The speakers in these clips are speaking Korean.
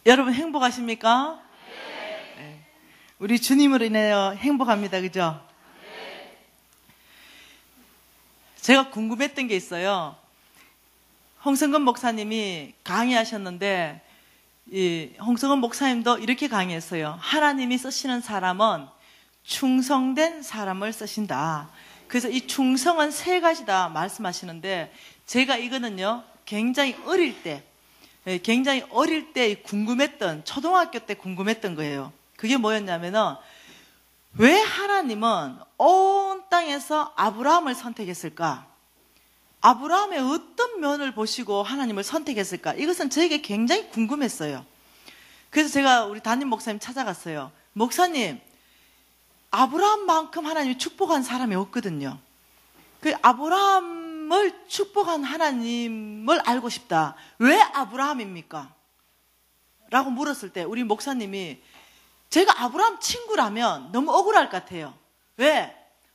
여러분 행복하십니까? 네. 우리 주님으로 인하여 행복합니다. 그죠? 제가 궁금했던 게 있어요. 홍성근 목사님이 강의하셨는데 이 홍성근 목사님도 이렇게 강의했어요. 하나님이 쓰시는 사람은 충성된 사람을 쓰신다. 그래서 이 충성은 세 가지다 말씀하시는데, 제가 이거는요 굉장히 어릴 때 궁금했던, 초등학교 때 궁금했던 거예요. 그게 뭐였냐면은, 왜 하나님은 온 땅에서 아브라함을 선택했을까? 아브라함의 어떤 면을 보시고 하나님을 선택했을까? 이것은 저에게 굉장히 궁금했어요. 그래서 제가 우리 담임 목사님 찾아갔어요. 목사님, 아브라함만큼 하나님이 축복한 사람이 없거든요. 그 아브라함을 축복한 하나님을 알고 싶다. 왜 아브라함입니까? 라고 물었을 때 우리 목사님이, 제가 아브라함 친구라면 너무 억울할 것 같아요. 왜?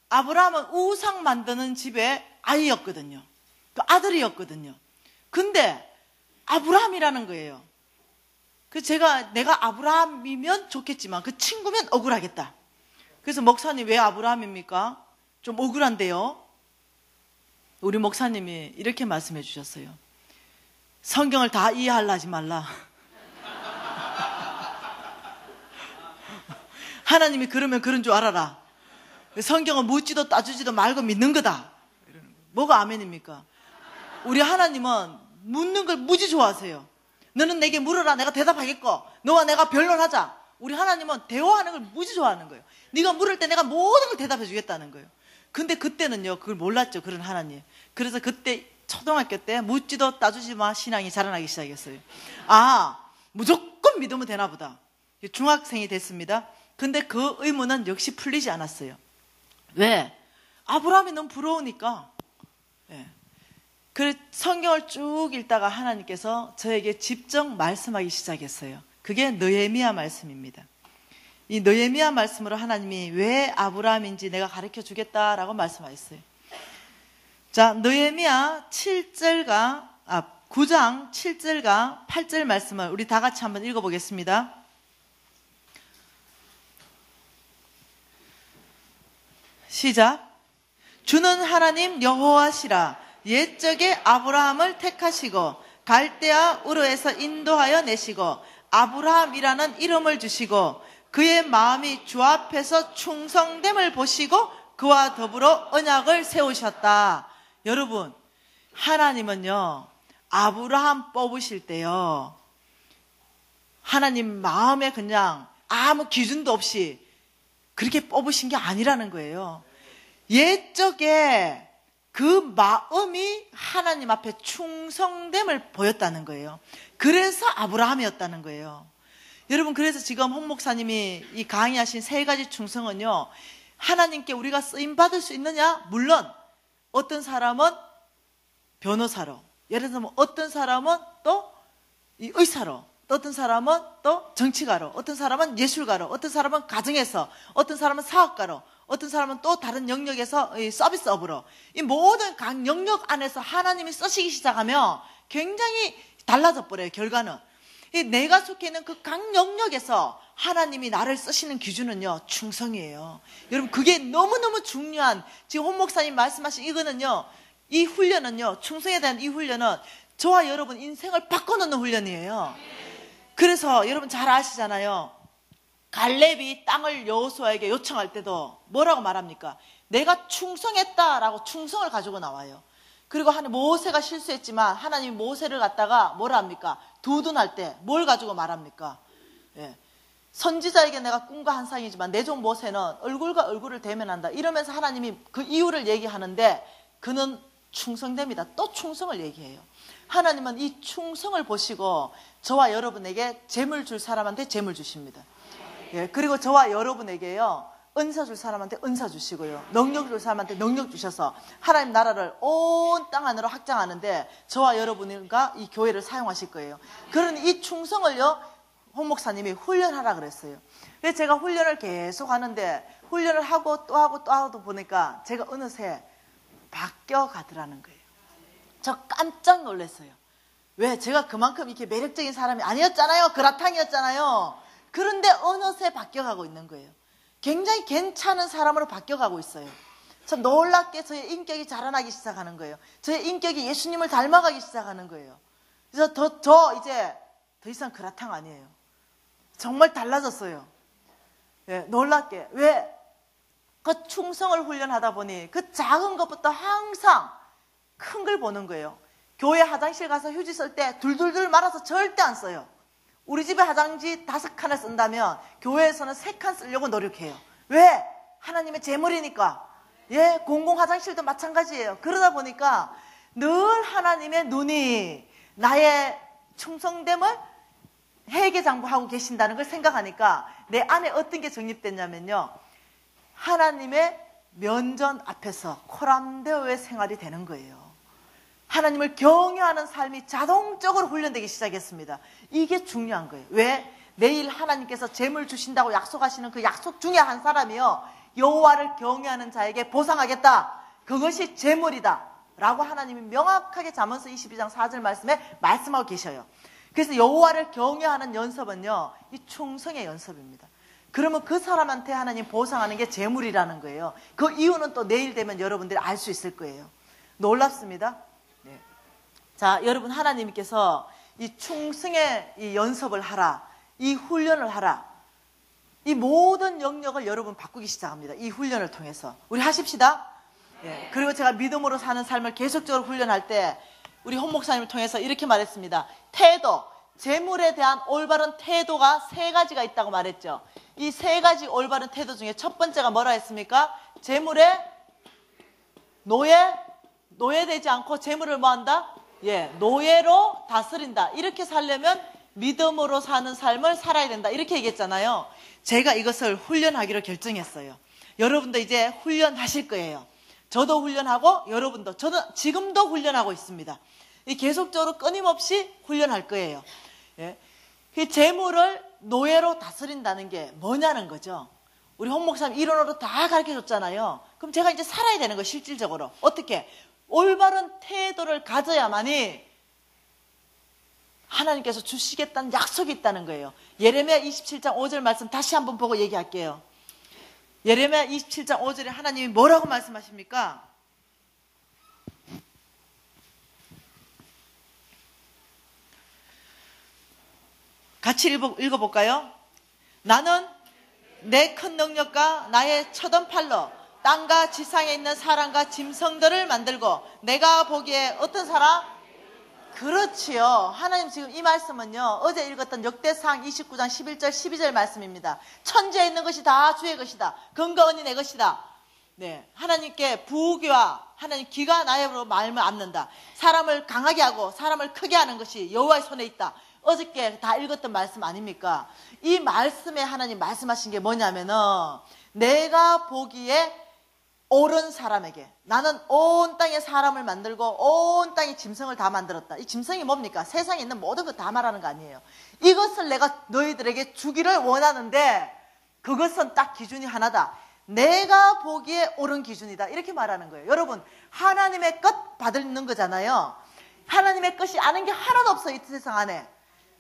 아브라함은 우상 만드는 집의 아이였거든요. 그 아들이었거든요. 근데 아브라함이라는 거예요. 그 내가 아브라함이면 좋겠지만 그 친구면 억울하겠다. 그래서 목사님, 왜 아브라함입니까? 좀 억울한데요. 우리 목사님이 이렇게 말씀해 주셨어요. 성경을 다 이해하려 하지 말라. 하나님이 그러면 그런 줄 알아라. 성경은 묻지도 따지지도 말고 믿는 거다. 뭐가 아멘입니까? 우리 하나님은 묻는 걸 무지 좋아하세요. 너는 내게 물어라, 내가 대답하겠고, 너와 내가 변론하자. 우리 하나님은 대화하는 걸 무지 좋아하는 거예요. 네가 물을 때 내가 모든 걸 대답해 주겠다는 거예요. 근데 그때는요 그걸 몰랐죠, 그런 하나님. 그래서 그때 초등학교 때 묻지도 따지지 마 신앙이 자라나기 시작했어요. 아, 무조건 믿으면 되나 보다. 중학생이 됐습니다. 근데 그 의문은 역시 풀리지 않았어요. 왜? 아브라함이 너무 부러우니까. 예. 그 성경을 쭉 읽다가 하나님께서 저에게 직접 말씀하기 시작했어요. 그게 느헤미야 말씀입니다. 이 느헤미야 말씀으로 하나님이 왜 아브라함인지 내가 가르쳐 주겠다라고 말씀하셨어요. 자, 느헤미야 9장 7절과 8절 말씀을 우리 다 같이 한번 읽어보겠습니다. 시작. 주는 하나님 여호와시라. 옛적에 아브라함을 택하시고 갈대아 우르에서 인도하여 내시고 아브라함이라는 이름을 주시고 그의 마음이 주 앞에서 충성됨을 보시고 그와 더불어 언약을 세우셨다. 여러분, 하나님은요 아브라함 뽑으실 때요 하나님 마음에 그냥 아무 기준도 없이 그렇게 뽑으신 게 아니라는 거예요. 옛적에 그 마음이 하나님 앞에 충성됨을 보였다는 거예요. 그래서 아브라함이었다는 거예요. 여러분, 그래서 지금 홍 목사님이 이 강의하신 세 가지 충성은요, 하나님께 우리가 쓰임받을 수 있느냐? 물론 어떤 사람은 변호사로, 예를 들면 어떤 사람은 또 의사로, 또 어떤 사람은 또 정치가로, 어떤 사람은 예술가로, 어떤 사람은 가정에서, 어떤 사람은 사업가로, 어떤 사람은 또 다른 영역에서 서비스업으로, 이 모든 각 영역 안에서 하나님이 쓰시기 시작하면 굉장히 달라져 버려요. 결과는 내가 속해 있는 그 각 영역에서 하나님이 나를 쓰시는 기준은요 충성이에요. 여러분, 그게 너무너무 중요한, 지금 홍 목사님 말씀하신 이거는요, 이 훈련은요, 충성에 대한 이 훈련은 저와 여러분 인생을 바꿔놓는 훈련이에요. 그래서 여러분 잘 아시잖아요. 갈렙이 땅을 여호수아에게 요청할 때도 뭐라고 말합니까? 내가 충성했다라고 충성을 가지고 나와요. 그리고 모세가 실수했지만 하나님이 모세를 갖다가 뭐라 합니까? 두둔할 때 뭘 가지고 말합니까? 예. 선지자에게 내가 꿈과 환상이지만 내 종 모세는 얼굴과 얼굴을 대면한다. 이러면서 하나님이 그 이유를 얘기하는데 그는 충성됩니다. 또 충성을 얘기해요. 하나님은 이 충성을 보시고 저와 여러분에게 재물 줄 사람한테 재물 주십니다. 예, 그리고 저와 여러분에게요 은사 줄 사람한테 은사 주시고요, 능력 줄 사람한테 능력 주셔서 하나님 나라를 온 땅 안으로 확장하는데 저와 여러분과 이 교회를 사용하실 거예요. 그러니 이 충성을요 홍 목사님이 훈련하라 그랬어요. 그래서 제가 훈련을 계속 하는데 훈련을 하고 또 하고 또 하고 보니까 제가 어느새 바뀌어 가더라는 거예요. 저 깜짝 놀랐어요. 왜? 제가 그만큼 이렇게 매력적인 사람이 아니었잖아요. 그라탕이었잖아요. 그런데 어느새 바뀌어가고 있는 거예요. 굉장히 괜찮은 사람으로 바뀌어가고 있어요. 참 놀랍게 저의 인격이 자라나기 시작하는 거예요. 저의 인격이 예수님을 닮아가기 시작하는 거예요. 그래서 이제 더 이상 그라탕 아니에요. 정말 달라졌어요. 예, 놀랍게. 왜? 그 충성을 훈련하다 보니 그 작은 것부터 항상 큰 걸 보는 거예요. 교회 화장실 가서 휴지 쓸 때 둘둘둘 말아서 절대 안 써요. 우리 집에 화장지 5칸을 쓴다면 교회에서는 3칸 쓰려고 노력해요. 왜? 하나님의 제물이니까. 예, 공공 화장실도 마찬가지예요. 그러다 보니까 늘 하나님의 눈이 나의 충성됨을 회개장부하고 계신다는 걸 생각하니까 내 안에 어떤 게 정립됐냐면요, 하나님의 면전 앞에서 코람데오의 생활이 되는 거예요. 하나님을 경외하는 삶이 자동적으로 훈련되기 시작했습니다. 이게 중요한 거예요. 왜? 내일 하나님께서 재물 주신다고 약속하시는 그 약속 중에 한 사람이요, 여호와를 경외하는 자에게 보상하겠다. 그것이 재물이다 라고 하나님이 명확하게 잠언서 22장 4절 말씀에 말씀하고 계셔요. 그래서 여호와를 경외하는 연습은요, 이 충성의 연습입니다. 그러면 그 사람한테 하나님 보상하는 게 재물이라는 거예요. 그 이유는 또 내일 되면 여러분들이 알 수 있을 거예요. 놀랍습니다. 네. 자, 여러분, 하나님께서 이 충성의 이 연습을 하라, 이 훈련을 하라, 이 모든 영역을 여러분 바꾸기 시작합니다. 이 훈련을 통해서 우리 하십시다. 예. 그리고 제가 믿음으로 사는 삶을 계속적으로 훈련할 때 우리 홍 목사님을 통해서 이렇게 말했습니다. 태도, 재물에 대한 올바른 태도가 3가지가 있다고 말했죠. 이 3가지 올바른 태도 중에 첫 번째가 뭐라 했습니까? 재물에 노예되지 않고 재물을 뭐 한다? 예, 노예로 다스린다. 이렇게 살려면 믿음으로 사는 삶을 살아야 된다. 이렇게 얘기했잖아요. 제가 이것을 훈련하기로 결정했어요. 여러분도 이제 훈련하실 거예요. 저도 훈련하고 여러분도, 저는 지금도 훈련하고 있습니다. 계속적으로 끊임없이 훈련할 거예요. 예. 그 재물을 노예로 다스린다는 게 뭐냐는 거죠. 우리 홍 목사님 이론으로 다 가르쳐 줬잖아요. 그럼 제가 이제 살아야 되는 거, 실질적으로. 어떻게? 올바른 태도를 가져야만이 하나님께서 주시겠다는 약속이 있다는 거예요. 예레미야 27장 5절 말씀 다시 한번 보고 얘기할게요. 예레미야 27장 5절에 하나님이 뭐라고 말씀하십니까? 같이 읽어볼까요? 나는 내 큰 능력과 나의 처던 팔로 땅과 지상에 있는 사람과 짐승들을 만들고, 내가 보기에 어떤 사람? 그렇지요. 하나님 지금 이 말씀은요, 어제 읽었던 역대상 29장 11절 12절 말씀입니다. 천지에 있는 것이 다 주의 것이다. 근거원이 내 것이다. 네, 하나님께 부귀와 하나님 기가 나의 마음을 안는다. 사람을 강하게 하고 사람을 크게 하는 것이 여호와의 손에 있다. 어저께 다 읽었던 말씀 아닙니까? 이 말씀에 하나님 말씀하신 게 뭐냐면은, 내가 보기에 옳은 사람에게, 나는 온 땅에 사람을 만들고 온 땅에 짐승을 다 만들었다. 이 짐승이 뭡니까? 세상에 있는 모든 것 다 말하는 거 아니에요. 이것을 내가 너희들에게 주기를 원하는데 그것은 딱 기준이 하나다. 내가 보기에 옳은 기준이다. 이렇게 말하는 거예요. 여러분, 하나님의 것 받는 거잖아요. 하나님의 것이 아는 게 하나도 없어요. 이 세상 안에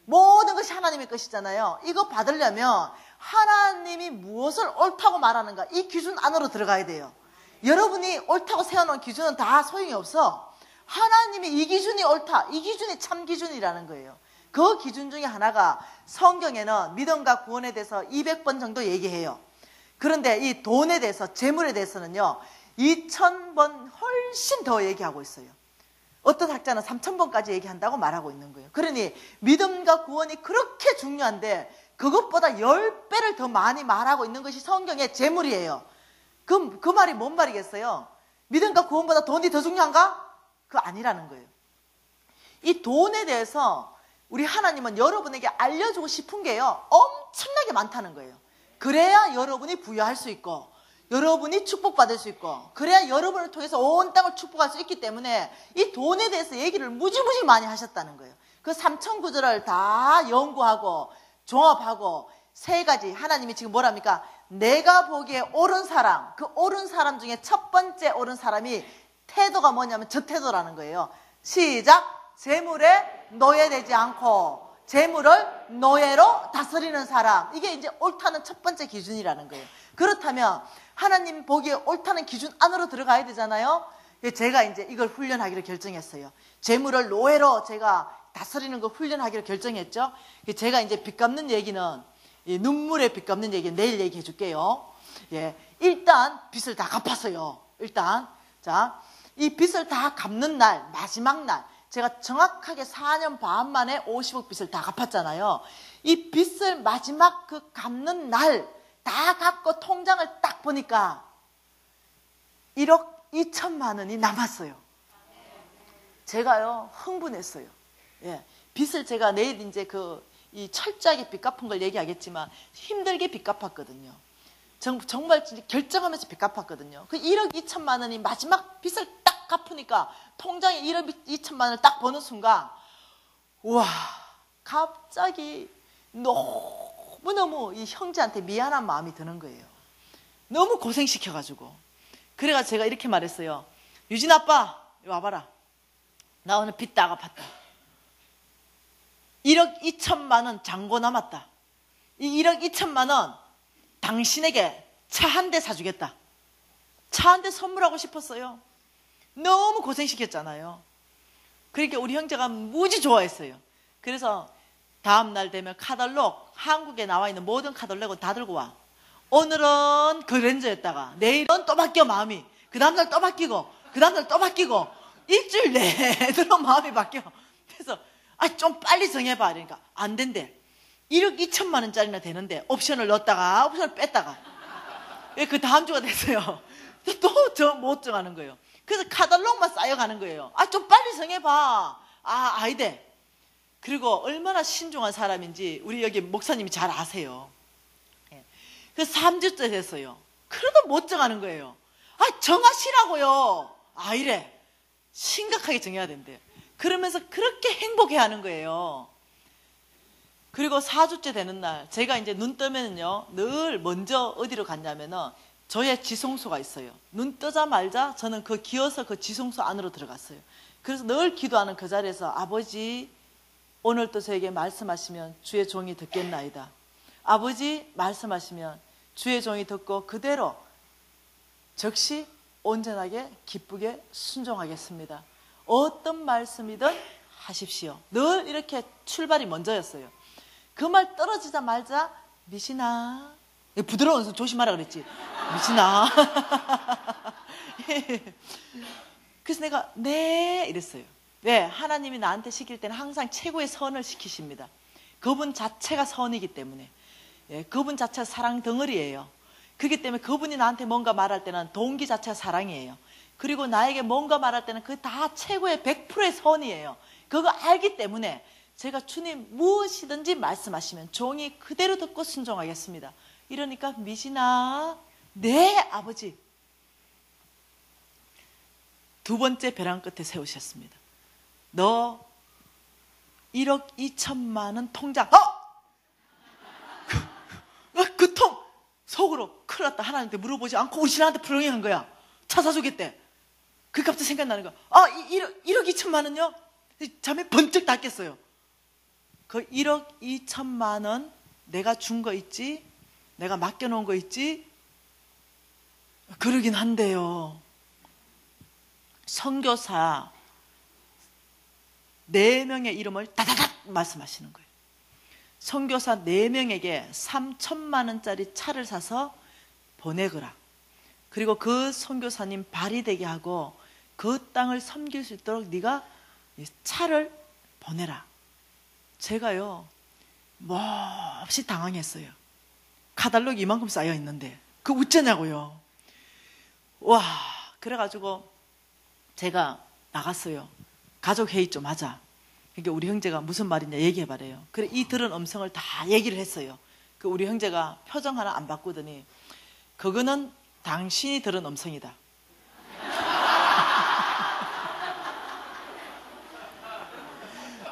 모든 것이 하나님의 것이잖아요. 이거 받으려면 하나님이 무엇을 옳다고 말하는가, 이 기준 안으로 들어가야 돼요. 여러분이 옳다고 세워놓은 기준은 다 소용이 없어. 하나님이 이 기준이 옳다, 이 기준이 참 기준이라는 거예요. 그 기준 중에 하나가 성경에는 믿음과 구원에 대해서 200번 정도 얘기해요. 그런데 이 돈에 대해서, 재물에 대해서는요 2000번 훨씬 더 얘기하고 있어요. 어떤 학자는 3000번까지 얘기한다고 말하고 있는 거예요. 그러니 믿음과 구원이 그렇게 중요한데 그것보다 10배를 더 많이 말하고 있는 것이 성경의 재물이에요. 그 말이 뭔 말이겠어요? 믿음과 구원보다 돈이 더 중요한가? 그거 아니라는 거예요. 이 돈에 대해서 우리 하나님은 여러분에게 알려주고 싶은 게요 엄청나게 많다는 거예요. 그래야 여러분이 부유할 수 있고, 여러분이 축복받을 수 있고, 그래야 여러분을 통해서 온 땅을 축복할 수 있기 때문에 이 돈에 대해서 얘기를 무지무지 많이 하셨다는 거예요. 그 3,000구절을 다 연구하고 종합하고 3가지, 하나님이 지금 뭐랍니까? 내가 보기에 옳은 사람, 그 옳은 사람 중에 첫 번째 옳은 사람이 태도가 뭐냐면 저 태도라는 거예요. 시작! 재물에 노예되지 않고 재물을 노예로 다스리는 사람. 이게 이제 옳다는 첫 번째 기준이라는 거예요. 그렇다면 하나님 보기에 옳다는 기준 안으로 들어가야 되잖아요. 제가 이제 이걸 훈련하기로 결정했어요. 재물을 노예로 제가 다스리는 거 훈련하기로 결정했죠. 제가 이제 빚 갚는 얘기는, 눈물의 빚 갚는 얘기는 내일 얘기해 줄게요. 예, 일단 빚을 다 갚았어요. 일단 자, 이 빚을 다 갚는 날, 마지막 날, 제가 정확하게 4년 반 만에 50억 빚을 다 갚았잖아요. 이 빚을 마지막 그 갚는 날 다 갚고 통장을 딱 보니까 1억 2천만 원이 남았어요. 제가요 흥분했어요. 예, 빚을 제가 내일 이제 이 철저하게 빚 갚은 걸 얘기하겠지만 힘들게 빚 갚았거든요. 정말 결정하면서 빚 갚았거든요. 그 1억 2천만 원이 마지막 빚을 딱 갚으니까 통장에 1억 2천만 원을 딱 버는 순간, 우와, 갑자기 너무너무 이 형제한테 미안한 마음이 드는 거예요. 너무 고생시켜가지고. 그래가지고 제가 이렇게 말했어요. 유진 아빠, 와봐라. 나 오늘 빚 다 갚았다. 1억 2천만 원 잔고 남았다. 이 1억 2천만 원 당신에게 차 한 대 사주겠다. 차 한 대 선물하고 싶었어요. 너무 고생시켰잖아요. 그러니까 우리 형제가 무지 좋아했어요. 그래서 다음 날 되면 카탈로그, 한국에 나와 있는 모든 카탈로그 다 들고 와. 오늘은 그랜저였다가 내일은 또 바뀌어 마음이. 그 다음날 또 바뀌고 그 다음날 또 바뀌고 일주일 내로 마음이 바뀌어. 그래서 좀 빨리 정해봐. 그러니까 안 된대. 1억 2천만 원짜리나 되는데 옵션을 넣었다가 옵션을 뺐다가 그 다음 주가 됐어요. 또 못 정하는 거예요. 그래서 카탈로그만 쌓여가는 거예요. 좀 빨리 정해봐. 아이대. 그리고 얼마나 신중한 사람인지 우리 여기 목사님이 잘 아세요. 그래서 3주째 됐어요. 그래도 못 정하는 거예요. 정하시라고요. 이래. 심각하게 정해야 된대. 그러면서 그렇게 행복해하는 거예요. 그리고 4주째 되는 날 제가 이제 눈 뜨면요 늘 먼저 어디로 갔냐면은 저의 지성소가 있어요. 눈 뜨자마자 저는 기어서 그 지성소 안으로 들어갔어요. 그래서 늘 기도하는 그 자리에서 아버지 오늘 또 저에게 말씀하시면 주의 종이 듣겠나이다. 아버지 말씀하시면 주의 종이 듣고 그대로 즉시 온전하게 기쁘게 순종하겠습니다. 어떤 말씀이든 하십시오. 늘 이렇게 출발이 먼저였어요. 그 말 떨어지자마자 미신아, 부드러운 손 조심하라 그랬지. 미신아. 그래서 내가 네 이랬어요. 네, 하나님이 나한테 시킬 때는 항상 최고의 선을 시키십니다. 그분 자체가 선이기 때문에. 그분 자체가 사랑 덩어리예요. 그렇기 때문에 그분이 나한테 뭔가 말할 때는 동기 자체가 사랑이에요. 그리고 나에게 뭔가 말할 때는 그 다 최고의 100%의 선이에요. 그거 알기 때문에 제가 주님 무엇이든지 말씀하시면 종이 그대로 듣고 순종하겠습니다. 이러니까 미신아, 네 아버지. 두 번째 벼랑 끝에 세우셨습니다. 너 1억 2천만 원 통장 그 통 속으로 큰일 났다. 하나님한테 물어보지 않고 우리 신랑한테 불응한 거야. 차 사주겠대. 그 갑자기 생각나는 거야. 1억 2천만 원요? 잠이 번쩍 닫겠어요. 그 1억 2천만 원 내가 준 거 있지? 내가 맡겨놓은 거 있지? 그러긴 한데요. 선교사 4명의 이름을 다다닥 말씀하시는 거예요. 선교사 4명에게 3천만 원짜리 차를 사서 보내거라. 그리고 그 선교사님 발이 되게 하고 그 땅을 섬길 수 있도록 네가 차를 보내라. 제가요 몹시 당황했어요. 카탈로그 이만큼 쌓여 있는데 그 어쩌냐고요. 와, 그래가지고 제가 나갔어요. 가족 회의 좀 하자. 그러니까 우리 형제가 무슨 말이냐 얘기해봐래요. 그래 이 들은 음성을 다 얘기를 했어요. 그 우리 형제가 표정 하나 안 바꾸더니 그거는 당신이 들은 음성이다.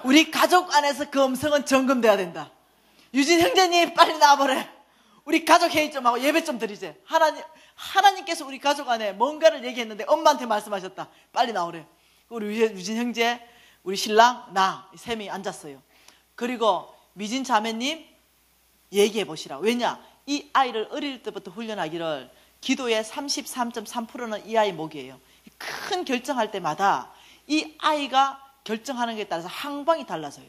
우리 가족 안에서 그 음성은 점검돼야 된다. 유진 형제님 빨리 나와보래. 우리 가족 회의 좀 하고 예배 좀 드리재. 하나님께서 우리 가족 안에 뭔가를 얘기했는데 엄마한테 말씀하셨다. 빨리 나오래. 우리 유진 형제 우리 신랑, 나, 세 명이 앉았어요. 그리고 미진 자매님 얘기해 보시라. 왜냐? 이 아이를 어릴 때부터 훈련하기를 기도의 33.3%는 이 아이 목이에요. 큰 결정할 때마다 이 아이가 결정하는 것에 따라서 항방이 달라져요.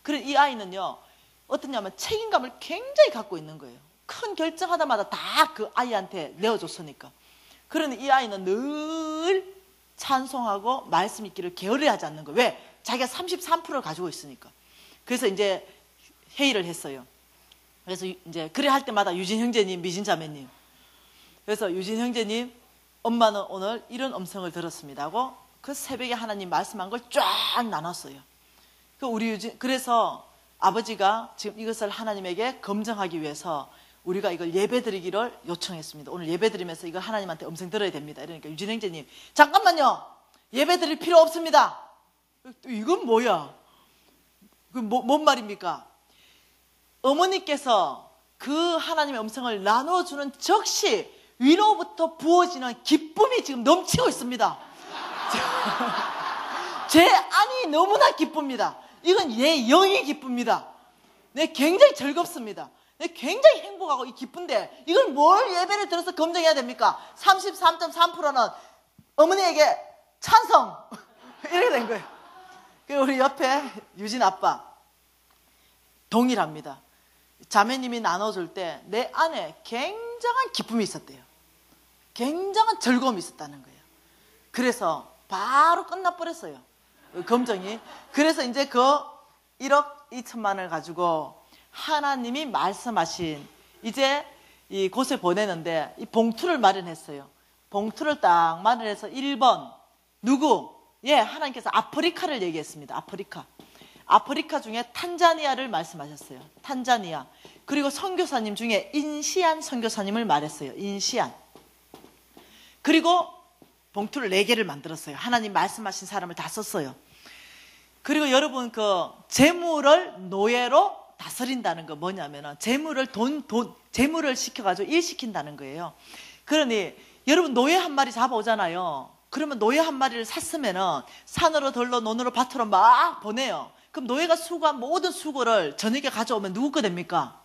그래서 이 아이는요, 어떠냐면 책임감을 굉장히 갖고 있는 거예요. 큰 결정하다마다 다 그 아이한테 내어줬으니까. 그러니 이 아이는 늘 찬송하고 말씀 읽기를 게으르하지 않는 거예요. 왜? 자기가 33%를 가지고 있으니까. 그래서 이제 회의를 했어요. 그래서 이제 그래 할 때마다 유진 형제님, 미진 자매님. 그래서 유진 형제님, 엄마는 오늘 이런 음성을 들었습니다 하고 그 새벽에 하나님 말씀한 걸 쫙 나눴어요. 그래서 아버지가 지금 이것을 하나님에게 검증하기 위해서 우리가 이걸 예배드리기를 요청했습니다. 오늘 예배드리면서 이걸 하나님한테 음성 들어야 됩니다. 이러니까 유진 형제님, 잠깐만요. 예배드릴 필요 없습니다. 이건 뭐야? 뭔 말입니까? 어머니께서 그 하나님의 음성을 나눠주는 즉시 위로부터 부어지는 기쁨이 지금 넘치고 있습니다. 제 안이 너무나 기쁩니다. 이건 얘 영이 기쁩니다. 네, 굉장히 즐겁습니다. 네, 굉장히 행복하고 기쁜데 이걸 뭘 예배를 들어서 검증해야 됩니까? 33.3%는 어머니에게 찬성 이렇게 된 거예요. 그리고 우리 옆에 유진 아빠 동일합니다. 자매님이 나눠줄 때 내 안에 굉장한 기쁨이 있었대요. 굉장한 즐거움이 있었다는 거예요. 그래서 바로 끝나버렸어요. 검증이. 그래서 이제 그 1억 2천만을 가지고 하나님이 말씀하신 이제 이 곳에 보내는데 이 봉투를 마련했어요. 봉투를 딱 마련해서 1번 누구? 예, 하나님께서 아프리카를 얘기했습니다. 아프리카 중에 탄자니아를 말씀하셨어요. 탄자니아. 그리고 선교사님 중에 인시안 선교사님을 말했어요. 인시안. 그리고 봉투를 4개를 만들었어요. 하나님 말씀하신 사람을 다 썼어요. 그리고 여러분 그 재물을 노예로 다스린다는 거 뭐냐면은 재물을 시켜가지고 일시킨다는 거예요. 그러니 여러분 노예 한 마리 잡아오잖아요. 그러면 노예 한 마리를 샀으면은 산으로 들로 논으로 밭으로 막 보내요. 그럼 노예가 수고한 모든 수고를 저녁에 가져오면 누구 거 됩니까?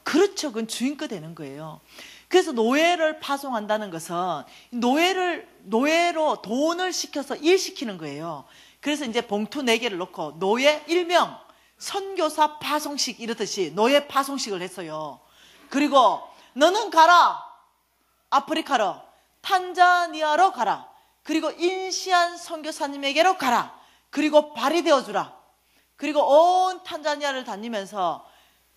그렇죠. 그건 주인 거 되는 거예요. 그래서 노예를 파송한다는 것은 노예로 돈을 시켜서 일시키는 거예요. 그래서 이제 봉투 4개를 넣고 노예 일명 선교사 파송식 이러듯이 노예 파송식을 했어요. 그리고 너는 가라. 아프리카로 탄자니아로 가라. 그리고 인시안 선교사님에게로 가라. 그리고 발이 되어주라. 그리고 온 탄자니아를 다니면서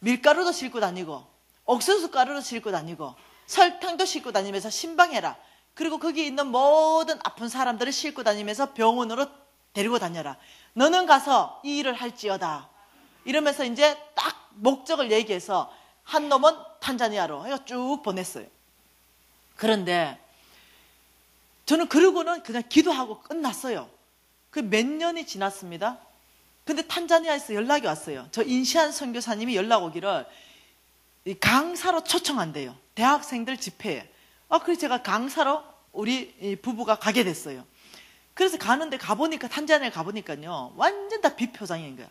밀가루도 싣고 다니고 옥수수 가루도 싣고 다니고 설탕도 싣고 다니면서 신방해라. 그리고 거기 있는 모든 아픈 사람들을 싣고 다니면서 병원으로 데리고 다녀라. 너는 가서 이 일을 할지어다. 이러면서 이제 딱 목적을 얘기해서 한 놈은 탄자니아로 해서 쭉 보냈어요. 그런데 저는 그러고는 그냥 기도하고 끝났어요. 그 몇 년이 지났습니다. 근데 탄자니아에서 연락이 왔어요. 저 인시안 선교사님이 연락 오기를 강사로 초청한대요. 대학생들 집회에. 그래서 제가 강사로 우리 부부가 가게 됐어요. 그래서 가보니까 탄자니아에 가보니까요. 완전 다 비표장인 거야.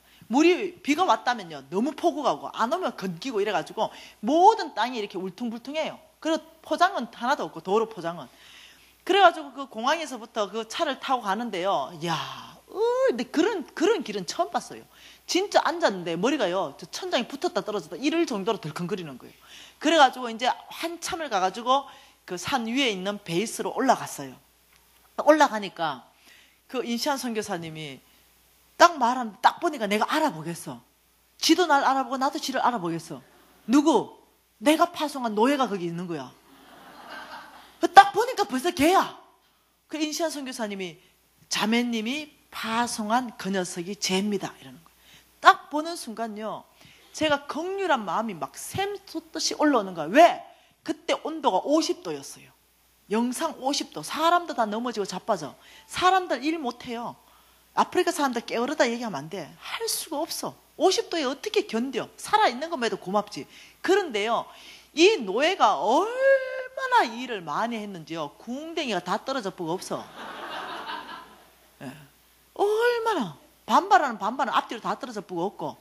비가 왔다면요. 너무 폭우가고 안 오면 건기고 이래가지고 모든 땅이 이렇게 울퉁불퉁해요. 그리고 포장은 하나도 없고 도로 포장은. 그래가지고 그 공항에서부터 그 차를 타고 가는데요. 이야, 근데 그런 길은 처음 봤어요. 진짜 앉았는데 머리가요. 저 천장에 붙었다 떨어졌다 이럴 정도로 덜컹거리는 거예요. 그래가지고 이제 한참을 가가지고 그 산 위에 있는 베이스로 올라갔어요. 올라가니까 그 인시안 선교사님이 딱 보니까 내가 알아보겠어. 지도 날 알아보고 나도 지를 알아보겠어. 누구? 내가 파송한 노예가 거기 있는 거야. 딱 보니까 벌써 걔야. 그 인시안 선교사님이 자매님이 파송한 그 녀석이 쟤입니다. 이러는 거예요. 딱 보는 순간요. 제가 극률한 마음이 막 샘솟듯이 올라오는 거야. 왜? 그때 온도가 50도였어요. 영상 50도. 사람도 다 넘어지고 자빠져. 사람들 일 못해요. 아프리카 사람들 게으르다 얘기하면 안 돼. 할 수가 없어. 50도에 어떻게 견뎌? 살아있는 것만 해도 고맙지. 그런데요. 이 노예가 얼마나 일을 많이 했는지요. 궁뎅이가 다 떨어져 보고 없어. 예. 얼마나 반발하는 앞뒤로 다 떨어져 뿌고 없고.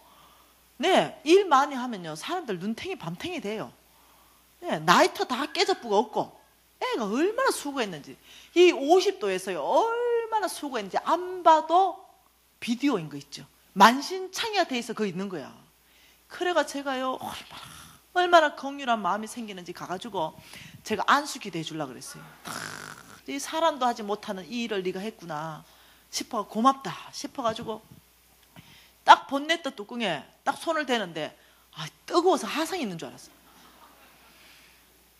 네, 일 많이 하면요, 사람들 눈탱이 밤탱이 돼요. 네, 나이터 다 깨져 뿌고 없고. 애가 얼마나 수고했는지. 이 50도에서요, 얼마나 수고했는지 안 봐도 비디오인 거 있죠. 만신창이가 돼 있어, 그거 있는 거야. 그래가 제가요, 얼마나 긍휼한 마음이 생기는지 가가지고 제가 안수기도 해주려고 그랬어요. 이 사람도 하지 못하는 이 일을 네가 했구나 싶어, 고맙다 싶어가지고 딱 본네트 뚜껑에 딱 손을 대는데 뜨거워서 화상이 있는 줄 알았어요.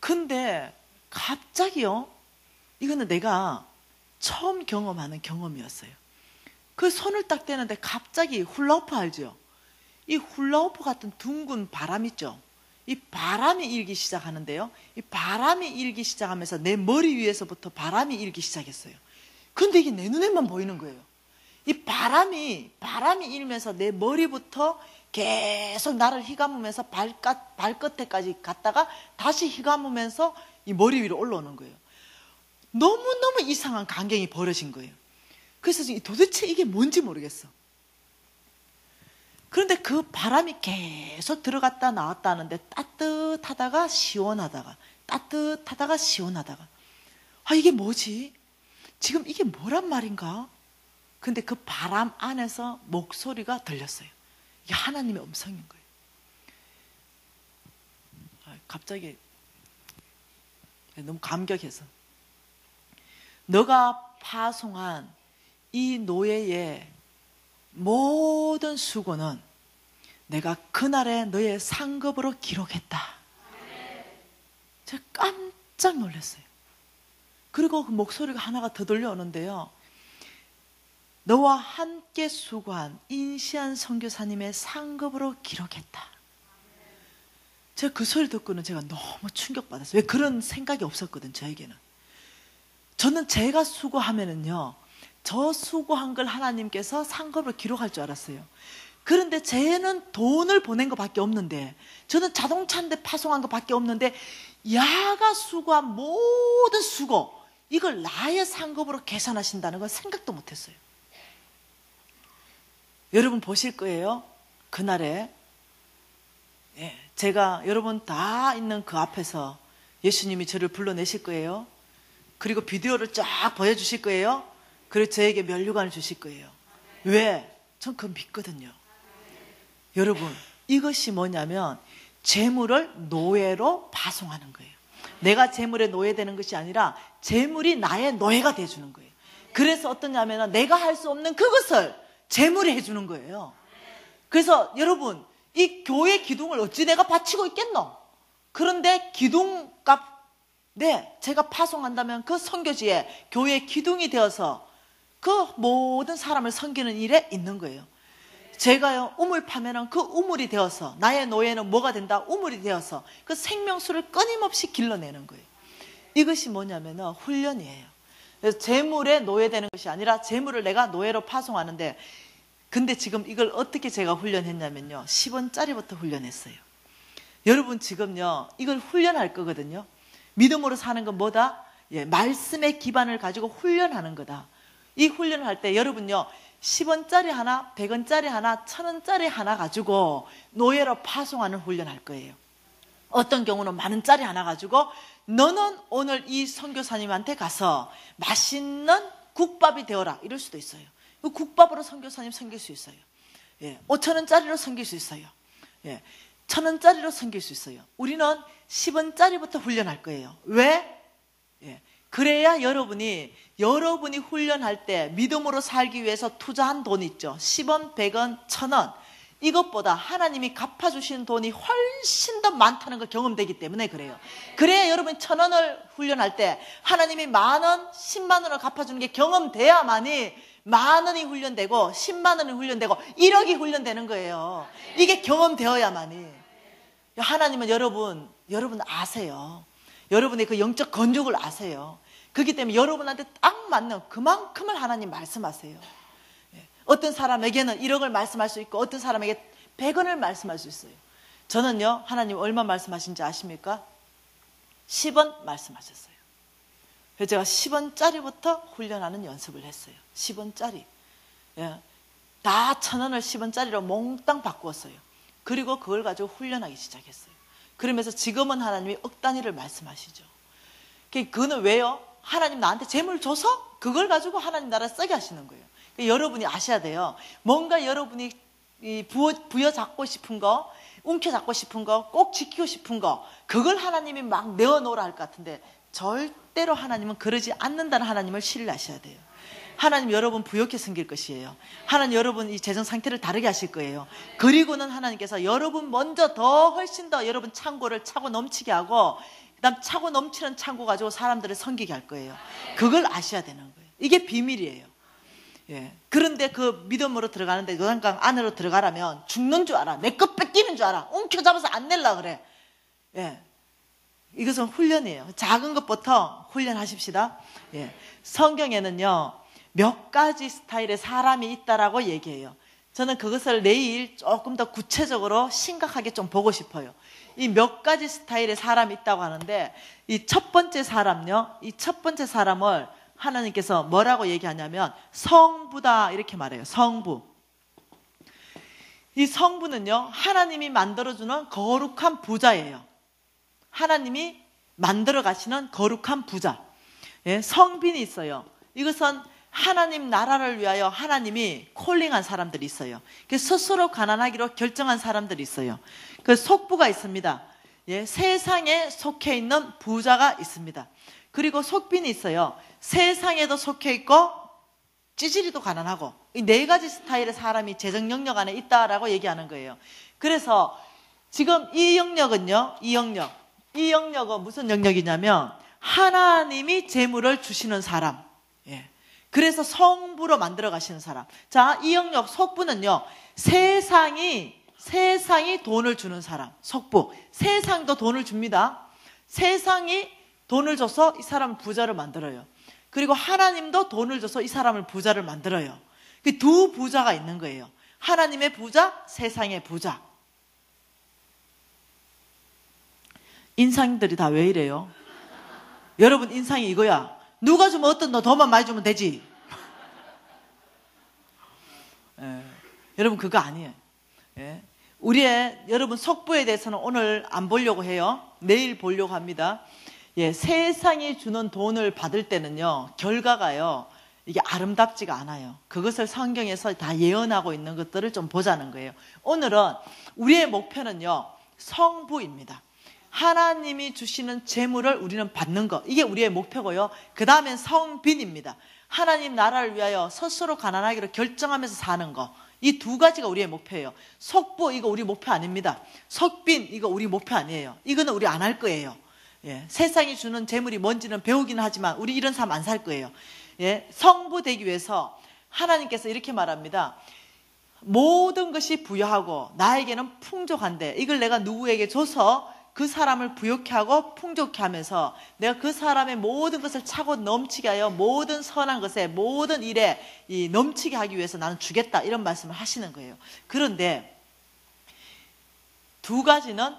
근데 갑자기요, 이거는 내가 처음 경험하는 경험이었어요. 그 손을 딱 대는데 갑자기 훌라후프 알죠? 이 훌라후프 같은 둥근 바람 있죠? 이 바람이 일기 시작하는데요, 이 바람이 일기 시작하면서 내 머리 위에서부터 바람이 일기 시작했어요. 근데 이게 내 눈에만 보이는 거예요. 이 바람이 일면서 내 머리부터 계속 나를 휘감으면서 발끝에까지 갔다가 다시 휘감으면서 이 머리 위로 올라오는 거예요. 너무너무 이상한 광경이 벌어진 거예요. 그래서 도대체 이게 뭔지 모르겠어. 그런데 그 바람이 계속 들어갔다 나왔다 하는데 따뜻하다가 시원하다가 따뜻하다가 시원하다가, 이게 뭐지? 지금 이게 뭐란 말인가? 근데 그 바람 안에서 목소리가 들렸어요. 이게 하나님의 음성인 거예요. 갑자기 너무 감격해서, 너가 파송한 이 노예의 모든 수고는 내가 그날에 너의 상급으로 기록했다. 제가 깜짝 놀랐어요. 그리고 그 목소리가 하나가 더 들려오는데요, 너와 함께 수고한 인시안 선교사님의 상급으로 기록했다. 제가 그 소리 듣고는 제가 너무 충격받았어요. 왜 그런 생각이 없었거든, 저에게는. 저는 제가 수고하면은요, 저 수고한 걸 하나님께서 상급으로 기록할 줄 알았어요. 그런데 쟤는 돈을 보낸 것밖에 없는데, 저는 자동차 한 대 파송한 것밖에 없는데, 야가 수고한 모든 수고, 이걸 나의 상급으로 계산하신다는 건 생각도 못했어요. 여러분 보실 거예요. 그날에 제가 여러분 다 있는 그 앞에서 예수님이 저를 불러내실 거예요. 그리고 비디오를 쫙 보여주실 거예요. 그리고 저에게 면류관을 주실 거예요. 왜? 전 그거 믿거든요. 여러분, 이것이 뭐냐면 재물을 노예로 파송하는 거예요. 내가 재물의 노예되는 것이 아니라 재물이 나의 노예가 돼주는 거예요. 그래서 어떠냐면 내가 할 수 없는 그것을 재물이 해주는 거예요. 그래서 여러분, 이 교회 기둥을 어찌 내가 바치고 있겠노? 그런데 기둥값, 제가 파송한다면 그 선교지에 교회 기둥이 되어서 그 모든 사람을 섬기는 일에 있는 거예요. 제가요, 우물 파면은 그 우물이 되어서, 나의 노예는 뭐가 된다? 우물이 되어서 그 생명수를 끊임없이 길러내는 거예요. 이것이 뭐냐면 훈련이에요. 그래서 재물에 노예되는 것이 아니라 재물을 내가 노예로 파송하는데, 근데 지금 이걸 어떻게 제가 훈련했냐면요, 10원짜리부터 훈련했어요. 여러분 지금요, 이걸 훈련할 거거든요. 믿음으로 사는 건 뭐다? 말씀의 기반을 가지고 훈련하는 거다. 이 훈련을 할 때 여러분요, 10원짜리 하나, 100원짜리 하나, 1000원짜리 하나 가지고 노예로 파송하는 훈련할 거예요. 어떤 경우는 만원짜리 하나 가지고 너는 오늘 이 선교사님한테 가서 맛있는 국밥이 되어라, 이럴 수도 있어요. 그 국밥으로 선교사님 섬길 수 있어요. 5,000원짜리로 섬길 수 있어요. 1,000원짜리로 섬길 수 있어요. 우리는 10원짜리부터 훈련할 거예요. 왜? 그래야 여러분이 훈련할 때 믿음으로 살기 위해서 투자한 돈 있죠. 10원, 100원, 1000원. 이것보다 하나님이 갚아주시는 돈이 훨씬 더 많다는 걸 경험되기 때문에 그래요. 그래야 여러분이 1000원을 훈련할 때 하나님이 10,000원, 100,000원을 갚아주는 게 경험돼야만이 10,000원이 훈련되고 100,000원이 훈련되고 1억이 훈련되는 거예요. 이게 경험되어야만이. 하나님은 여러분 아세요. 여러분의 그 영적 건축을 아세요. 그렇기 때문에 여러분한테 딱 맞는 그만큼을 하나님 말씀하세요. 어떤 사람에게는 1억을 말씀할 수 있고 어떤 사람에게 100원을 말씀할 수 있어요. 저는요, 하나님 얼마 말씀하신지 아십니까? 10원 말씀하셨어요. 그래서 제가 10원짜리부터 훈련하는 연습을 했어요. 10원짜리. 다 1,000원을 10원짜리로 몽땅 바꾸었어요. 그리고 그걸 가지고 훈련하기 시작했어요. 그러면서 지금은 하나님이 억 단위를 말씀하시죠. 그거는 왜요? 하나님 나한테 재물 줘서 그걸 가지고 하나님 나라 쓰게 하시는 거예요. 여러분이 아셔야 돼요. 뭔가 여러분이 부여잡고 싶은 거, 움켜잡고 싶은 거, 꼭 지키고 싶은 거, 그걸 하나님이 막 내어놓으라 할 것 같은데 절대로 하나님은 그러지 않는다는 하나님을 신뢰하셔야 돼요. 하나님 여러분 부욕해 생길 것이에요. 하나님 여러분 이 재정 상태를 다르게 하실 거예요. 그리고는 하나님께서 여러분 먼저 더 훨씬 더 여러분 창고를 차고 넘치게 하고, 그다음 차고 넘치는 창고 가지고 사람들을 섬기게 할 거예요. 그걸 아셔야 되는 거예요. 이게 비밀이에요. 예. 그런데 그 믿음으로 들어가는데 요단강 안으로 들어가라면 죽는 줄 알아. 내 것 뺏기는 줄 알아. 움켜잡아서 안 낼라 그래. 예. 이것은 훈련이에요. 작은 것부터 훈련하십시다. 예. 성경에는요 몇 가지 스타일의 사람이 있다라고 얘기해요. 저는 그것을 내일 조금 더 구체적으로 심각하게 좀 보고 싶어요. 이 몇 가지 스타일의 사람이 있다고 하는데, 이 첫 번째 사람요, 이 첫 번째 사람을 하나님께서 뭐라고 얘기하냐면 성부다 이렇게 말해요. 성부. 이 성부는요 하나님이 만들어주는 거룩한 부자예요. 하나님이 만들어 가시는 거룩한 부자. 예, 성빈이 있어요. 이것은 하나님 나라를 위하여 하나님이 콜링한 사람들이 있어요. 스스로 가난하기로 결정한 사람들이 있어요. 그 속부가 있습니다. 예, 세상에 속해 있는 부자가 있습니다. 그리고 속빈이 있어요. 세상에도 속해 있고 찌질이도 가난하고, 이 네 가지 스타일의 사람이 재정 영역 안에 있다라고 얘기하는 거예요. 그래서 지금 이 영역은요, 이 영역은 무슨 영역이냐면 하나님이 재물을 주시는 사람. 예. 그래서 성부로 만들어 가시는 사람. 자, 이 영역 속부는요, 세상이 돈을 주는 사람. 속부. 세상도 돈을 줍니다. 세상이 돈을 줘서 이 사람을 부자를 만들어요. 그리고 하나님도 돈을 줘서 이 사람을 부자를 만들어요. 그 두 부자가 있는 거예요. 하나님의 부자, 세상의 부자. 인상들이 다 왜 이래요? 여러분 인상이 이거야. 누가 주면 어떤 너 더만 많이 주면 되지. 예, 여러분 그거 아니에요. 예. 우리의 여러분 속부에 대해서는 오늘 안 보려고 해요. 내일 보려고 합니다. 예, 세상이 주는 돈을 받을 때는요 결과가요 이게 아름답지가 않아요. 그것을 성경에서 다 예언하고 있는 것들을 좀 보자는 거예요. 오늘은 우리의 목표는요 성부입니다. 하나님이 주시는 재물을 우리는 받는 것, 이게 우리의 목표고요. 그 다음엔 성빈입니다. 하나님 나라를 위하여 스스로 가난하기로 결정하면서 사는 것, 이 두 가지가 우리의 목표예요. 속부 이거 우리 목표 아닙니다. 속빈 이거 우리 목표 아니에요. 이거는 우리 안 할 거예요. 예, 세상이 주는 재물이 뭔지는 배우기는 하지만 우리 이런 삶 안 살 거예요. 예, 성부 되기 위해서 하나님께서 이렇게 말합니다. 모든 것이 부여하고 나에게는 풍족한데 이걸 내가 누구에게 줘서 그 사람을 부욕케 하고 풍족케 하면서 내가 그 사람의 모든 것을 차고 넘치게 하여 모든 선한 것에 모든 일에 이 넘치게 하기 위해서 나는 주겠다, 이런 말씀을 하시는 거예요. 그런데 두 가지는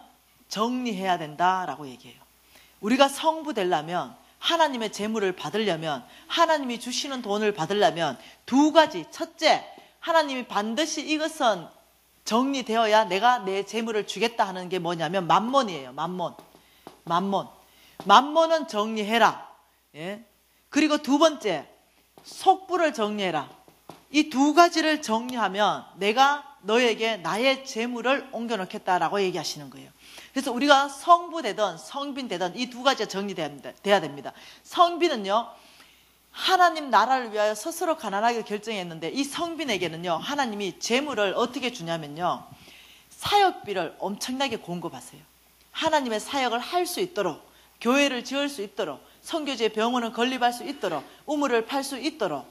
정리해야 된다라고 얘기해요. 우리가 성부 되려면, 하나님의 재물을 받으려면, 하나님이 주시는 돈을 받으려면 두 가지. 첫째, 하나님이 반드시 이것은 정리되어야 내가 내 재물을 주겠다 하는 게 뭐냐면 만몬이에요. 만몬은 정리해라. 예? 그리고 두 번째, 속부를 정리해라. 이 두 가지를 정리하면 내가 너에게 나의 재물을 옮겨놓겠다라고 얘기하시는 거예요. 그래서 우리가 성부 되든 성빈 되든 이 두 가지가 정리돼야 됩니다. 성빈은요, 하나님 나라를 위하여 스스로 가난하게 결정했는데 이 성빈에게는요 하나님이 재물을 어떻게 주냐면요 사역비를 엄청나게 공급하세요. 하나님의 사역을 할 수 있도록, 교회를 지을 수 있도록, 선교지의 병원을 건립할 수 있도록, 우물을 팔 수 있도록,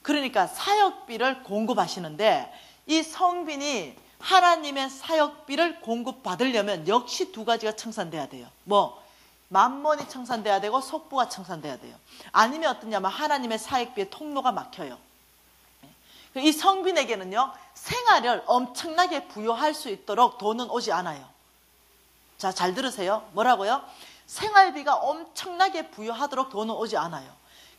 그러니까 사역비를 공급하시는데 이 성빈이 하나님의 사역비를 공급받으려면 역시 두 가지가 청산돼야 돼요. 만몬이 청산돼야 되고 속부가 청산돼야 돼요. 아니면 어떠냐면 하나님의 사역비의 통로가 막혀요. 이 성빈에게는요 생활을 엄청나게 부여할 수 있도록 돈은 오지 않아요. 자, 잘 들으세요. 뭐라고요? 생활비가 엄청나게 부여하도록 돈은 오지 않아요.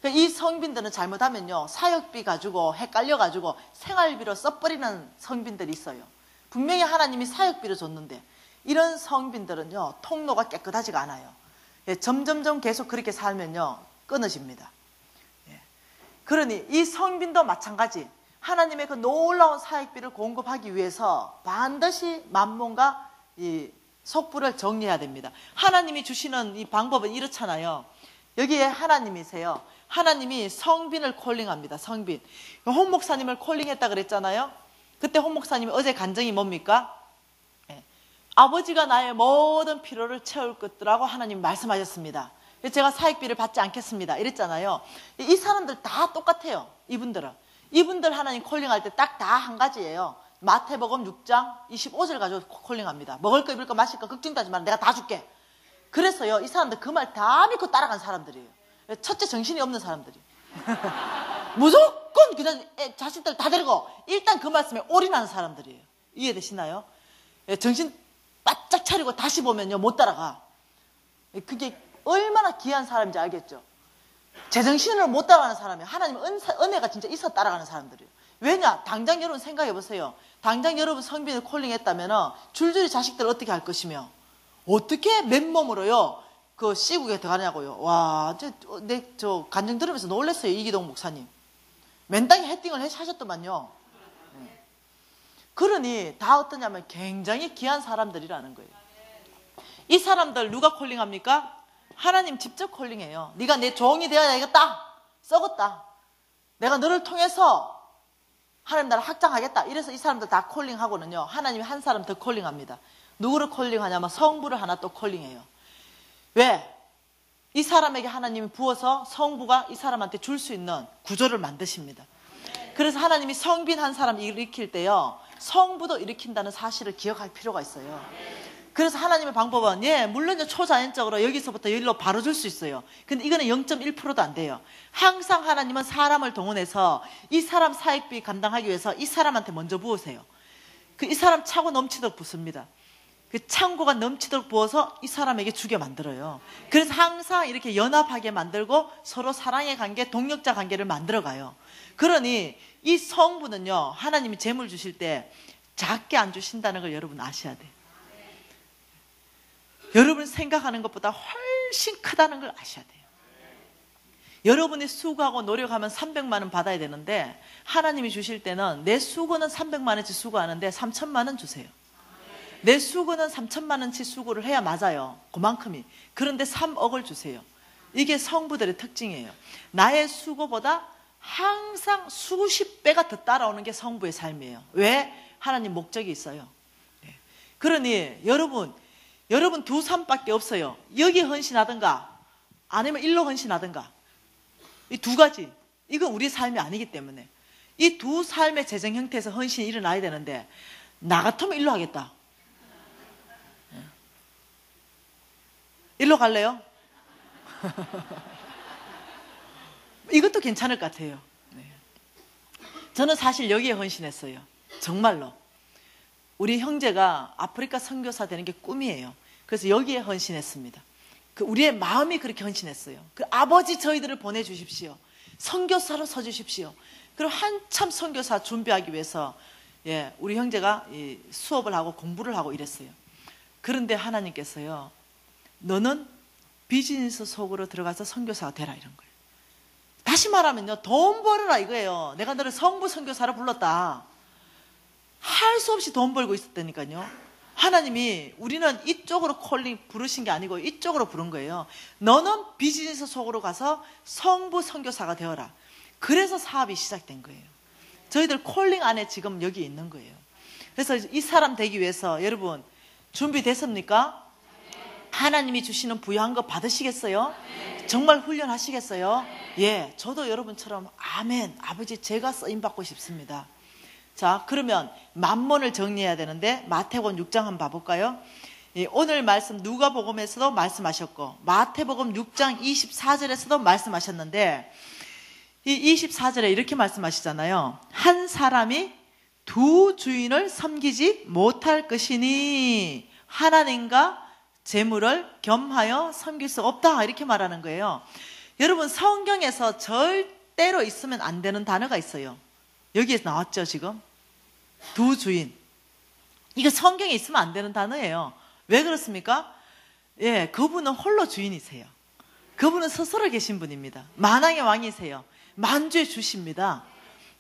그러니까 이 성빈들은 잘못하면요, 사역비 가지고 헷갈려가지고 생활비로 써버리는 성빈들이 있어요. 분명히 하나님이 사역비를 줬는데 이런 성빈들은요, 통로가 깨끗하지가 않아요. 예, 점점점 계속 그렇게 살면요, 끊어집니다. 예. 그러니 이 성빈도 마찬가지, 하나님의 그 놀라운 사역비를 공급하기 위해서 반드시 만몬과 이 속부를 정리해야 됩니다. 하나님이 주시는 이 방법은 이렇잖아요. 여기에 하나님이세요. 하나님이 성빈을 콜링합니다. 성빈. 홍 목사님을 콜링했다 그랬잖아요. 그때 홍 목사님이 어제 간증이 뭡니까? 예. 아버지가 나의 모든 필요를 채울 것들하고 하나님 말씀하셨습니다. 제가 사역비를 받지 않겠습니다. 이랬잖아요. 이 사람들 다 똑같아요. 이분들 하나님 콜링할 때 딱 다 한 가지예요. 마태복음 6장 25절 가지고 콜링합니다. 먹을 거 입을 거 마실 거 걱정도 하지 마, 내가 다 줄게. 그래서요, 이 사람들 그 말 다 믿고 따라간 사람들이에요. 첫째 정신이 없는 사람들이. 무조건 그냥 자식들 다 데리고 일단 그 말씀에 올인하는 사람들이에요. 이해되시나요? 정신 바짝 차리고 다시 보면요, 못 따라가. 그게 얼마나 귀한 사람인지 알겠죠? 제정신을 못 따라가는 사람이 하나님 은혜가 진짜 있어 따라가는 사람들이에요. 왜냐? 당장 여러분 생각해 보세요. 당장 여러분 성빈을 콜링했다면 줄줄이 자식들 어떻게 할 것이며, 어떻게 맨몸으로요 그 시국에 들어가냐고요. 와, 저 간증 들으면서 놀랐어요. 이기동 목사님 맨땅에 헤딩을 하셨더만요. 그러니 다 어떠냐면 굉장히 귀한 사람들이라는 거예요. 이 사람들 누가 콜링합니까? 하나님 직접 콜링해요. 네가 내 종이 되어야 되겠다. 썩었다. 내가 너를 통해서 하나님 나를 확장하겠다. 이래서 이 사람들 다 콜링하고는요, 하나님이 한 사람 더 콜링합니다. 누구를 콜링하냐면 성부를 하나 또 콜링해요. 왜? 이 사람에게 하나님이 부어서 성부가 이 사람한테 줄 수 있는 구조를 만드십니다. 그래서 하나님이 성빈 한 사람 일으킬 때요, 성부도 일으킨다는 사실을 기억할 필요가 있어요. 그래서 하나님의 방법은, 예, 물론 초자연적으로 여기서부터 여기로 바로 줄 수 있어요. 근데 이거는 0.1%도 안 돼요. 항상 하나님은 사람을 동원해서 이 사람 사역비 감당하기 위해서 이 사람한테 먼저 부으세요. 이 사람 차고 넘치도록 붓습니다. 그 창고가 넘치도록 부어서 이 사람에게 주게 만들어요. 그래서 항상 이렇게 연합하게 만들고 서로 사랑의 관계, 동력자 관계를 만들어가요. 그러니 이 성부는요, 하나님이 재물 주실 때 작게 안 주신다는 걸 여러분 아셔야 돼요. 여러분 생각하는 것보다 훨씬 크다는 걸 아셔야 돼요. 여러분이 수고하고 노력하면 300만 원 받아야 되는데 하나님이 주실 때는 내 수고는 300만 원치 수고하는데 3천만 원 주세요. 내 수고는 3천만 원치 수고를 해야 맞아요. 그만큼이. 그런데 3억을 주세요. 이게 성부들의 특징이에요. 나의 수고보다 항상 수십 배가 더 따라오는 게 성부의 삶이에요. 왜? 하나님 목적이 있어요. 그러니 여러분 두 삶밖에 없어요. 여기 헌신하든가 아니면 일로 헌신하든가. 이 두 가지. 이건 우리 삶이 아니기 때문에 이 두 삶의 재정 형태에서 헌신이 일어나야 되는데, 나 같으면 일로 하겠다. 일로 갈래요? 이것도 괜찮을 것 같아요. 저는 사실 여기에 헌신했어요. 정말로. 우리 형제가 아프리카 선교사 되는 게 꿈이에요. 그래서 여기에 헌신했습니다. 우리의 마음이 그렇게 헌신했어요. 아버지 저희들을 보내주십시오. 선교사로 서주십시오. 그리고 한참 선교사 준비하기 위해서, 예, 우리 형제가 수업을 하고 공부를 하고 이랬어요. 그런데 하나님께서요, 너는 비즈니스 속으로 들어가서 선교사가 되라, 이런 거예요. 다시 말하면요, 돈 벌어라 이거예요. 내가 너를 성부 선교사로 불렀다. 할 수 없이 돈 벌고 있었다니까요. 하나님이 우리는 이쪽으로 콜링 부르신 게 아니고 이쪽으로 부른 거예요. 너는 비즈니스 속으로 가서 성부 선교사가 되어라. 그래서 사업이 시작된 거예요. 저희들 콜링 안에 지금 여기 있는 거예요. 그래서 이 사람 되기 위해서 여러분 준비됐습니까? 하나님이 주시는 부여한 거 받으시겠어요? 정말 훈련하시겠어요? 예, 저도 여러분처럼 아멘, 아버지 제가 쓰임받고 싶습니다. 자, 그러면 만몬을 정리해야 되는데 마태복음 6장 한번 봐볼까요? 오늘 말씀 누가복음에서도 말씀하셨고 마태복음 6장 24절에서도 말씀하셨는데, 이 24절에 이렇게 말씀하시잖아요. 한 사람이 두 주인을 섬기지 못할 것이니 하나님과 재물을 겸하여 섬길 수 없다, 이렇게 말하는 거예요. 여러분 성경에서 절대로 있으면 안 되는 단어가 있어요. 여기에 나왔죠 지금. 두 주인. 이거 성경에 있으면 안 되는 단어예요. 왜 그렇습니까? 예, 그분은 홀로 주인이세요. 그분은 스스로 계신 분입니다. 만왕의 왕이세요. 만주의 주십니다.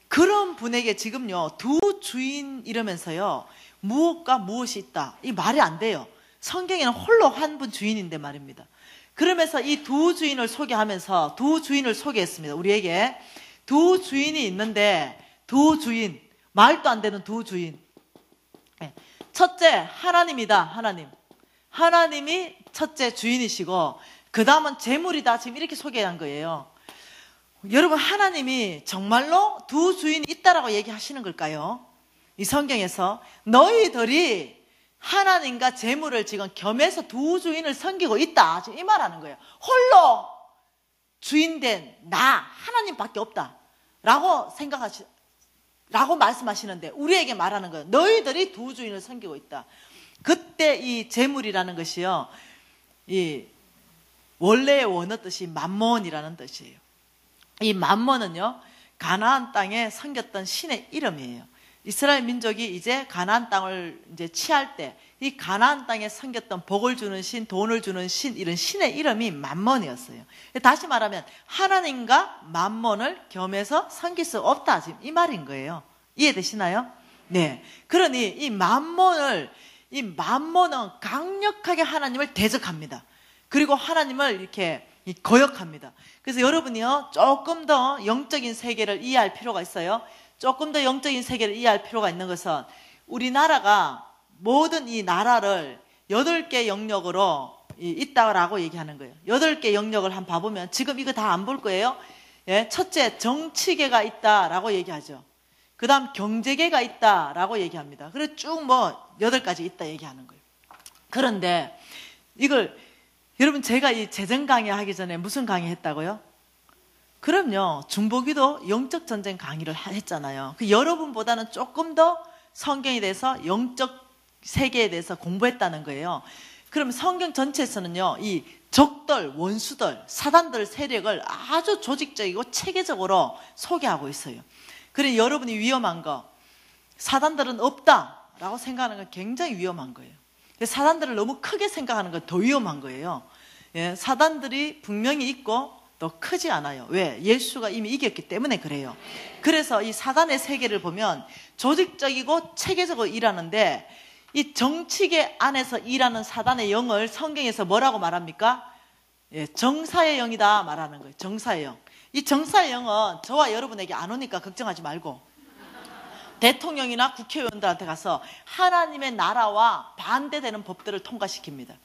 그런 분에게 지금요 두 주인 이러면서요 무엇과 무엇이 있다 이 말이 안 돼요. 성경에는 홀로 한 분 주인인데 말입니다. 그러면서 이 두 주인을 소개하면서 두 주인을 소개했습니다. 우리에게 두 주인이 있는데 두 주인, 말도 안 되는 두 주인. 첫째 하나님이다. 하나님이 첫째 주인이시고 그 다음은 재물이다. 지금 이렇게 소개한 거예요. 여러분 하나님이 정말로 두 주인이 있다라고 얘기하시는 걸까요? 이 성경에서 너희들이 하나님과 재물을 지금 겸해서 두 주인을 섬기고 있다. 지금 이 말하는 거예요. 홀로 주인된 나 하나님밖에 없다 라고 라고 말씀하시는데 우리에게 말하는 거예요. 너희들이 두 주인을 섬기고 있다. 그때 이 재물이라는 것이요 이 원래의 원어 뜻이 맘몬이라는 뜻이에요. 이 맘몬은요 가나안 땅에 섬겼던 신의 이름이에요. 이스라엘 민족이 이제 가나안 땅을 이제 취할 때 이 가나안 땅에 섬겼던 복을 주는 신, 돈을 주는 신, 이런 신의 이름이 맘몬이었어요. 다시 말하면 하나님과 맘몬을 겸해서 섬길 수 없다. 지금 이 말인 거예요. 이해되시나요? 네. 그러니 이 맘몬은 강력하게 하나님을 대적합니다. 그리고 하나님을 이렇게 거역합니다. 그래서 여러분이요 조금 더 영적인 세계를 이해할 필요가 있어요. 조금 더 영적인 세계를 이해할 필요가 있는 것은 우리나라가 모든 이 나라를 8개 영역으로 있다라고 얘기하는 거예요. 8개 영역을 한번 봐보면 지금 이거 다 안 볼 거예요. 예, 첫째 정치계가 있다라고 얘기하죠. 그 다음 경제계가 있다라고 얘기합니다. 그래서 쭉 8가지 있다 얘기하는 거예요. 그런데 이걸 여러분 제가 이 재정 강의 하기 전에 무슨 강의 했다고요? 그럼요 중보기도 영적 전쟁 강의를 했잖아요. 여러분보다는 조금 더 성경에 대해서 영적 세계에 대해서 공부했다는 거예요. 그럼 성경 전체에서는요 이 적들, 원수들, 사단들 세력을 아주 조직적이고 체계적으로 소개하고 있어요. 그래 여러분이 위험한 거 사단들은 없다라고 생각하는 건 굉장히 위험한 거예요. 사단들을 너무 크게 생각하는 건 더 위험한 거예요. 예, 사단들이 분명히 있고 또 크지 않아요. 왜? 예수가 이미 이겼기 때문에 그래요. 그래서 이 사단의 세계를 보면 조직적이고 체계적으로 일하는데 이 정치계 안에서 일하는 사단의 영을 성경에서 뭐라고 말합니까? 예, 정사의 영이다 말하는 거예요. 정사의 영. 이 정사의 영은 저와 여러분에게 안 오니까 걱정하지 말고 대통령이나 국회의원들한테 가서 하나님의 나라와 반대되는 법들을 통과시킵니다.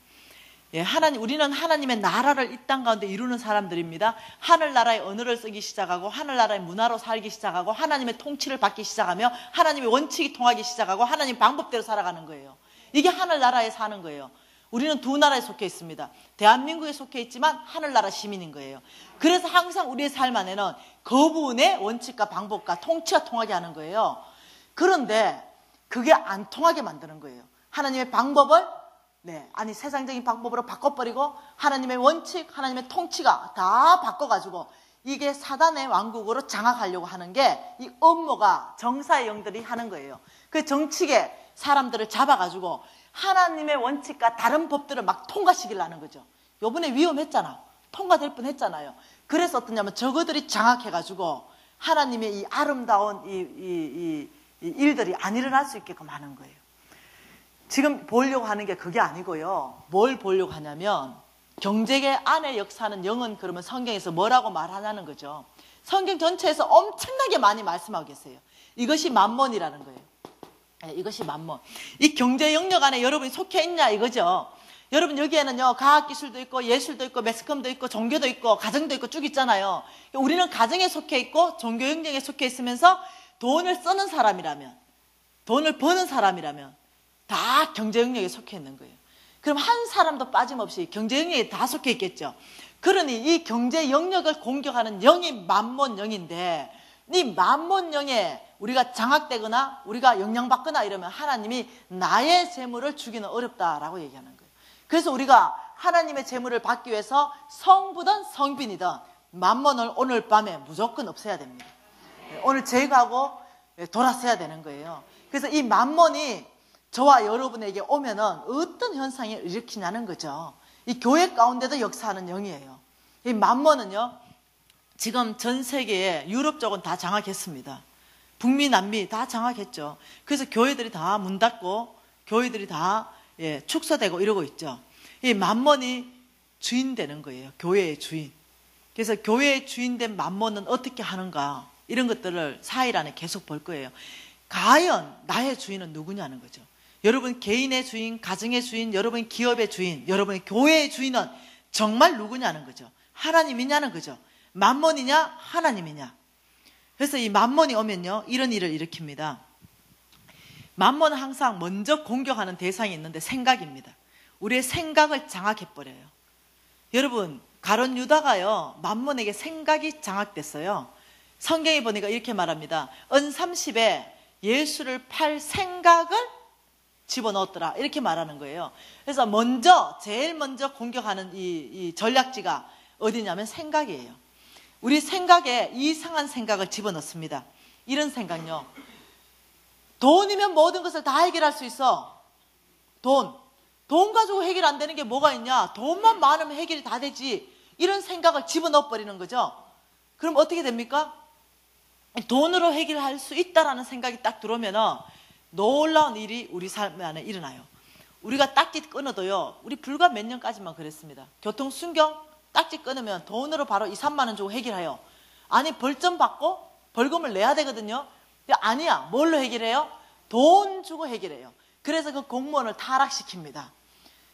예, 우리는 하나님의 나라를 이 땅 가운데 이루는 사람들입니다. 하늘나라의 언어를 쓰기 시작하고 하늘나라의 문화로 살기 시작하고 하나님의 통치를 받기 시작하며 하나님의 원칙이 통하기 시작하고 하나님 방법대로 살아가는 거예요. 이게 하늘나라에 사는 거예요. 우리는 두 나라에 속해 있습니다. 대한민국에 속해 있지만 하늘나라 시민인 거예요. 그래서 항상 우리의 삶 안에는 그분의 원칙과 방법과 통치가 통하게 하는 거예요. 그런데 그게 안 통하게 만드는 거예요. 하나님의 방법을 세상적인 방법으로 바꿔버리고 하나님의 원칙, 하나님의 통치가 다 바꿔가지고 이게 사단의 왕국으로 장악하려고 하는 게 이 업무가 정사의 영들이 하는 거예요. 그 정치계 사람들을 잡아가지고 하나님의 원칙과 다른 법들을 막 통과시키려 하는 거죠. 요번에 위험했잖아. 통과될 뻔했잖아요. 그래서 어떠냐면 저거들이 장악해가지고 하나님의 이 아름다운 이 일들이 안 일어날 수 있게끔 하는 거예요. 지금 보려고 하는 게 그게 아니고요. 뭘 보려고 하냐면 경제계 안에 역사하는 영은 그러면 성경에서 뭐라고 말하냐는 거죠. 성경 전체에서 엄청나게 많이 말씀하고 계세요. 이것이 맘몬이라는 거예요. 네, 이것이 맘몬. 이 경제 영역 안에 여러분이 속해 있냐 이거죠. 여러분 여기에는요 과학기술도 있고 예술도 있고 매스컴도 있고 종교도 있고 가정도 있고 쭉 있잖아요. 우리는 가정에 속해 있고 종교 영역에 속해 있으면서 돈을 쓰는 사람이라면 돈을 버는 사람이라면 다 경제 영역에 속해 있는 거예요. 그럼 한 사람도 빠짐없이 경제 영역에 다 속해 있겠죠. 그러니 이 경제 영역을 공격하는 영이 맘몬 영인데 이 맘몬 영에 우리가 장악되거나 우리가 영향받거나 이러면 하나님이 나의 재물을 주기는 어렵다라고 얘기하는 거예요. 그래서 우리가 하나님의 재물을 받기 위해서 성부든 성빈이든 만몬을 오늘 밤에 무조건 없애야 됩니다. 오늘 제거하고 돌아서야 되는 거예요. 그래서 이 만몬이 저와 여러분에게 오면은 어떤 현상을 일으키냐는 거죠. 이 교회 가운데도 역사하는 영이에요. 이 만몬은요, 지금 전 세계에 유럽 쪽은 다 장악했습니다. 북미, 남미 다 장악했죠. 그래서 교회들이 다 문 닫고 교회들이 다 축소되고 이러고 있죠. 이 만몬이 주인 되는 거예요. 교회의 주인. 그래서 교회의 주인된 만몬은 어떻게 하는가, 이런 것들을 4일 안에 계속 볼 거예요. 과연 나의 주인은 누구냐는 거죠. 여러분 개인의 주인, 가정의 주인, 여러분 기업의 주인, 여러분의 교회의 주인은 정말 누구냐는 거죠. 하나님이냐는 거죠. 만몬이냐 하나님이냐. 그래서 이 만몬이 오면요, 이런 일을 일으킵니다. 만몬은 항상 먼저 공격하는 대상이 있는데 생각입니다. 우리의 생각을 장악해버려요. 여러분, 가룟 유다가요, 만몬에게 생각이 장악됐어요. 성경에 보니까 이렇게 말합니다. 은 30에 예수를 팔 생각을 집어넣었더라, 이렇게 말하는 거예요. 그래서 제일 먼저 공격하는 이 전략지가 어디냐면 생각이에요. 우리 생각에 이상한 생각을 집어넣습니다. 이런 생각요. 돈이면 모든 것을 다 해결할 수 있어. 돈 가지고 해결 안 되는 게 뭐가 있냐? 돈만 많으면 해결이 다 되지. 이런 생각을 집어넣어버리는 거죠. 그럼 어떻게 됩니까? 돈으로 해결할 수 있다라는 생각이 딱 들어오면 놀라운 일이 우리 삶 안에 일어나요. 우리가 딱지 끊어도요, 우리 불과 몇 년까지만 그랬습니다. 교통순경 딱지 끊으면 돈으로 바로 2, 3만 원 주고 해결해요. 아니, 벌점 받고 벌금을 내야 되거든요. 아니야, 뭘로 해결해요? 돈 주고 해결해요. 그래서 그 공무원을 타락시킵니다.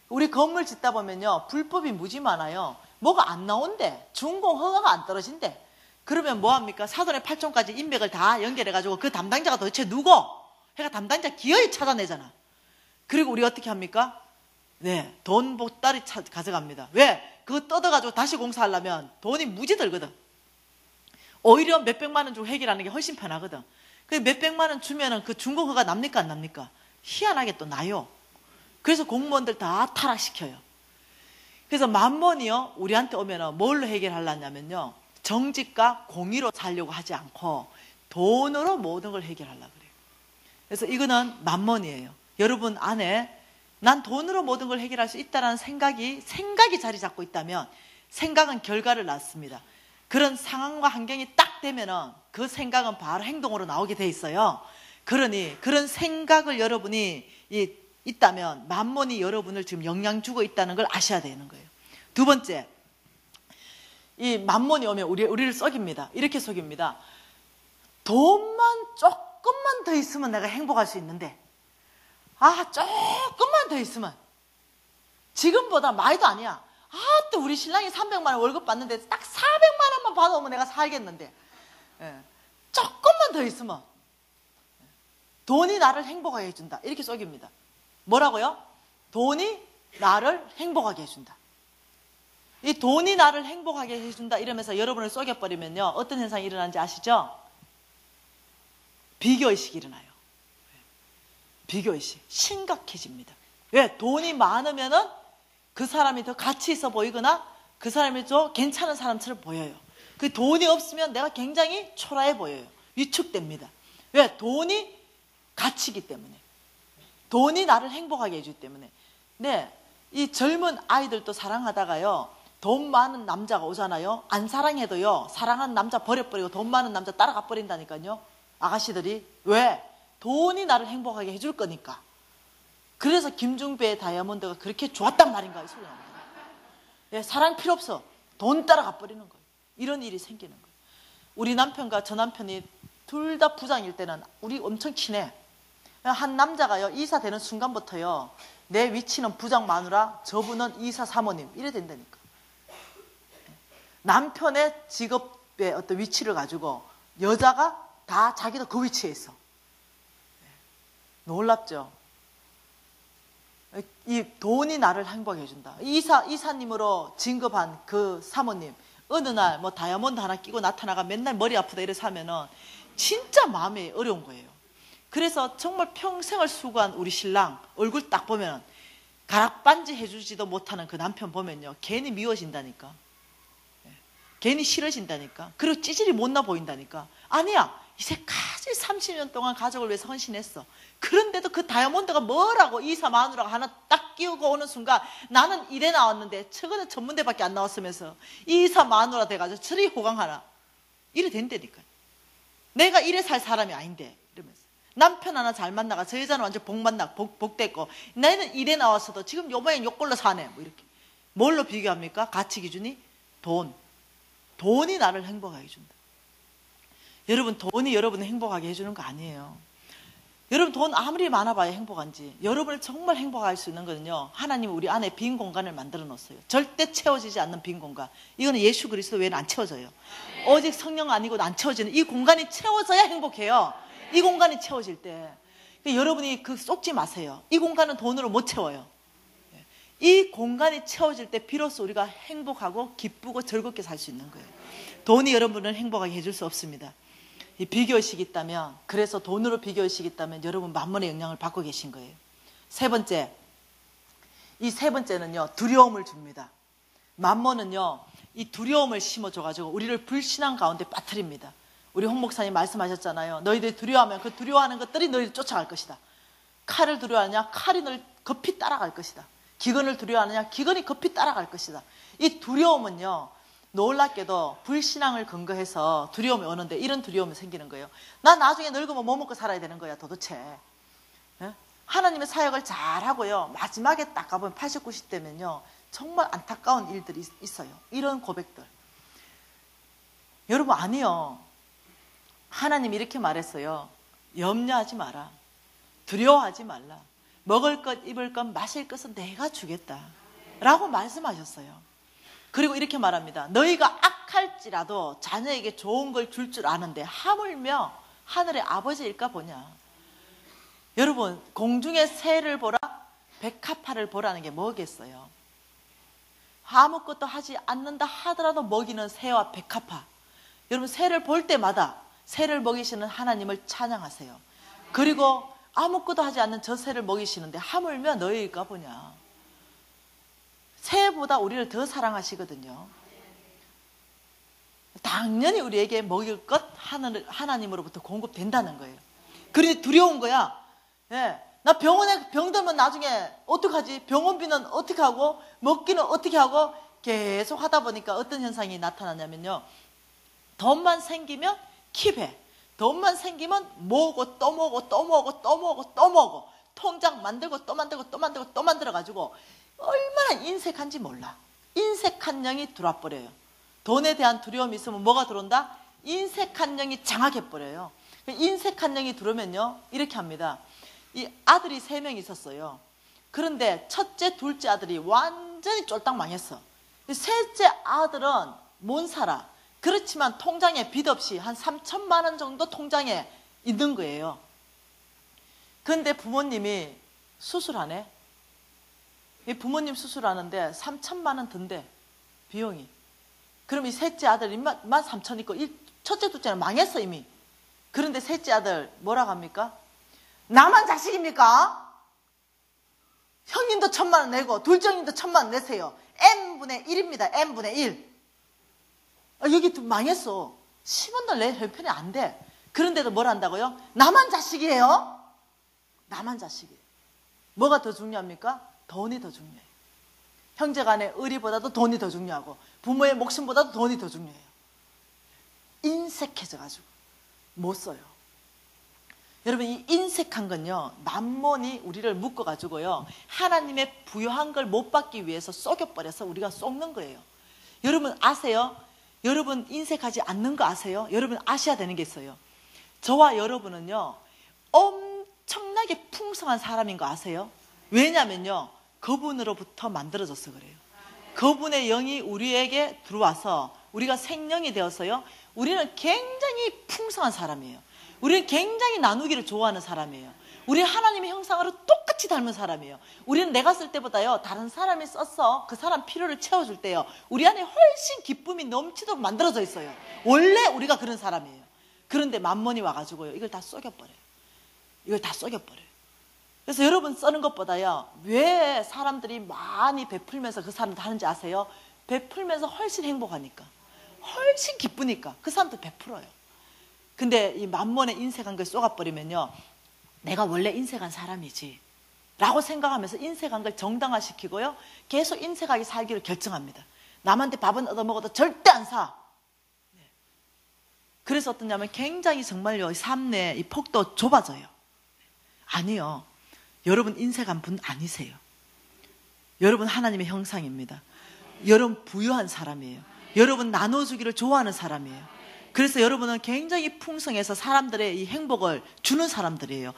우리 건물 짓다 보면요, 불법이 무지 많아요. 뭐가 안 나온대. 준공 허가가 안 떨어진대. 그러면 뭐합니까? 사돈의 8촌까지 인맥을 다 연결해가지고 그 담당자가 도대체 누구? 해가 담당자 기어이 찾아내잖아. 그리고 우리 어떻게 합니까? 네, 돈 보따리 가져갑니다. 왜? 그거 뜯어가지고 다시 공사하려면 돈이 무지 들거든. 오히려 몇백만 원 주고 해결하는 게 훨씬 편하거든. 그 몇백만 원 주면은 그 준공 허가 납니까 안 납니까? 희한하게 또 나요. 그래서 공무원들 다 타락시켜요. 그래서 만몬이요, 우리한테 오면은 뭘로 해결하려냐면요, 정직과 공의로 살려고 하지 않고 돈으로 모든 걸 해결하려고 그래요. 그래서 이거는 만몬이에요. 여러분 안에 난 돈으로 모든 걸 해결할 수 있다는 생각이 자리 잡고 있다면 생각은 결과를 낳습니다. 그런 상황과 환경이 딱 되면은 그 생각은 바로 행동으로 나오게 돼 있어요. 그러니 그런 생각을 여러분이 있다면 만몬이 여러분을 지금 영향 주고 있다는 걸 아셔야 되는 거예요. 두 번째, 이 만몬이 오면 우리를 속입니다. 이렇게 속입니다. 돈만 조금만 더 있으면 내가 행복할 수 있는데, 조금만 더 있으면, 지금보다 많이도 아니야. 또 우리 신랑이 300만 원 월급 받는데 딱 400만 원만 받아오면 내가 살겠는데, 조금만 더 있으면 돈이 나를 행복하게 해준다. 이렇게 속입니다. 뭐라고요? 돈이 나를 행복하게 해준다. 이 돈이 나를 행복하게 해준다 이러면서 여러분을 속여버리면요, 어떤 현상이 일어나는지 아시죠? 비교의식이 일어나요. 비교의식 심각해집니다. 왜? 돈이 많으면은 그 사람이 더 가치 있어 보이거나 그 사람이 좀 괜찮은 사람처럼 보여요. 그 돈이 없으면 내가 굉장히 초라해 보여요. 위축됩니다. 왜? 돈이 가치이기 때문에, 돈이 나를 행복하게 해주기 때문에. 네, 이 젊은 아이들도 사랑하다가요, 돈 많은 남자가 오잖아요. 안 사랑해도요, 사랑하는 남자 버려버리고 돈 많은 남자 따라가 버린다니까요. 아가씨들이. 왜? 돈이 나를 행복하게 해줄 거니까. 그래서 김중배의 다이아몬드가 그렇게 좋았단 말인가, 이 소리가 납니다. 네, 사랑 필요 없어. 돈 따라가 버리는 거예요. 이런 일이 생기는 거예요. 우리 남편과 저 남편이 둘 다 부장일 때는 우리 엄청 친해. 한 남자가요, 이사 되는 순간부터요, 내 위치는 부장 마누라, 저분은 이사 사모님, 이래 된다니까. 남편의 직업의 어떤 위치를 가지고 여자가 다 자기도 그 위치에 있어. 놀랍죠? 이 돈이 나를 행복해 해준다. 이사님으로 진급한 그 사모님, 어느 날 뭐 다이아몬드 하나 끼고 나타나가 맨날 머리 아프다 이래서 하면은 진짜 마음이 어려운 거예요. 그래서 정말 평생을 수고한 우리 신랑 얼굴 딱 보면 가락반지 해주지도 못하는 그 남편 보면요, 괜히 미워진다니까. 괜히 싫어진다니까. 그리고 찌질이 못나 보인다니까. 아니야. 이제까지 30년 동안 가족을 위해서 헌신했어. 그런데도 그 다이아몬드가 뭐라고 이사 마누라가 하나 딱 끼우고 오는 순간 나는 이래 나왔는데 저거는 전문대밖에 안 나왔으면서 이사 마누라 돼가지고 저리 호강하나. 이래 된다니까. 내가 이래 살 사람이 아닌데 이러면서. 남편 하나 잘 만나가 저 여자는 완전 복됐고 나는 이래 나왔어도 지금 요번엔 요꼴로 사네. 뭐 이렇게. 뭘로 비교합니까? 가치 기준이? 돈이 나를 행복하게 해준다. 여러분, 돈이 여러분을 행복하게 해주는 거 아니에요. 여러분, 돈 아무리 많아봐야 행복한지. 여러분을 정말 행복하게 할 수 있는 거는요, 하나님 우리 안에 빈 공간을 만들어 놓았어요. 절대 채워지지 않는 빈 공간. 이거는 예수 그리스도 외에는 안 채워져요. 오직 성령 아니고는 안 채워지는 이 공간이 채워져야 행복해요. 이 공간이 채워질 때. 여러분이 쏟지 마세요. 이 공간은 돈으로 못 채워요. 이 공간이 채워질 때 비로소 우리가 행복하고 기쁘고 즐겁게 살 수 있는 거예요. 돈이 여러분을 행복하게 해줄 수 없습니다. 이 비교의식이 있다면, 그래서 돈으로 비교의식이 있다면 여러분 만몬의 영향을 받고 계신 거예요. 세 번째, 이 세 번째는요, 두려움을 줍니다. 만몬은요, 이 두려움을 심어줘가지고 우리를 불신앙 가운데 빠뜨립니다. 우리 홍 목사님 말씀하셨잖아요. 너희들이 두려워하면 그 두려워하는 것들이 너희를 쫓아갈 것이다. 칼을 두려워하느냐? 칼이 너를 급히 따라갈 것이다. 기근을 두려워하느냐? 기근이 급히 따라갈 것이다. 이 두려움은요, 놀랍게도 불신앙을 근거해서 두려움이 오는데 이런 두려움이 생기는 거예요. 난 나중에 늙으면 뭐 먹고 살아야 되는 거야 도대체. 네? 하나님의 사역을 잘하고요, 마지막에 딱 가보면 80, 90대면요 정말 안타까운 일들이 있어요. 이런 고백들. 여러분, 아니요, 하나님이 이렇게 말했어요. 염려하지 마라. 두려워하지 말라. 먹을 것, 입을 것, 마실 것은 내가 주겠다 라고 말씀하셨어요. 그리고 이렇게 말합니다. 너희가 악할지라도 자녀에게 좋은 걸 줄 줄 아는데 하물며 하늘의 아버지일까 보냐. 여러분, 공중의 새를 보라, 백합화를 보라는 게 뭐겠어요? 아무것도 하지 않는다 하더라도 먹이는 새와 백합화. 여러분, 새를 볼 때마다 새를 먹이시는 하나님을 찬양하세요. 그리고 아무것도 하지 않는 저 새를 먹이시는데 하물며 너희일까 보냐. 새보다 우리를 더 사랑하시거든요. 당연히 우리에게 먹일 것 하나님으로부터 공급된다는 거예요. 그런데 두려운 거야. 예, 나 병원에 병들면 나중에 어떡하지? 병원비는 어떻게 하고 먹기는 어떻게 하고 계속 하다 보니까 어떤 현상이 나타나냐면요, 돈만 생기면 킵해. 돈만 생기면 모으고 또 모으고 또 모으고 또 모으고 또 모으고 통장 만들고 또 만들고 또 만들고 또 만들어가지고 얼마나 인색한지 몰라. 인색한 영이 들어와 버려요. 돈에 대한 두려움이 있으면 뭐가 들어온다? 인색한 영이 장악해버려요. 인색한 영이 들어오면요 이렇게 합니다. 이 아들이 3명 있었어요. 그런데 첫째, 둘째 아들이 완전히 쫄딱 망했어. 셋째 아들은 못 살아. 그렇지만 통장에 빚 없이 한 3천만 원 정도 통장에 있는 거예요. 그런데 부모님이 수술하네. 이 부모님 수술하는데 3천만 원 든대, 비용이. 그럼 이 셋째 아들 13,000 있고 첫째, 둘째는 망했어 이미. 그런데 셋째 아들 뭐라고 합니까? 나만 자식입니까? 형님도 1,000만 원 내고 둘째 형님도 1,000만 원 내세요. n분의 1입니다. n분의 1. 여기 망했어. 10원도 내 형편이 안 돼. 그런데도 뭘 한다고요? 나만 자식이에요? 나만 자식이에요. 뭐가 더 중요합니까? 돈이 더 중요해요. 형제간의 의리보다도 돈이 더 중요하고 부모의 목숨보다도 돈이 더 중요해요. 인색해져가지고 못 써요. 여러분, 이 인색한 건요, 만몬이 우리를 묶어가지고요 하나님의 부여한 걸 못 받기 위해서 속여버려서 우리가 속는 거예요. 여러분 아세요? 여러분 인색하지 않는 거 아세요? 여러분 아셔야 되는 게 있어요. 저와 여러분은요 엄청나게 풍성한 사람인 거 아세요? 왜냐면요 그분으로부터 만들어져서 그래요. 그분의 영이 우리에게 들어와서 우리가 생명이 되어서요 우리는 굉장히 풍성한 사람이에요. 우리는 굉장히 나누기를 좋아하는 사람이에요. 우리는 하나님의 형상으로 똑같이 닮은 사람이에요. 우리는 내가 쓸 때보다요 다른 사람이 써서 그 사람 필요를 채워줄 때요 우리 안에 훨씬 기쁨이 넘치도록 만들어져 있어요. 원래 우리가 그런 사람이에요. 그런데 만몬이 와가지고요 이걸 다 쏘겨버려요. 이걸 다 쏘겨버려요. 그래서 여러분 쓰는 것보다요 왜 사람들이 많이 베풀면서 그 사람들 하는지 아세요? 베풀면서 훨씬 행복하니까. 훨씬 기쁘니까 그 사람도 베풀어요. 근데 이 만몬의 인색한 걸 쏘아버리면요, 내가 원래 인색한 사람이지 라고 생각하면서 인색한 걸 정당화시키고요, 계속 인색하게 살기로 결정합니다. 남한테 밥은 얻어먹어도 절대 안 사. 그래서 어떠냐면 굉장히 정말요, 삶 내 이 폭도 좁아져요. 아니요, 여러분 인색한 분 아니세요. 여러분 하나님의 형상입니다. 여러분 부유한 사람이에요. 여러분 나눠주기를 좋아하는 사람이에요. 그래서 여러분은 굉장히 풍성해서 사람들의 이 행복을 주는 사람들이에요.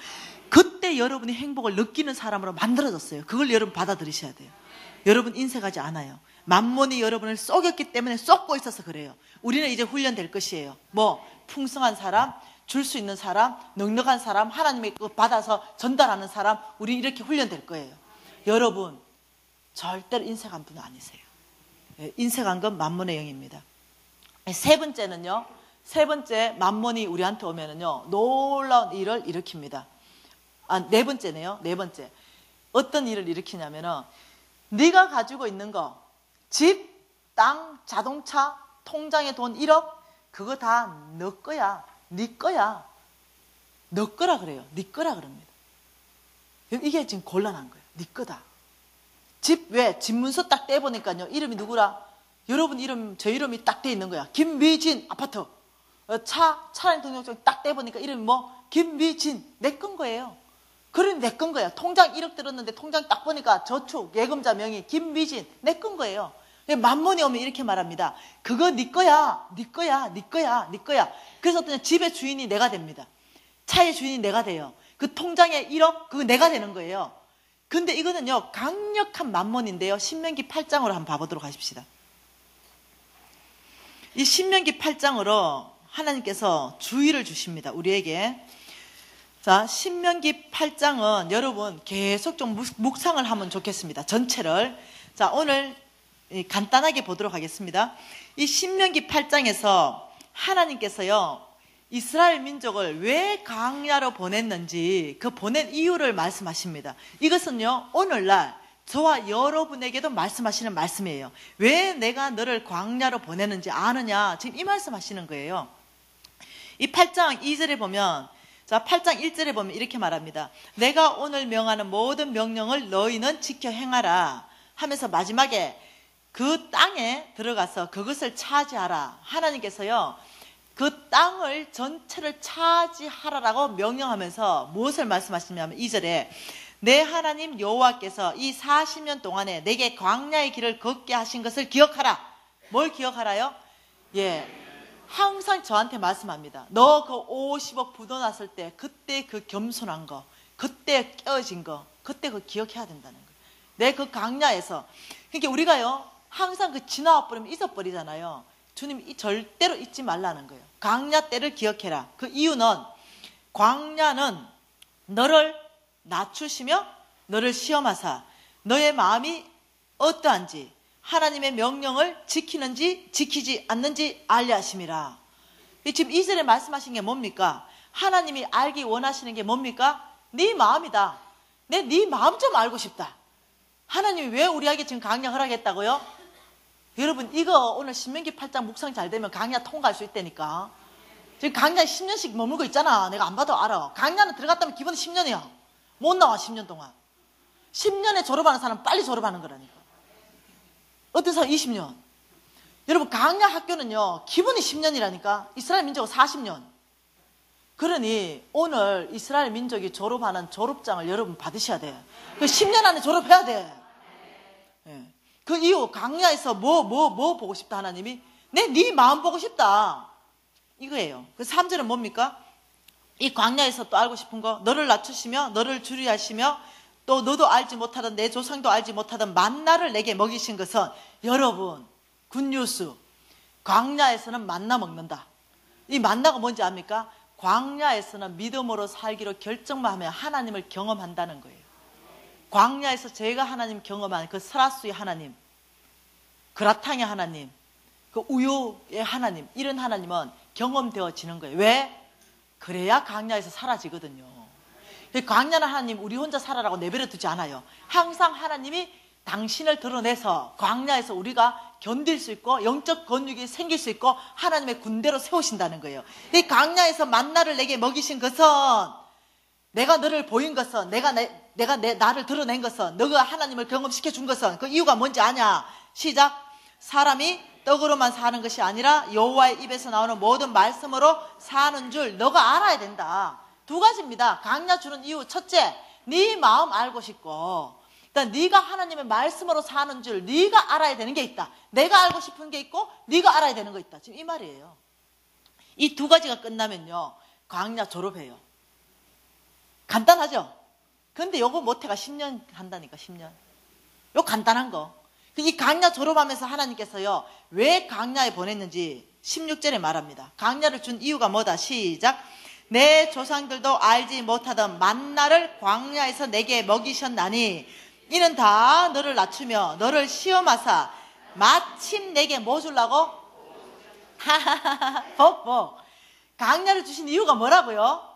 그때 여러분이 행복을 느끼는 사람으로 만들어졌어요. 그걸 여러분 받아들이셔야 돼요. 여러분 인색하지 않아요. 만몬이 여러분을 속였기 때문에 속고 있어서 그래요. 우리는 이제 훈련될 것이에요. 뭐 풍성한 사람, 줄 수 있는 사람, 넉넉한 사람, 하나님의 거 받아서 전달하는 사람, 우리 이렇게 훈련될 거예요. 여러분 절대로 인색한 분은 아니세요. 인색한 건 만몬의 영입니다. 세 번째는요, 세 번째 만몬이 우리한테 오면은요, 놀라운 일을 일으킵니다. 네 번째네요. 네 번째. 어떤 일을 일으키냐면은, 네가 가지고 있는 거, 집, 땅, 자동차, 통장에 돈 1억, 그거 다 너 거야. 네 거야. 너 거라 그래요. 네 거라 그럽니다. 이게 지금 곤란한 거예요. 네 거다. 집, 왜? 집 문서 딱 떼보니까요, 이름이 누구라? 여러분 이름, 저 이름이 딱 돼 있는 거야. 김미진 아파트. 차량 등록증 딱 떼보니까 이름이 뭐? 김미진. 내 건 거예요. 그럼 내 건 거야. 통장 1억 들었는데 통장 딱 보니까 저축, 예금자 명의 김미진. 내 건 거예요. 만몬이 오면 이렇게 말합니다. 그거 네 거야. 네 거야. 네 거야. 네 거야. 그래서 어떤 집의 주인이 내가 됩니다. 차의 주인이 내가 돼요. 그 통장에 1억, 그거 내가 되는 거예요. 근데 이거는요, 강력한 만몬인데요. 신명기 8장으로 한번 봐보도록 하십시다. 이 신명기 8장으로 하나님께서 주의를 주십니다. 우리에게. 자, 신명기 8장은 여러분 계속 좀 묵상을 하면 좋겠습니다. 전체를. 자, 오늘 간단하게 보도록 하겠습니다. 이 신명기 8장에서 하나님께서요, 이스라엘 민족을 왜 광야로 보냈는지 그 보낸 이유를 말씀하십니다. 이것은요, 오늘날 저와 여러분에게도 말씀하시는 말씀이에요. 왜 내가 너를 광야로 보내는지 아느냐, 지금 이 말씀하시는 거예요. 이 8장 2절에 보면, 자, 8장 1절에 보면 이렇게 말합니다. 내가 오늘 명하는 모든 명령을 너희는 지켜 행하라 하면서 마지막에 그 땅에 들어가서 그것을 차지하라. 하나님께서요, 그 땅을 전체를 차지하라라고 명령하면서 무엇을 말씀하시냐면 2절에 내 하나님 여호와께서 이 40년 동안에 내게 광야의 길을 걷게 하신 것을 기억하라. 뭘 기억하라요? 예, 항상 저한테 말씀합니다. 너 그 50억 부도 났을 때 그때 그 겸손한 거, 그때 깨어진 거, 그때 그 기억해야 된다는 거예요. 내 그 광야에서. 그러니까 우리가요, 항상 그 지나와 버리면 잊어버리잖아요. 주님이 절대로 잊지 말라는 거예요. 광야 때를 기억해라. 그 이유는 광야는 너를 낮추시며 너를 시험하사 너의 마음이 어떠한지 하나님의 명령을 지키는지 지키지 않는지 알려 하심이라. 지금 2절에 말씀하신 게 뭡니까? 하나님이 알기 원하시는 게 뭡니까? 네 마음이다. 네 마음 좀 알고 싶다. 하나님이 왜 우리에게 지금 광야 허락했다고요? 여러분 이거 오늘 신명기 8장 묵상 잘 되면 광야 통과할 수 있다니까. 지금 광야 10년씩 머물고 있잖아. 내가 안 봐도 알아. 광야는 들어갔다면 기본 10년이야. 못 나와 10년 동안. 10년에 졸업하는 사람 빨리 졸업하는 거라니까. 어떤 사람 20년. 여러분 광야 학교는요, 기본이 10년이라니까. 이스라엘 민족은 40년. 그러니 오늘 이스라엘 민족이 졸업하는 졸업장을 여러분 받으셔야 돼. 그 10년 안에 졸업해야 돼. 예. 그 이유, 광야에서 뭐 보고 싶다 하나님이? 네 마음 보고 싶다. 이거예요. 그 3절은 뭡니까? 이 광야에서 또 알고 싶은 거, 너를 낮추시며 너를 주리하시며 또 너도 알지 못하던 내 조상도 알지 못하던 만나를 내게 먹이신 것은, 여러분 굿뉴스, 광야에서는 만나 먹는다. 이 만나가 뭔지 압니까? 광야에서는 믿음으로 살기로 결정만 하면 하나님을 경험한다는 거예요. 광야에서 제가 하나님 경험한 그 스라스의 하나님, 그라탕의 하나님, 그 우유의 하나님, 이런 하나님은 경험되어지는 거예요. 왜? 그래야 광야에서 사라지거든요. 광야는 하나님 우리 혼자 살아라고 내버려 두지 않아요. 항상 하나님이 당신을 드러내서 광야에서 우리가 견딜 수 있고 영적 권력이 생길 수 있고 하나님의 군대로 세우신다는 거예요. 이 광야에서 만나를 내게 먹이신 것은, 내가 너를 보인 것은, 나를 드러낸 것은, 너가 하나님을 경험시켜 준 것은 그 이유가 뭔지 아냐? 시작. 사람이 떡으로만 사는 것이 아니라 여호와의 입에서 나오는 모든 말씀으로 사는 줄 너가 알아야 된다. 두 가지입니다. 광야 주는 이유. 첫째, 네 마음 알고 싶고, 일단 네가 하나님의 말씀으로 사는 줄 네가 알아야 되는 게 있다. 내가 알고 싶은 게 있고 네가 알아야 되는 거 있다. 지금 이 말이에요. 이 두 가지가 끝나면요, 광야 졸업해요. 간단하죠? 근데 요거 못해가 10년 한다니까. 10년. 요 간단한 거. 이 광야 졸업하면서 하나님께서요, 왜 광야에 보냈는지 16절에 말합니다. 광야를 준 이유가 뭐다? 시작. 내 조상들도 알지 못하던 만나를 광야에서 내게 먹이셨나니 이는 다 너를 낮추며 너를 시험하사 마침 내게 뭐 주려고? 복. 광야를 주신 이유가 뭐라고요?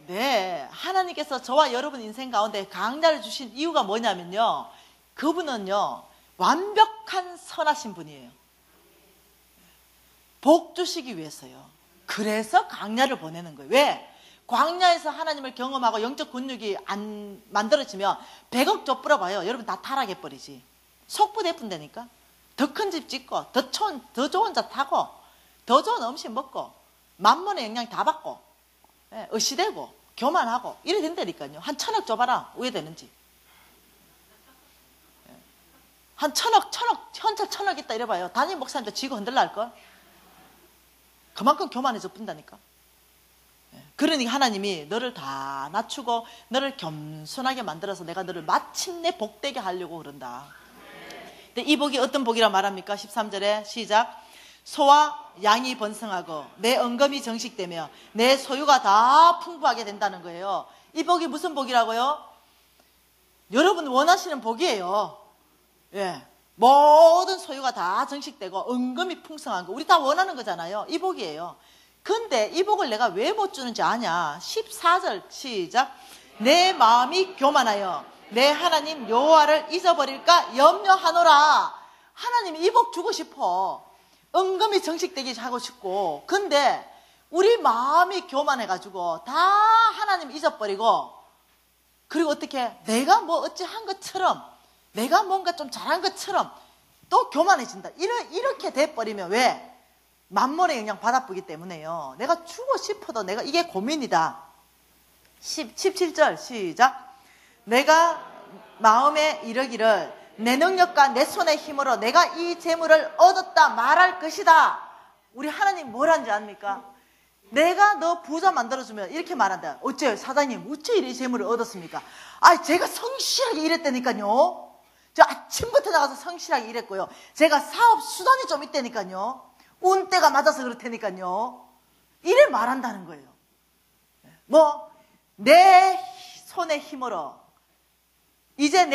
네, 하나님께서 저와 여러분 인생 가운데 광야를 주신 이유가 뭐냐면요, 그분은요 완벽한 선하신 분이에요. 복 주시기 위해서요. 그래서 광야를 보내는 거예요. 왜? 광야에서 하나님을 경험하고 영적 근육이 안 만들어지면 100억 조 뿌려봐요. 여러분 다 타락해버리지. 속부대푼다니까. 더 큰 집 짓고 더 좋은 차 타고 더 좋은 음식 먹고 만문의 영향 다 받고, 의시되고 교만하고 이래 된다니까요. 한 1000억 줘봐라. 왜 되는지. 한 1000억 현찰 1000억 있다 이래봐요. 담임 목사님도 지고 흔들라 할걸. 그만큼 교만해져 뿐다니까. 그러니 하나님이 너를 다 낮추고 너를 겸손하게 만들어서 내가 너를 마침내 복되게 하려고 그런다. 근데 이 복이 어떤 복이라 말합니까? 13절에 시작. 소와 양이 번성하고 내 은검이 정식되며 내 소유가 다 풍부하게 된다는 거예요. 이 복이 무슨 복이라고요? 여러분 원하시는 복이에요. 예, 모든 소유가 다 정식되고 은금이 풍성한 거 우리 다 원하는 거잖아요. 이 복이에요. 근데 이 복을 내가 왜 못 주는지 아냐? 14절 시작. 내 마음이 교만하여 내 하나님 여호와를 잊어버릴까 염려하노라. 하나님이 이 복 주고 싶어. 은금이 정식되게 하고 싶고, 근데 우리 마음이 교만해가지고 다 하나님 잊어버리고, 그리고 어떻게 내가 뭐 어찌 한 것처럼, 내가 뭔가 좀 잘한 것처럼 또 교만해진다. 이렇게 돼버리면 왜? 만몬의 영향 받아보기 때문에요. 내가 주고 싶어도 내가 이게 고민이다. 17절 시작. 내가 마음에 이르기를 내 능력과 내 손의 힘으로 내가 이 재물을 얻었다 말할 것이다. 우리 하나님 뭐라는지 압니까? 내가 너 부자 만들어주면 이렇게 말한다. 어째요? 사장님 어째 이 재물을 얻었습니까? 제가 성실하게 일했다니까요. 저 아침부터 나가서 성실하게 일했고요. 제가 사업 수단이 좀 있다니까요. 운때가 맞아서 그렇다니까요. 이래 말한다는 거예요. 내 손의 힘으로 이제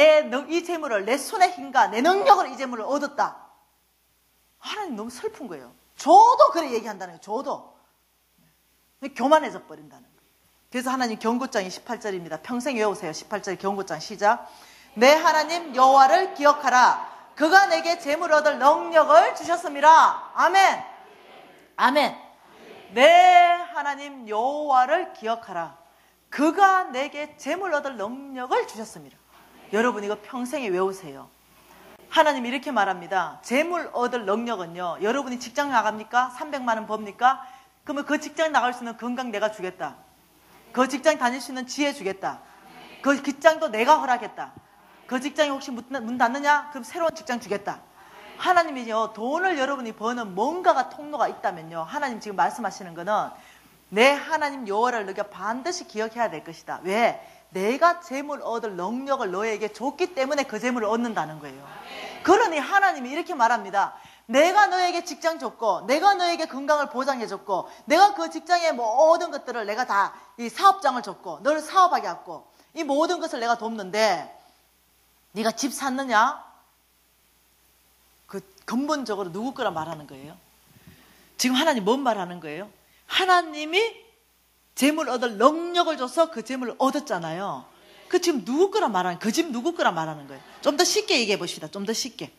이 재물을 내 손의 힘과 내 능력으로 이 재물을 얻었다. 하나님 너무 슬픈 거예요. 저도 그래 얘기한다는 거예요. 저도. 교만해져 버린다는 거예요. 그래서 하나님 경고장이 18절입니다. 평생 외우세요. 18절 경고장 시작. 내 하나님 여호와를 기억하라. 그가 내게 재물 얻을 능력을 주셨습니다. 아멘. 아멘. 내 하나님 여호와를 기억하라. 그가 내게 재물 얻을 능력을 주셨습니다. 여러분 이거 평생에 외우세요. 하나님이 이렇게 말합니다. 재물 얻을 능력은요, 여러분이 직장 나갑니까? 300만 원 법니까? 그러면 그 직장 나갈 수 있는 건강 내가 주겠다. 그 직장 다닐 수 있는 지혜 주겠다. 그 직장도 내가 허락했다. 그 직장이 혹시 문 닫느냐? 그럼 새로운 직장 주겠다. 하나님이요, 돈을 여러분이 버는 뭔가가 통로가 있다면요, 하나님 지금 말씀하시는 거는 내 하나님 여호와를 너가 반드시 기억해야 될 것이다. 왜? 내가 재물 얻을 능력을 너에게 줬기 때문에 그 재물을 얻는다는 거예요. 그러니 하나님이 이렇게 말합니다. 내가 너에게 직장 줬고, 내가 너에게 건강을 보장해줬고, 내가 그 직장의 모든 것들을 내가 다 이 사업장을 줬고, 너를 사업하게 했고, 이 모든 것을 내가 돕는데 네가 집 샀느냐? 그 근본적으로 누구 거라 말하는 거예요? 지금 하나님 뭔 말하는 거예요? 하나님이 재물 얻을 능력을 줘서 그 재물을 얻었잖아요. 그 지금 누구 거라 말하는, 그 집 누구 거라 말하는 거예요? 좀 더 쉽게 얘기해 봅시다. 좀 더 쉽게.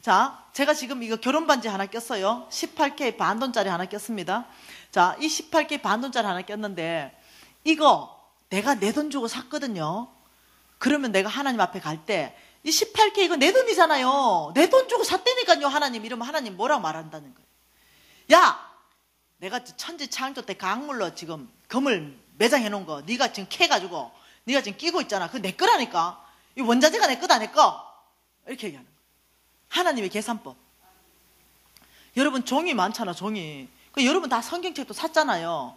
자, 제가 지금 이거 결혼 반지 하나 꼈어요. 18K 반돈짜리 하나 꼈습니다. 자, 이 18K 반돈짜리 하나 꼈는데 이거 내가 내 돈 주고 샀거든요. 그러면 내가 하나님 앞에 갈 때 이 18K 이거 내 돈이잖아요. 내 돈 주고 샀다니까요, 하나님. 이러면 하나님 뭐라고 말한다는 거예요. 야, 내가 천지 창조 때 강물로 지금 금을 매장해 놓은 거 네가 지금 캐가지고 네가 지금 끼고 있잖아. 그거 내 거라니까. 이 원자재가 내 거다, 내 거. 이렇게 얘기하는 거예요. 하나님의 계산법. 여러분 종이 많잖아, 종이. 여러분 다 성경책도 샀잖아요.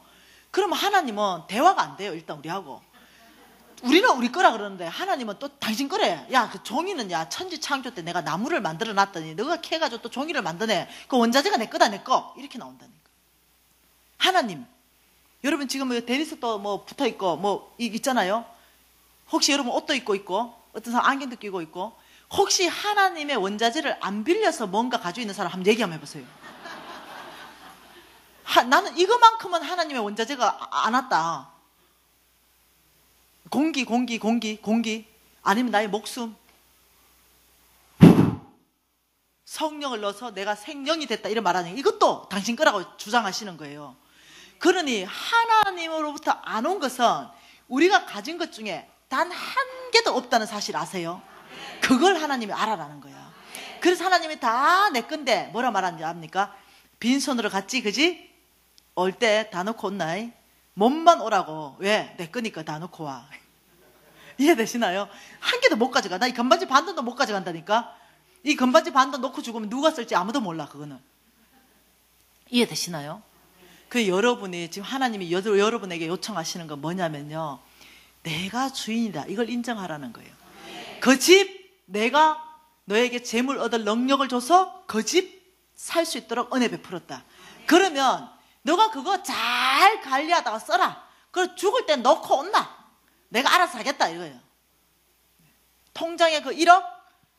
그러면 하나님은 대화가 안 돼요, 일단 우리하고. 우리는 우리 거라 그러는데 하나님은 또 당신 거래. 야, 그 종이는 야 천지 창조 때 내가 나무를 만들어 놨더니 너가 캐가지고 또 종이를 만드네. 그 원자재가 내 거다, 내 거. 이렇게 나온다니까. 하나님, 여러분 지금 데니스도 뭐 붙어 있고 뭐 있잖아요. 혹시 여러분 옷도 입고 있고 어떤 사람 안경도 끼고 있고 혹시 하나님의 원자재를 안 빌려서 뭔가 가지고 있는 사람 한번 얘기 한번 해보세요. 나는 이거만큼은 하나님의 원자재가 안 왔다. 공기 아니면 나의 목숨, 성령을 넣어서 내가 생명이 됐다 이런 말하는 이것도 당신 거라고 주장하시는 거예요. 그러니 하나님으로부터 안 온 것은 우리가 가진 것 중에 단 한 개도 없다는 사실 아세요? 그걸 하나님이 알아라는 거야. 그래서 하나님이 다 내 건데 뭐라 말하는지 압니까? 빈손으로 갔지, 그지? 올 때 다 놓고 온나이? 몸만 오라고. 왜? 내 거니까 다 놓고 와. 이해되시나요? 한 개도 못 가져가. 나 이 건반지 반돈도 못 가져간다니까. 이 건반지 반돈 놓고 죽으면 누가 쓸지 아무도 몰라, 그거는. 이해되시나요? 그 여러분이 지금 하나님이 여러분에게 요청하시는 건 뭐냐면요, 내가 주인이다, 이걸 인정하라는 거예요. 그 집 내가 너에게 재물 얻을 능력을 줘서 그 집 살 수 있도록 은혜 베풀었다. 그러면 너가 그거 잘 관리하다가 써라. 그리고 죽을 때 넣고 온다. 내가 알아서 하겠다 이거예요. 통장에 그 1억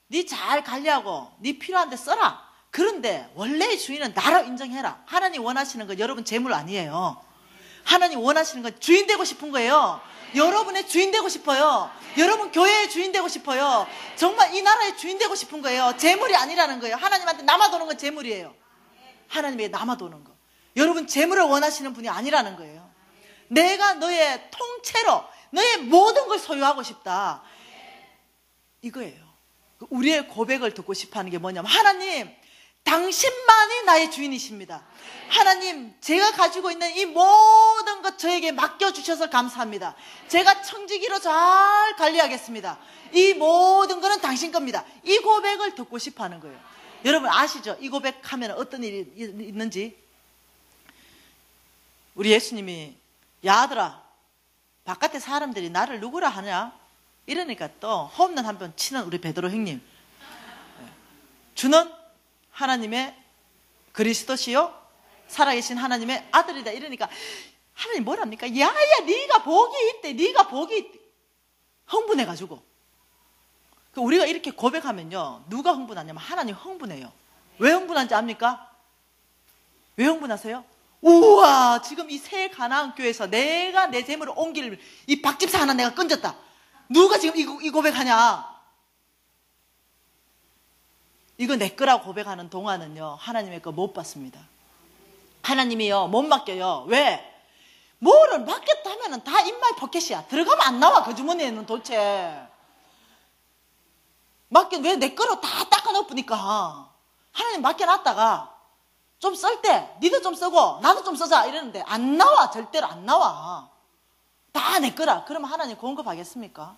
네 잘 관리하고 네 필요한 데 써라. 그런데 원래의 주인은 나라 인정해라. 하나님 원하시는 건 여러분 재물 아니에요. 하나님 원하시는 건 주인 되고 싶은 거예요. 여러분의 주인 되고 싶어요. 여러분 교회의 주인 되고 싶어요. 정말 이 나라의 주인 되고 싶은 거예요. 재물이 아니라는 거예요. 하나님한테 남아도는 건 재물이에요. 하나님에게 남아도는 거. 여러분 재물을 원하시는 분이 아니라는 거예요. 내가 너의 통째로 너의 모든 걸 소유하고 싶다, 이거예요. 우리의 고백을 듣고 싶어하는 게 뭐냐면, 하나님 당신만이 나의 주인이십니다. 하나님, 제가 가지고 있는 이 모든 것 저에게 맡겨주셔서 감사합니다. 제가 청지기로 잘 관리하겠습니다. 이 모든 것은 당신 겁니다. 이 고백을 듣고 싶어하는 거예요. 여러분 아시죠? 이 고백하면 어떤 일이 있는지. 우리 예수님이, 야 아들아, 바깥에 사람들이 나를 누구라 하냐? 이러니까 또 홈런 한 번 치는 우리 베드로 형님, 주는 하나님의 그리스도시요 살아계신 하나님의 아들이다. 이러니까 하나님 뭐랍니까? 야야, 네가 복이 있대. 네가 복이 있대. 흥분해가지고. 우리가 이렇게 고백하면요, 누가 흥분하냐면 하나님 흥분해요. 왜 흥분한지 압니까? 왜 흥분하세요? 우와, 지금 이 새 가나안 교회에서 내가 내 재물을 옮길 이 박집사 하나 내가 건졌다. 누가 지금 이 고백하냐? 이거 내 거라고 고백하는 동안은요, 하나님의 거 못 받습니다. 하나님이요, 못 맡겨요. 왜? 뭐를 맡겼다 하면은 다 인마이 포켓이야. 들어가면 안 나와, 그 주머니에는 도대체. 왜 내 거로 다 닦아 놓으니까. 하나님 맡겨놨다가 좀 쓸 때 니도 좀 쓰고 나도 좀 쓰자 이러는데 안 나와. 절대로 안 나와. 다 내 거라. 그러면 하나님 공급하겠습니까?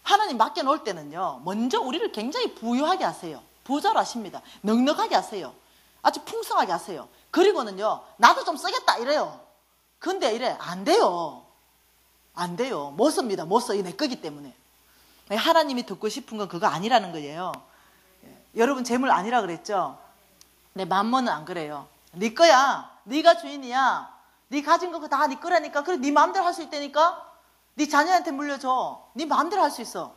하나님 맡겨놓을 때는요, 먼저 우리를 굉장히 부유하게 하세요. 부자로 하십니다. 넉넉하게 하세요. 아주 풍성하게 하세요. 그리고는요, 나도 좀 쓰겠다 이래요. 근데 이래 안 돼요. 안 돼요. 못 씁니다. 못 써. 이 내 거기 때문에. 하나님이 듣고 싶은 건 그거 아니라는 거예요. 여러분 재물 아니라 그랬죠? 내 맘모는 안 그래요. 네 거야. 네가 주인이야. 네 가진 거 다 네 거라니까. 그래, 네 마음대로 할 수 있다니까. 네 자녀한테 물려줘. 네 마음대로 할 수 있어.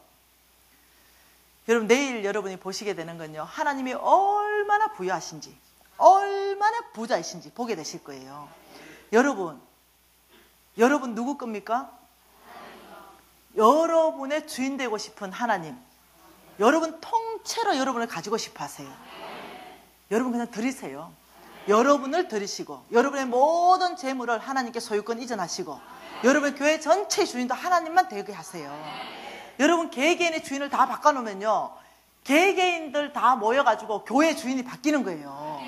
여러분 내일 여러분이 보시게 되는 건요, 하나님이 얼마나 부유하신지, 얼마나 부자이신지 보게 되실 거예요. 여러분 누구 겁니까? 여러분의 주인 되고 싶은 하나님, 여러분 통째로 여러분을 가지고 싶어 하세요. 여러분 그냥 드리세요. 여러분을 드리시고 여러분의 모든 재물을 하나님께 소유권 이전하시고 여러분 교회 전체 주인도 하나님만 되게 하세요. 여러분 개개인의 주인을 다 바꿔놓으면요, 개개인들 다 모여가지고 교회 주인이 바뀌는 거예요.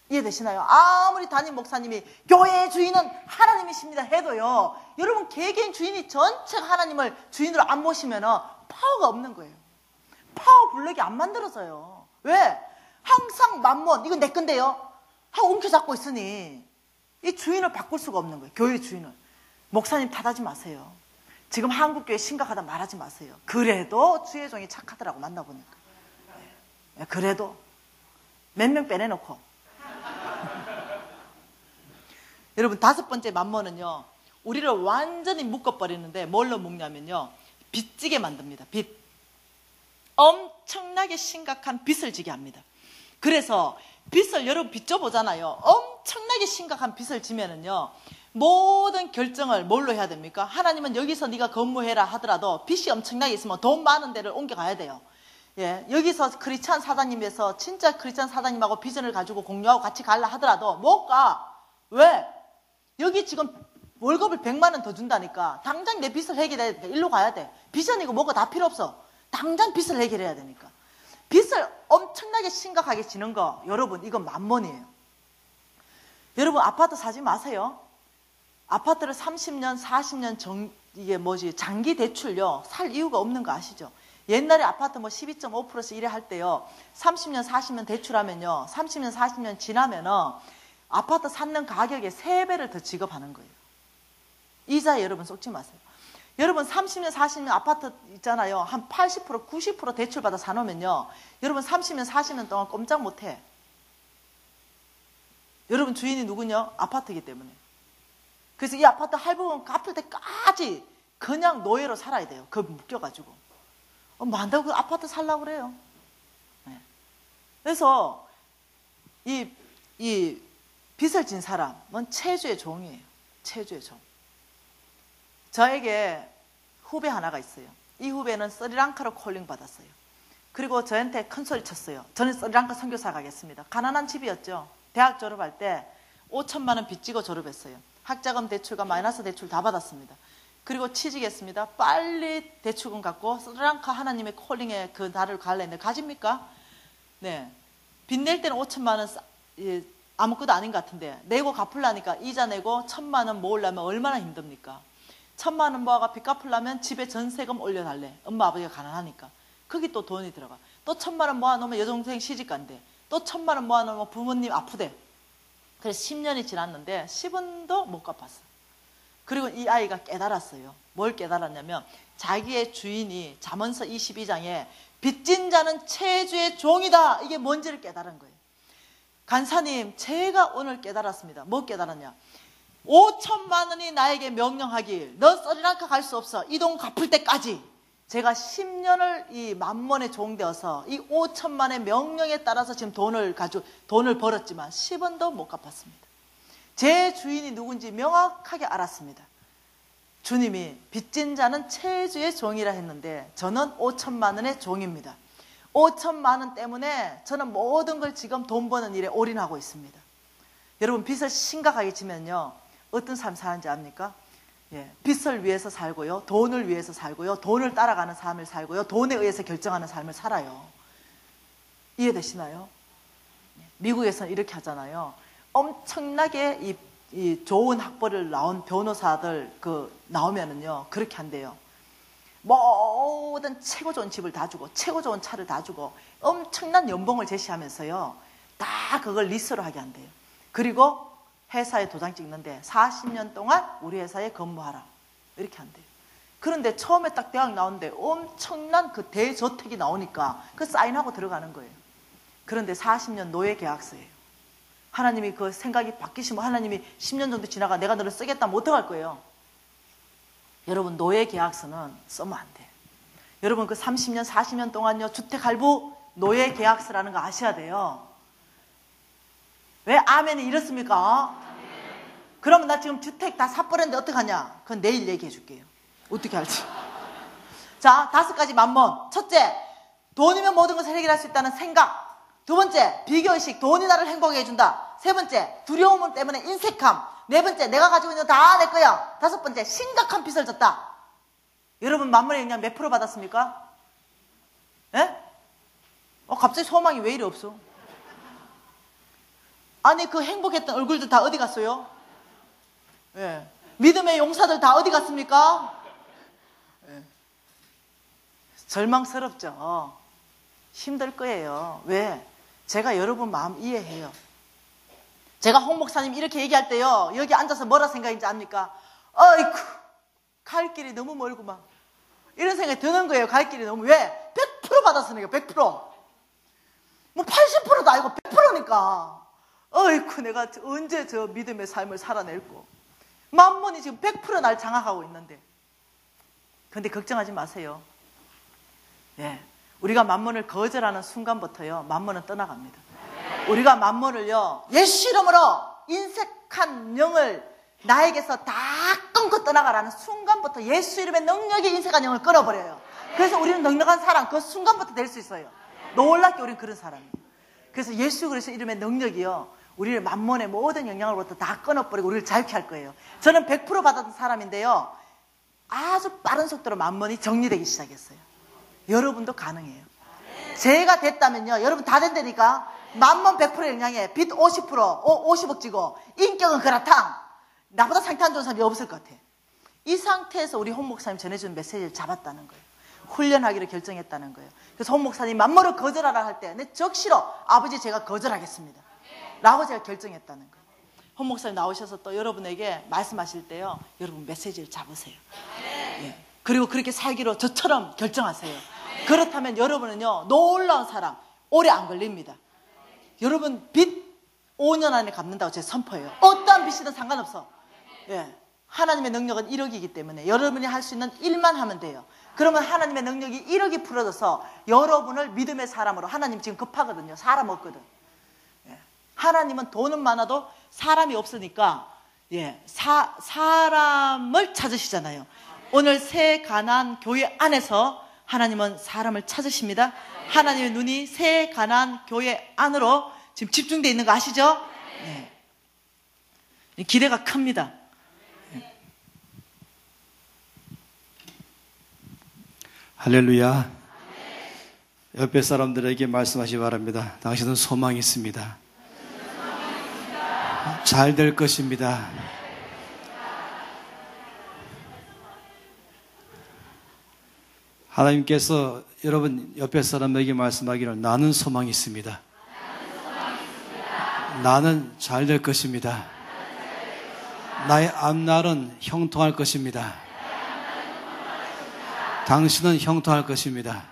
이해되시나요? 아무리 담임 목사님이 교회의 주인은 하나님이십니다 해도요, 여러분 개개인 주인이 전체가 하나님을 주인으로 안 모시면 파워가 없는 거예요. 파워 블록이 안 만들어져요. 왜? 항상 만몬, 이건 내 건데요 하고 움켜잡고 있으니 이 주인을 바꿀 수가 없는 거예요. 교회 주인을. 목사님 탓하지 마세요. 지금 한국교회 심각하다 말하지 마세요. 그래도 주의 종이 착하더라고 만나보니까. 그래도 몇 명 빼내놓고. 여러분 5번째 만몬은요, 우리를 완전히 묶어버리는데 뭘로 묶냐면요, 빚지게 만듭니다. 빚. 엄청나게 심각한 빚을 지게 합니다. 그래서 빚을, 여러분 빚 져보잖아요. 엄청나게 심각한 빚을 지면은요, 모든 결정을 뭘로 해야 됩니까? 하나님은 여기서 네가 근무해라 하더라도 빚이 엄청나게 있으면 돈 많은 데를 옮겨가야 돼요. 예, 여기서 크리스찬 사장님에서 진짜 크리스찬 사장님하고 비전을 가지고 공유하고 같이 갈라 하더라도 못 가. 왜? 여기 지금 월급을 100만 원 더 준다니까 당장 내 빚을 해결해야 되니까 일로 가야 돼. 비전이고 뭐고 다 필요 없어. 당장 빚을 해결해야 되니까. 빚을 엄청나게 심각하게 지는 거, 여러분 이건 만몬이에요. 여러분 아파트 사지 마세요. 아파트를 30년 40년 장기 대출요 살 이유가 없는 거 아시죠? 옛날에 아파트 뭐 12.5%씩 이래 할 때요, 30년 40년 대출하면요, 30년 40년 지나면은 아파트 사는 가격의 3배를 더 지급하는 거예요. 이자에 여러분 쏟지 마세요. 여러분 30년 40년 아파트 있잖아요, 한 80% 90% 대출받아 사놓으면요, 여러분 30년 40년 동안 꼼짝 못해. 여러분 주인이 누구냐? 아파트이기 때문에. 그래서 이 아파트 할부금 갚을 때까지 그냥 노예로 살아야 돼요. 그 묶여가지고. 뭐 한다고 그 아파트 살라고 그래요. 네. 그래서 이 빚을 진 사람은 체주의 종이에요. 체주의 종. 저에게 후배 하나가 있어요. 이 후배는 스리랑카로 콜링 받았어요. 그리고 저한테 큰 소리 쳤어요. 저는 스리랑카 선교사 가겠습니다. 가난한 집이었죠. 대학 졸업할 때 5천만 원 빚지고 졸업했어요. 학자금 대출과 마이너스 대출 다 받았습니다. 그리고 취직했습니다. 빨리 대출금 갖고 스리랑카 하나님의 콜링에 그 나를 갈라 했는데 가집니까? 네. 빚 낼 때는 5천만 원 아무것도 아닌 것 같은데 내고 갚으려니까 이자 내고 1,000만 원 모으려면 얼마나 힘듭니까? 1,000만 원 모아가 빚 갚으려면 집에 전세금 올려달래. 엄마 아버지가 가난하니까. 거기 또 돈이 들어가. 또 1,000만 원 모아놓으면 여동생 시집간대. 또 1,000만 원 모아놓으면 부모님 아프대. 그래서 10년이 지났는데 10원도 못 갚았어. 그리고 이 아이가 깨달았어요. 뭘 깨달았냐면 자기의 주인이 잠언서 22장에 빚진 자는 체주의 종이다, 이게 뭔지를 깨달은 거예요. 간사님, 제가 오늘 깨달았습니다. 뭐 깨달았냐? 5천만 원이 나에게 명령하길 너 스리랑카 갈 수 없어, 이 돈 갚을 때까지. 제가 10년을 이 만몬의 종되어서 이 5천만의 명령에 따라서 지금 돈을 벌었지만 10원도 못 갚았습니다. 제 주인이 누군지 명확하게 알았습니다. 주님이 빚진 자는 체주의 종이라 했는데 저는 5천만 원의 종입니다. 5천만 원 때문에 저는 모든 걸 지금 돈 버는 일에 올인하고 있습니다. 여러분 빚을 심각하게 지면요, 어떤 삶 사는지 압니까? 예, 빚을 위해서 살고요, 돈을 위해서 살고요, 돈을 따라가는 삶을 살고요, 돈에 의해서 결정하는 삶을 살아요. 이해되시나요? 미국에서는 이렇게 하잖아요. 엄청나게 이 좋은 학벌을 나온 변호사들 나오면은요, 그렇게 한대요. 모든 최고 좋은 집을 다 주고 최고 좋은 차를 다 주고 엄청난 연봉을 제시하면서요, 다 그걸 리스트로 하게 한대요. 그리고 회사에 도장 찍는데 40년 동안 우리 회사에 근무하라, 이렇게 한대요. 그런데 처음에 딱 대학 나오는데 엄청난 그 대저택이 나오니까 그 사인하고 들어가는 거예요. 그런데 40년 노예 계약서예요. 하나님이 그 생각이 바뀌시면 하나님이 10년 정도 지나가 내가 너를 쓰겠다면 어떡할 거예요? 여러분 노예 계약서는 쓰면 안 돼요. 여러분 그 30년 40년 동안요 주택 할부 노예 계약서라는 거 아셔야 돼요. 왜 아멘이 이렇습니까? 그러면 나 지금 주택 다 샀버렸는데 어떡하냐? 그건 내일 얘기해 줄게요. 어떻게 할지. 자, 5가지 만몬. 첫째, 돈이면 모든 것을 해결할 수 있다는 생각. 두 번째, 비교의식. 돈이 나를 행복하게 해준다. 세 번째, 두려움 때문에 인색함. 네 번째, 내가 가지고 있는 거 다 내 거야. 다섯 번째, 심각한 빚을 졌다. 여러분 만문의 영향 몇 프로 받았습니까? 예? 갑자기 소망이 왜 이리 없어? 아니 그 행복했던 얼굴들 다 어디 갔어요? 예. 믿음의 용사들 다 어디 갔습니까? 예. 절망스럽죠. 힘들 거예요. 왜? 제가 여러분 마음 이해해요. 제가 홍 목사님 이렇게 얘기할 때요, 여기 앉아서 뭐라 생각인지 압니까? 어이쿠, 갈 길이 너무 멀구만. 이런 생각이 드는 거예요. 갈 길이 너무. 왜? 100% 받았으니까 100%. 뭐 80%도 아니고 100%니까. 어이쿠, 내가 언제 저 믿음의 삶을 살아낼고. 만몬이 지금 100% 날 장악하고 있는데. 근데 걱정하지 마세요. 예, 우리가 만몬을 거절하는 순간부터요, 만몬은 떠나갑니다. 우리가 만몬을요, 예수 이름으로 인색한 영을 나에게서 다 끊고 떠나가라는 순간부터 예수 이름의 능력이 인색한 영을 끊어버려요. 그래서 우리는 넉넉한 사람, 그 순간부터 될 수 있어요. 놀랍게 우리는 그런 사람이에요. 그래서 예수 그리스도 이름의 능력이요, 우리를 만몬의 모든 영향으로부터 다 끊어버리고 우리를 자유케 할 거예요. 저는 100% 받았던 사람인데요, 아주 빠른 속도로 만몬이 정리되기 시작했어요. 여러분도 가능해요. 제가 됐다면요, 여러분 다 된다니까. 만몬 100% 영향에 빚 50%, 50억 지고 인격은 그렇다. 나보다 상태 안 좋은 사람이 없을 것 같아. 이 상태에서 우리 홍 목사님 전해주는 메시지를 잡았다는 거예요. 훈련하기로 결정했다는 거예요. 그래서 홍 목사님 만몬을 거절하라 할 때 내 적시로 아버지 제가 거절하겠습니다 라고 제가 결정했다는 거예요. 홍 목사님 나오셔서 또 여러분에게 말씀하실 때요, 여러분 메시지를 잡으세요. 예. 그리고 그렇게 살기로 저처럼 결정하세요. 그렇다면 여러분은요, 놀라운 사람, 오래 안 걸립니다. 여러분 빚 5년 안에 갚는다고 제가 선포해요. 어떠한 빚이든 상관없어. 예. 하나님의 능력은 1억이기 때문에 여러분이 할 수 있는 일만 하면 돼요. 그러면 하나님의 능력이 1억이 풀어져서 여러분을 믿음의 사람으로, 하나님 지금 급하거든요. 사람 없거든. 예. 하나님은 돈은 많아도 사람이 없으니까, 예, 사람을 찾으시잖아요. 오늘 새 가나안 교회 안에서 하나님은 사람을 찾으십니다. 하나님의 눈이 새 가나안 교회 안으로 지금 집중되어 있는 거 아시죠? 네. 기대가 큽니다. 할렐루야. 옆에 사람들에게 말씀하시기 바랍니다. 당신은 소망이 있습니다. 잘 될 것입니다. 하나님께서 여러분 옆에 사람에게 말씀하기를, 나는 소망이 있습니다. 나는 잘 될 것입니다. 나의 앞날은 형통할 것입니다. 당신은 형통할 것입니다.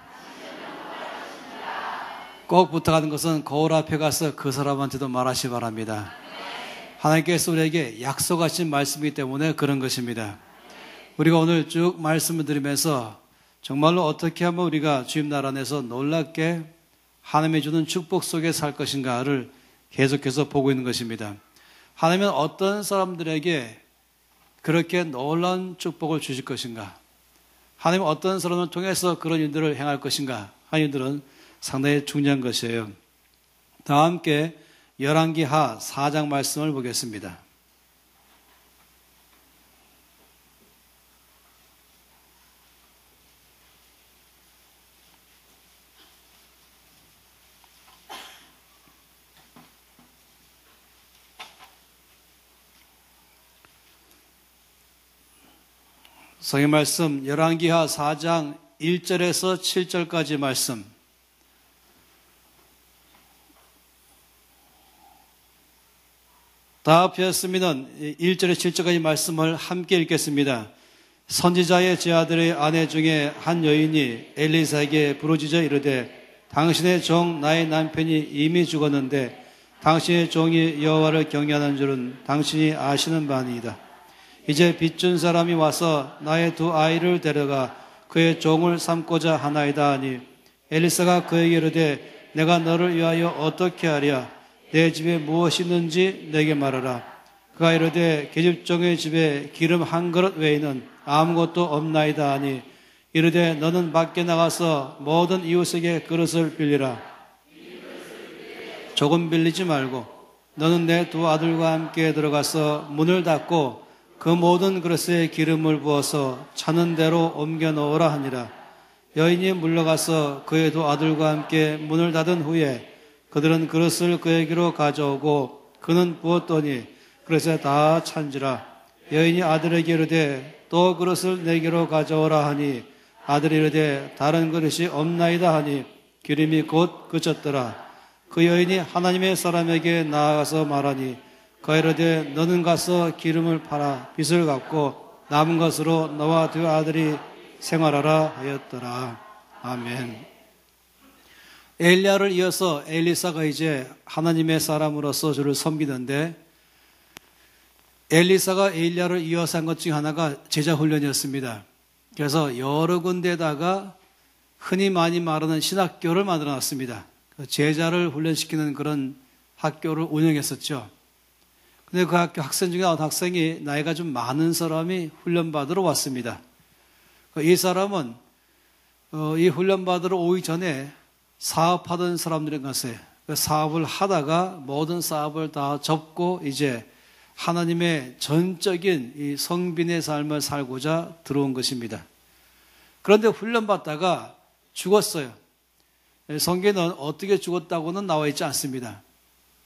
꼭 부탁하는 것은 거울 앞에 가서 그 사람한테도 말하시 바랍니다. 하나님께서 우리에게 약속하신 말씀이기 때문에 그런 것입니다. 우리가 오늘 쭉 말씀을 드리면서 정말로 어떻게 하면 우리가 주님 나라 안에서 놀랍게 하나님이 주는 축복 속에 살 것인가를 계속해서 보고 있는 것입니다. 하나님은 어떤 사람들에게 그렇게 놀라운 축복을 주실 것인가? 하나님은 어떤 사람을 통해서 그런 일들을 행할 것인가? 하는 일들은 상당히 중요한 것이에요. 다 함께 열왕기하 4장 말씀을 보겠습니다. 성경 말씀 열왕기하 4장 1절에서 7절까지 말씀. 다 합하였으면 1절에서 7절까지 말씀을 함께 읽겠습니다. 선지자의 제 아들의 아내 중에 한 여인이 엘리사에게 부르짖어 이르되, 당신의 종 나의 남편이 이미 죽었는데 당신의 종이 여호와를 경외하는 줄은 당신이 아시는 바니이다. 이제 빚준 사람이 와서 나의 두 아이를 데려가 그의 종을 삼고자 하나이다 하니, 엘리사가 그에게 이르되, 내가 너를 위하여 어떻게 하랴? 내 집에 무엇이 있는지 내게 말하라. 그가 이르되, 계집종의 집에 기름 한 그릇 외에는 아무것도 없나이다 하니, 이르되 너는 밖에 나가서 모든 이웃에게 그릇을 빌리라. 조금 빌리지 말고 너는 내 두 아들과 함께 들어가서 문을 닫고 그 모든 그릇에 기름을 부어서 차는 대로 옮겨 놓으라 하니라. 여인이 물러가서 그의 두 아들과 함께 문을 닫은 후에 그들은 그릇을 그에게로 가져오고 그는 부었더니 그릇에 다 찬지라. 여인이 아들에게 이르되 또 그릇을 내게로 가져오라 하니 아들이 이르되 다른 그릇이 없나이다 하니 기름이 곧 그쳤더라. 그 여인이 하나님의 사람에게 나아가서 말하니 그가 이르되 너는 가서 기름을 팔아 빚을 갚고 남은 것으로 너와 두 아들이 생활하라 하였더라. 아멘. 엘리야를 이어서 엘리사가 이제 하나님의 사람으로서 주를 섬기는데, 엘리사가 엘리야를 이어서 한 것 중에 하나가 제자 훈련이었습니다. 그래서 여러 군데다가 흔히 많이 말하는 신학교를 만들어 놨습니다. 제자를 훈련시키는 그런 학교를 운영했었죠. 근데 그 학교 학생 중에 어떤 학생이 나이가 좀 많은 사람이 훈련받으러 왔습니다. 이 사람은 이 훈련받으러 오기 전에 사업하던 사람들인 것에 사업을 하다가 모든 사업을 다 접고 이제 하나님의 전적인 이 성빈의 삶을 살고자 들어온 것입니다. 그런데 훈련받다가 죽었어요. 성경에는 어떻게 죽었다고는 나와 있지 않습니다.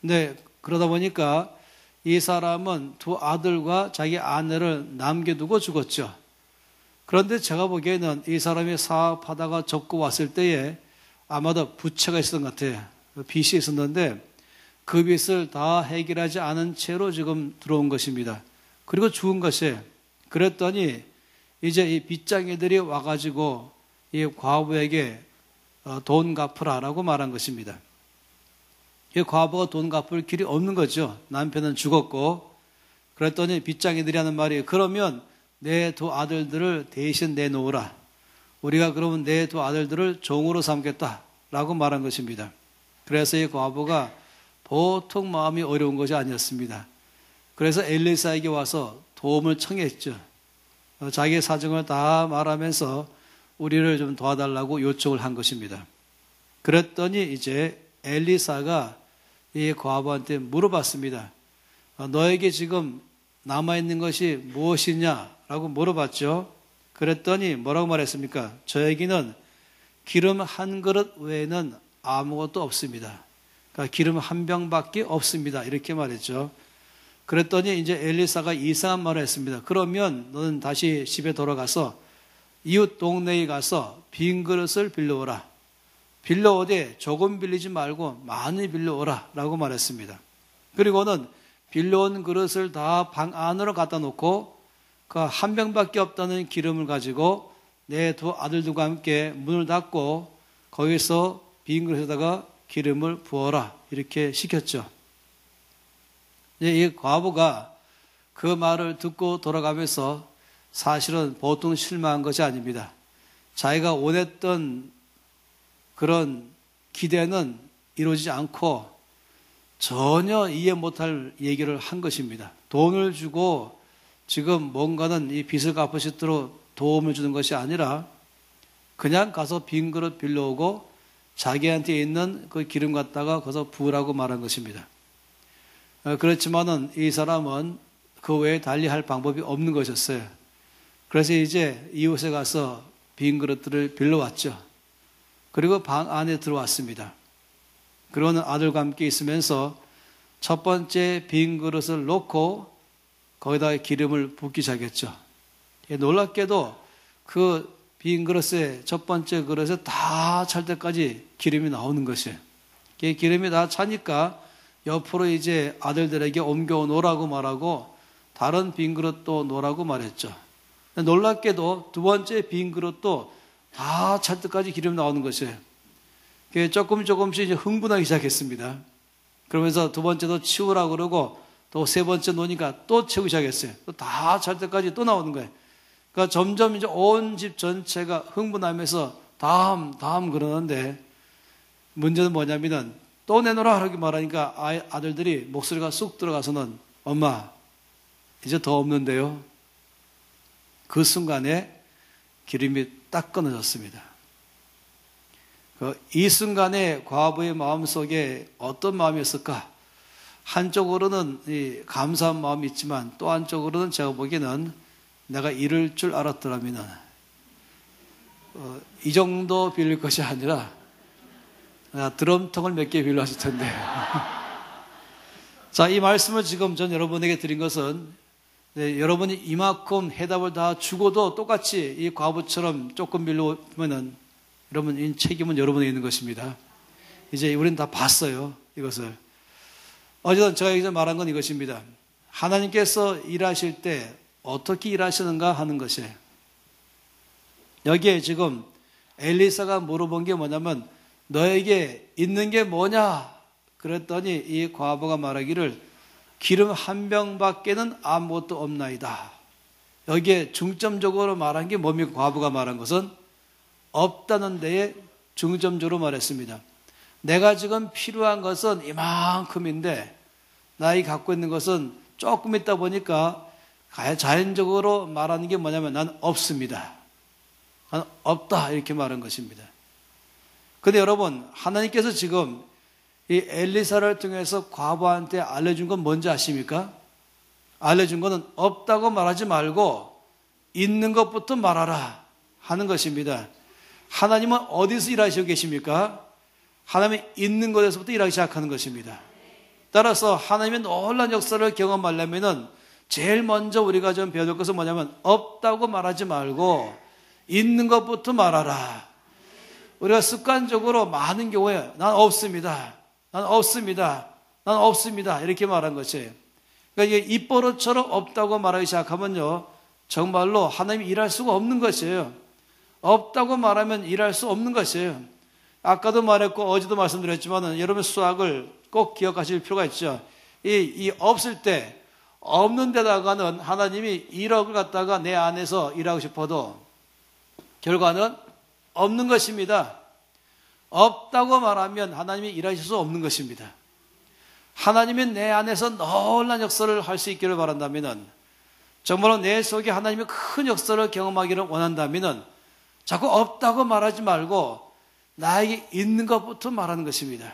근데 그러다 보니까 이 사람은 두 아들과 자기 아내를 남겨두고 죽었죠. 그런데 제가 보기에는 이 사람이 사업하다가 접고 왔을 때에 아마도 부채가 있었던 것 같아요. 빚이 있었는데 그 빚을 다 해결하지 않은 채로 지금 들어온 것입니다. 그리고 죽은 것이에요. 그랬더니 이제 이 빚쟁이들이 와가지고 이 과부에게 돈 갚으라라고 말한 것입니다. 이 과부가 돈 갚을 길이 없는 거죠. 남편은 죽었고. 그랬더니 빚쟁이들이 하는 말이, 그러면 내 두 아들들을 대신 내놓으라. 우리가 그러면 내 두 아들들을 종으로 삼겠다라고 말한 것입니다. 그래서 이 과부가 보통 마음이 어려운 것이 아니었습니다. 그래서 엘리사에게 와서 도움을 청했죠. 자기의 사정을 다 말하면서 우리를 좀 도와달라고 요청을 한 것입니다. 그랬더니 이제 엘리사가 이 과부한테 물어봤습니다. 너에게 지금 남아있는 것이 무엇이냐라고 물어봤죠. 그랬더니 뭐라고 말했습니까? 저에게는 기름 한 그릇 외에는 아무것도 없습니다. 그러니까 기름 한 병밖에 없습니다. 이렇게 말했죠. 그랬더니 이제 엘리사가 이상한 말을 했습니다. 그러면 너는 다시 집에 돌아가서 이웃 동네에 가서 빈 그릇을 빌려오라. 빌려오되 조금 빌리지 말고 많이 빌려오라 라고 말했습니다. 그리고는 빌려온 그릇을 다 방 안으로 갖다 놓고 그 한 병밖에 없다는 기름을 가지고 내 두 아들들과 함께 문을 닫고 거기서 빈 그릇에다가 기름을 부어라 이렇게 시켰죠. 이 과부가 그 말을 듣고 돌아가면서 사실은 보통 실망한 것이 아닙니다. 자기가 원했던 그런 기대는 이루어지지 않고 전혀 이해 못할 얘기를 한 것입니다. 돈을 주고 지금 뭔가는 이 빚을 갚을 수 있도록 도움을 주는 것이 아니라 그냥 가서 빈 그릇 빌려오고 자기한테 있는 그 기름 갖다가 거기서 부으라고 말한 것입니다. 그렇지만은 이 사람은 그 외에 달리 할 방법이 없는 것이었어요. 그래서 이제 이웃에 가서 빈 그릇들을 빌려왔죠. 그리고 방 안에 들어왔습니다. 그러는 아들과 함께 있으면서 첫 번째 빈 그릇을 놓고 거기다 기름을 붓기 시작했죠. 놀랍게도 그 빈 그릇에 첫 번째 그릇에 다 찰 때까지 기름이 나오는 것이에요. 기름이 다 차니까 옆으로 이제 아들들에게 옮겨 놓으라고 말하고 다른 빈 그릇도 놓으라고 말했죠. 놀랍게도 두 번째 빈 그릇도 다 찰 때까지 기름이 나오는 것이에요. 조금씩 이제 흥분하기 시작했습니다. 그러면서 두 번째도 치우라고 그러고 또 세 번째 놓으니까 또 채우기 시작했어요. 또 다 찰 때까지 또 나오는 거예요. 그러니까 점점 이제 온 집 전체가 흥분하면서 다음 그러는데 문제는 뭐냐면은 또 내놓으라 이렇게 말하니까 아들들이 목소리가 쑥 들어가서는 엄마 이제 더 없는데요. 그 순간에 기름이 딱 끊어졌습니다. 이 순간에 과부의 마음속에 어떤 마음이었을까? 한쪽으로는 이 감사한 마음이 있지만 또 한쪽으로는 제가 보기에는 내가 이럴 줄 알았더라면 이 정도 빌릴 것이 아니라 드럼통을 몇 개 빌려 하실 텐데. 자, 이 말씀을 지금 전 여러분에게 드린 것은 여러분이 이만큼 해답을 다 주고도 똑같이 이 과부처럼 조금 빌려오면은 여러분, 이 책임은 여러분에 있는 것입니다. 이제 우리는 다 봤어요, 이것을. 어제는 제가 이제 말한 건 이것입니다. 하나님께서 일하실 때 어떻게 일하시는가 하는 것이에요. 여기에 지금 엘리사가 물어본 게 뭐냐면 너에게 있는 게 뭐냐? 그랬더니 이 과부가 말하기를 기름 한 병밖에는 아무것도 없나이다. 여기에 중점적으로 말한 게 뭡니까? 과부가 말한 것은 없다는 데에 중점적으로 말했습니다. 내가 지금 필요한 것은 이만큼인데 나이 갖고 있는 것은 조금 있다 보니까 자연적으로 말하는 게 뭐냐면 난 없습니다. 난 없다 이렇게 말한 것입니다. 근데 여러분, 하나님께서 지금 이 엘리사를 통해서 과부한테 알려준 건 뭔지 아십니까? 알려준 거는 없다고 말하지 말고 있는 것부터 말하라 하는 것입니다. 하나님은 어디서 일하시고 계십니까? 하나님이 있는 것에서부터 일하기 시작하는 것입니다. 따라서 하나님의 놀라운 역사를 경험하려면은 제일 먼저 우리가 좀 배워야 될 것은 뭐냐면 없다고 말하지 말고 있는 것부터 말하라. 우리가 습관적으로 많은 경우에 난 없습니다. 난 없습니다. 난 없습니다. 이렇게 말한 것이에요. 그러니까 이게 입버릇처럼 없다고 말하기 시작하면요, 정말로 하나님이 일할 수가 없는 것이에요. 없다고 말하면 일할 수 없는 것이에요. 아까도 말했고 어제도 말씀드렸지만 여러분 수학을 꼭 기억하실 필요가 있죠. 이 없을 때 없는 데다가는 하나님이 1억을 갖다가 내 안에서 일하고 싶어도 결과는 없는 것입니다. 없다고 말하면 하나님이 일하실 수 없는 것입니다. 하나님이 내 안에서 놀라운 역사를 할 수 있기를 바란다면, 정말로 내 속에 하나님의 큰 역사를 경험하기를 원한다면 자꾸 없다고 말하지 말고 나에게 있는 것부터 말하는 것입니다.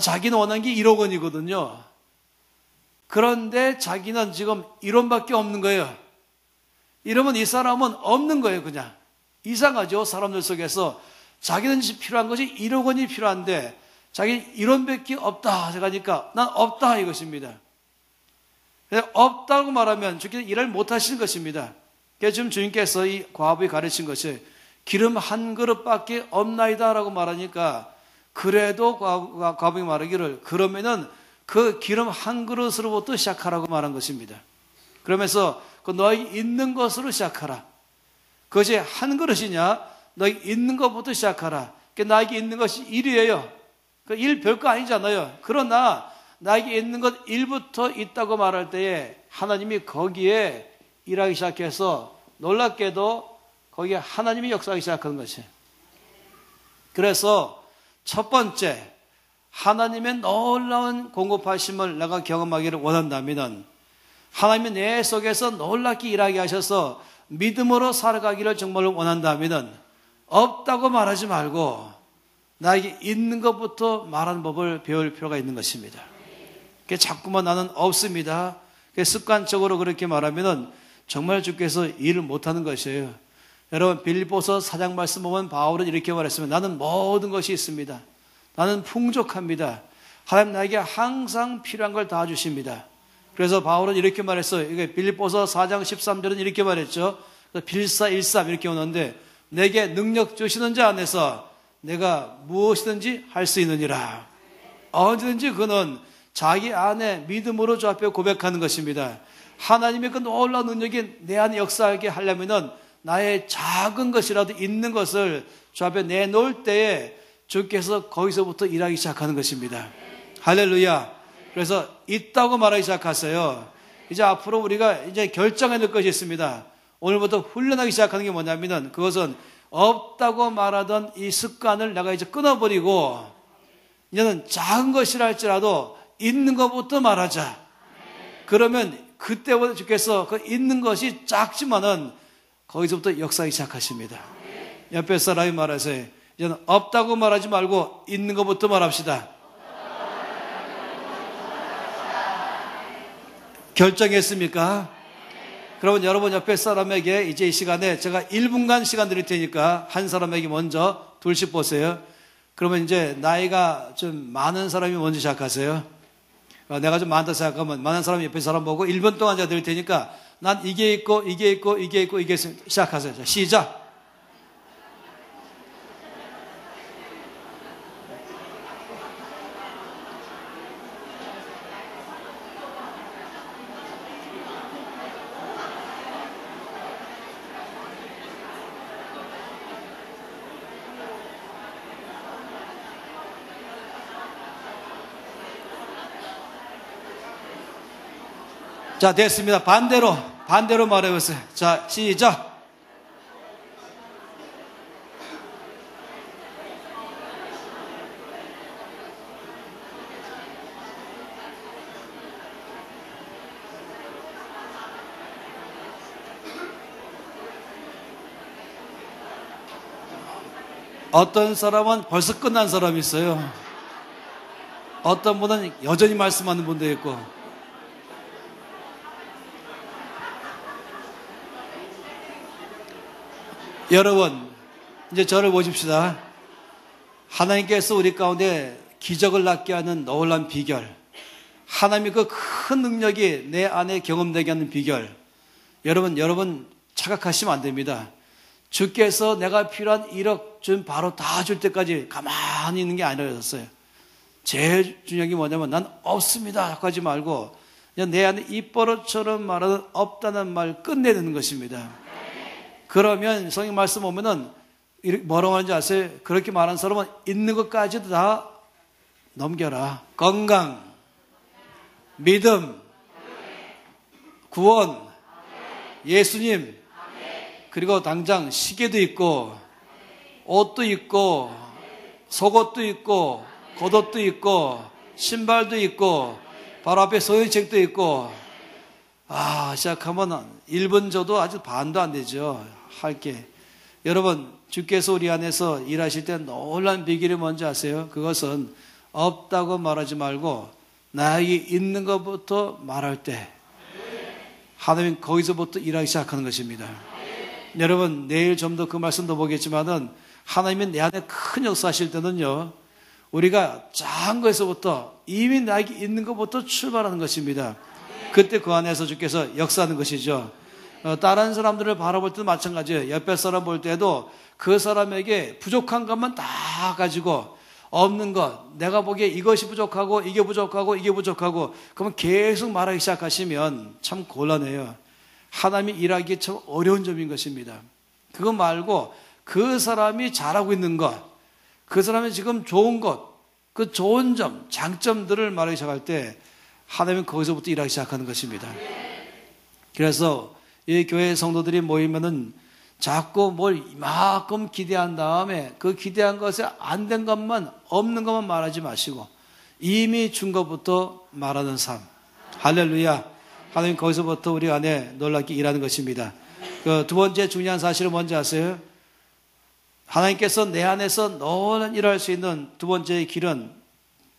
자기는 원하는 게 1억 원이거든요. 그런데 자기는 지금 1원밖에 없는 거예요. 이러면 이 사람은 없는 거예요, 그냥. 이상하죠? 사람들 속에서 자기는 필요한 것이 1억 원이 필요한데 자기 1원밖에 없다 하니까 난 없다 이것입니다. 없다고 말하면 주께서 일을 못 하시는 것입니다. 그래서 지금 주님께서 이 과부에 가르친 것이 기름 한 그릇밖에 없나이다 라고 말하니까, 그래도 과부에 말하기를 그러면은 그 기름 한 그릇으로부터 시작하라고 말한 것입니다. 그러면서 그 너희 있는 것으로 시작하라. 그것이 한 그릇이냐? 너희 있는 것부터 시작하라. 나에게 있는 것이 1이에요. 그 1 별거 아니잖아요. 그러나 나에게 있는 것 1부터 있다고 말할 때에 하나님이 거기에 일하기 시작해서 놀랍게도 거기에 하나님이 역사하기 시작하는 것이에요. 그래서 첫 번째, 하나님의 놀라운 공급하심을 내가 경험하기를 원한다면 하나님이 내 속에서 놀랍게 일하게 하셔서 믿음으로 살아가기를 정말로 원한다면 없다고 말하지 말고 나에게 있는 것부터 말하는 법을 배울 필요가 있는 것입니다. 자꾸만 나는 없습니다. 습관적으로 그렇게 말하면 정말 주께서 일을 못하는 것이에요. 여러분, 빌립보서 4장 말씀 보면 바울은 이렇게 말했습니다. 나는 모든 것이 있습니다. 나는 풍족합니다. 하나님 나에게 항상 필요한 걸 다 주십니다. 그래서 바울은 이렇게 말했어요. 이게 빌립보서 4장 13절은 이렇게 말했죠. 빌사일삼 이렇게 오는데 내게 능력 주시는 자 안에서 내가 무엇이든지 할 수 있느니라. 언제든지 그는 자기 안에 믿음으로 주 앞에 고백하는 것입니다. 하나님의 그 놀라운 능력이 내 안에 역사하게 하려면은 나의 작은 것이라도 있는 것을 주 앞에 내놓을 때에 주께서 거기서부터 일하기 시작하는 것입니다. 할렐루야. 그래서 있다고 말하기 시작하세요. 이제 앞으로 우리가 이제 결정해야 될 것이 있습니다. 오늘부터 훈련하기 시작하는 게 뭐냐면은 그것은 없다고 말하던 이 습관을 내가 이제 끊어버리고 이제는 작은 것이라 할지라도 있는 것부터 말하자. 그러면 그때부터 주께서 그 있는 것이 작지만은 거기서부터 역사하기 시작하십니다. 옆에 사람이 말하세요. 이제는 없다고 말하지 말고 있는 것부터 말합시다. 결정했습니까? 그러면 여러분 옆에 사람에게 이제 이 시간에 제가 1분간 시간 드릴 테니까 한 사람에게 먼저 둘씩 보세요. 그러면 이제 나이가 좀 많은 사람이 먼저 시작하세요. 내가 좀 많다 생각하면 많은 사람이 옆에 사람 보고 1분 동안 제가 드릴 테니까 난 이게 있고 이게 있고 이게 있고 이게 있으면 시작하세요. 자, 시작. 자, 됐습니다. 반대로 말해보세요. 자, 시작. 어떤 사람은 벌써 끝난 사람이 있어요. 어떤 분은 여전히 말씀하는 분도 있고. 여러분, 이제 저를 보십시다. 하나님께서 우리 가운데 기적을 낳게 하는 놀라운 비결, 하나님의 그 큰 능력이 내 안에 경험되게 하는 비결, 여러분 착각하시면 안 됩니다. 주께서 내가 필요한 1억 좀 바로 다 줄 때까지 가만히 있는 게 아니었어요. 제일 중요한 게 뭐냐면 난 없습니다 하지 말고 그냥 내 안에 입버릇처럼 말하는 없다는 말 끝내야 되는 것입니다. 그러면 성경 말씀 보면은 뭐라고 하는지 아세요? 그렇게 말하는 사람은 있는 것까지도 다 넘겨라. 건강, 믿음, 구원, 예수님, 그리고 당장 시계도 있고 옷도 있고 속옷도 있고 겉옷도 있고 신발도 있고 바로 앞에 소유책도 있고. 시작하면 1분 줘도 아직 반도 안 되죠. 할게. 여러분, 주께서 우리 안에서 일하실 때 놀란 비결이 뭔지 아세요? 그것은 없다고 말하지 말고 나에게 있는 것부터 말할 때 하나님 거기서부터 일하기 시작하는 것입니다. 여러분, 내일 좀 더 그 말씀도 보겠지만은 하나님이 내 안에 큰 역사하실 때는요, 우리가 작은 것에서부터 이미 나에게 있는 것부터 출발하는 것입니다. 그때 그 안에서 주께서 역사하는 것이죠. 다른 사람들을 바라볼 때도 마찬가지예요. 옆에 사람 볼 때도 그 사람에게 부족한 것만 다 가지고 없는 것, 내가 보기에 이것이 부족하고 이게 부족하고 이게 부족하고 그러면 계속 말하기 시작하시면 참 곤란해요. 하나님이 일하기 참 어려운 점인 것입니다. 그거 말고 그 사람이 잘하고 있는 것, 그 사람이 지금 좋은 것, 그 좋은 점, 장점들을 말하기 시작할 때 하나님은 거기서부터 일하기 시작하는 것입니다. 그래서 이 교회 성도들이 모이면은 자꾸 뭘 이만큼 기대한 다음에 그 기대한 것에 안 된 것만, 없는 것만 말하지 마시고 이미 준 것부터 말하는 삶. 할렐루야. 하나님 거기서부터 우리 안에 놀랍게 일하는 것입니다. 그 두 번째 중요한 사실은 뭔지 아세요? 하나님께서 내 안에서 놀란 일할 수 있는 두 번째의 길은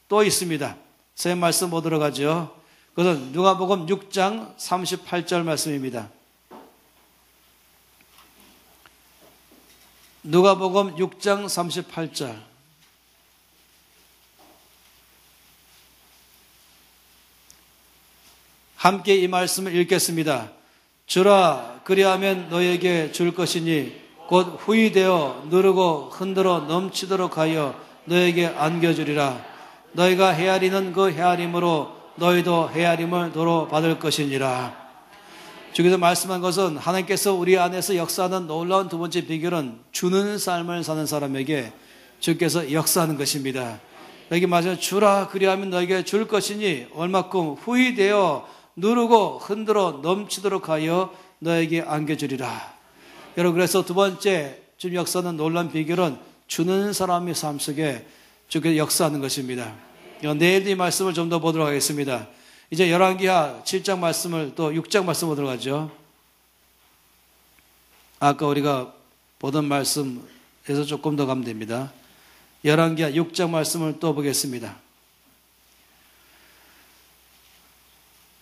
또 있습니다. 새 말씀 보도록 하죠. 그것은 누가복음 6장 38절 말씀입니다. 누가복음 6장 38절. 함께 이 말씀을 읽겠습니다. 주라, 그리하면 너에게 줄 것이니 곧 후이되어 누르고 흔들어 넘치도록 하여 너에게 안겨주리라. 너희가 헤아리는 그 헤아림으로 너희도 헤아림을 도로 받을 것이니라. 주께서 말씀한 것은 하나님께서 우리 안에서 역사하는 놀라운 두 번째 비결은 주는 삶을 사는 사람에게 주께서 역사하는 것입니다. 여기 맞아요. 주라, 그리하면 너에게 줄 것이니 얼마큼 후이되어 누르고 흔들어 넘치도록 하여 너에게 안겨주리라. 여러분, 그래서 두 번째 좀 역사하는 놀라운 비결은 주는 사람의 삶 속에 주께서 역사하는 것입니다. 내일 이 말씀을 좀 더 보도록 하겠습니다. 이제 열왕기하 7장 말씀을 또 6장 말씀 보도록 하죠. 아까 우리가 보던 말씀에서 조금 더 가면 됩니다. 열왕기하 6장 말씀을 또 보겠습니다.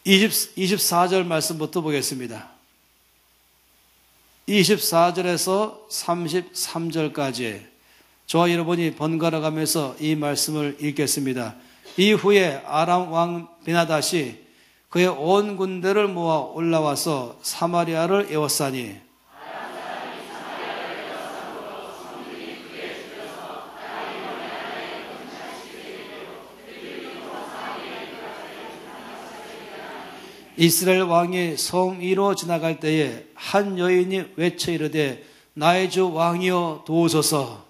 24절 말씀부터 보겠습니다. 24절에서 33절까지 저와 여러분이 번갈아 가면서 이 말씀을 읽겠습니다. 이후에 아람 왕 베나닷이 그의 온 군대를 모아 올라와서 사마리아를 에워싸니 이스라엘 왕이 성 위로 지나갈 때에 한 여인이 외쳐 이르되 나의 주 왕이여 도우소서.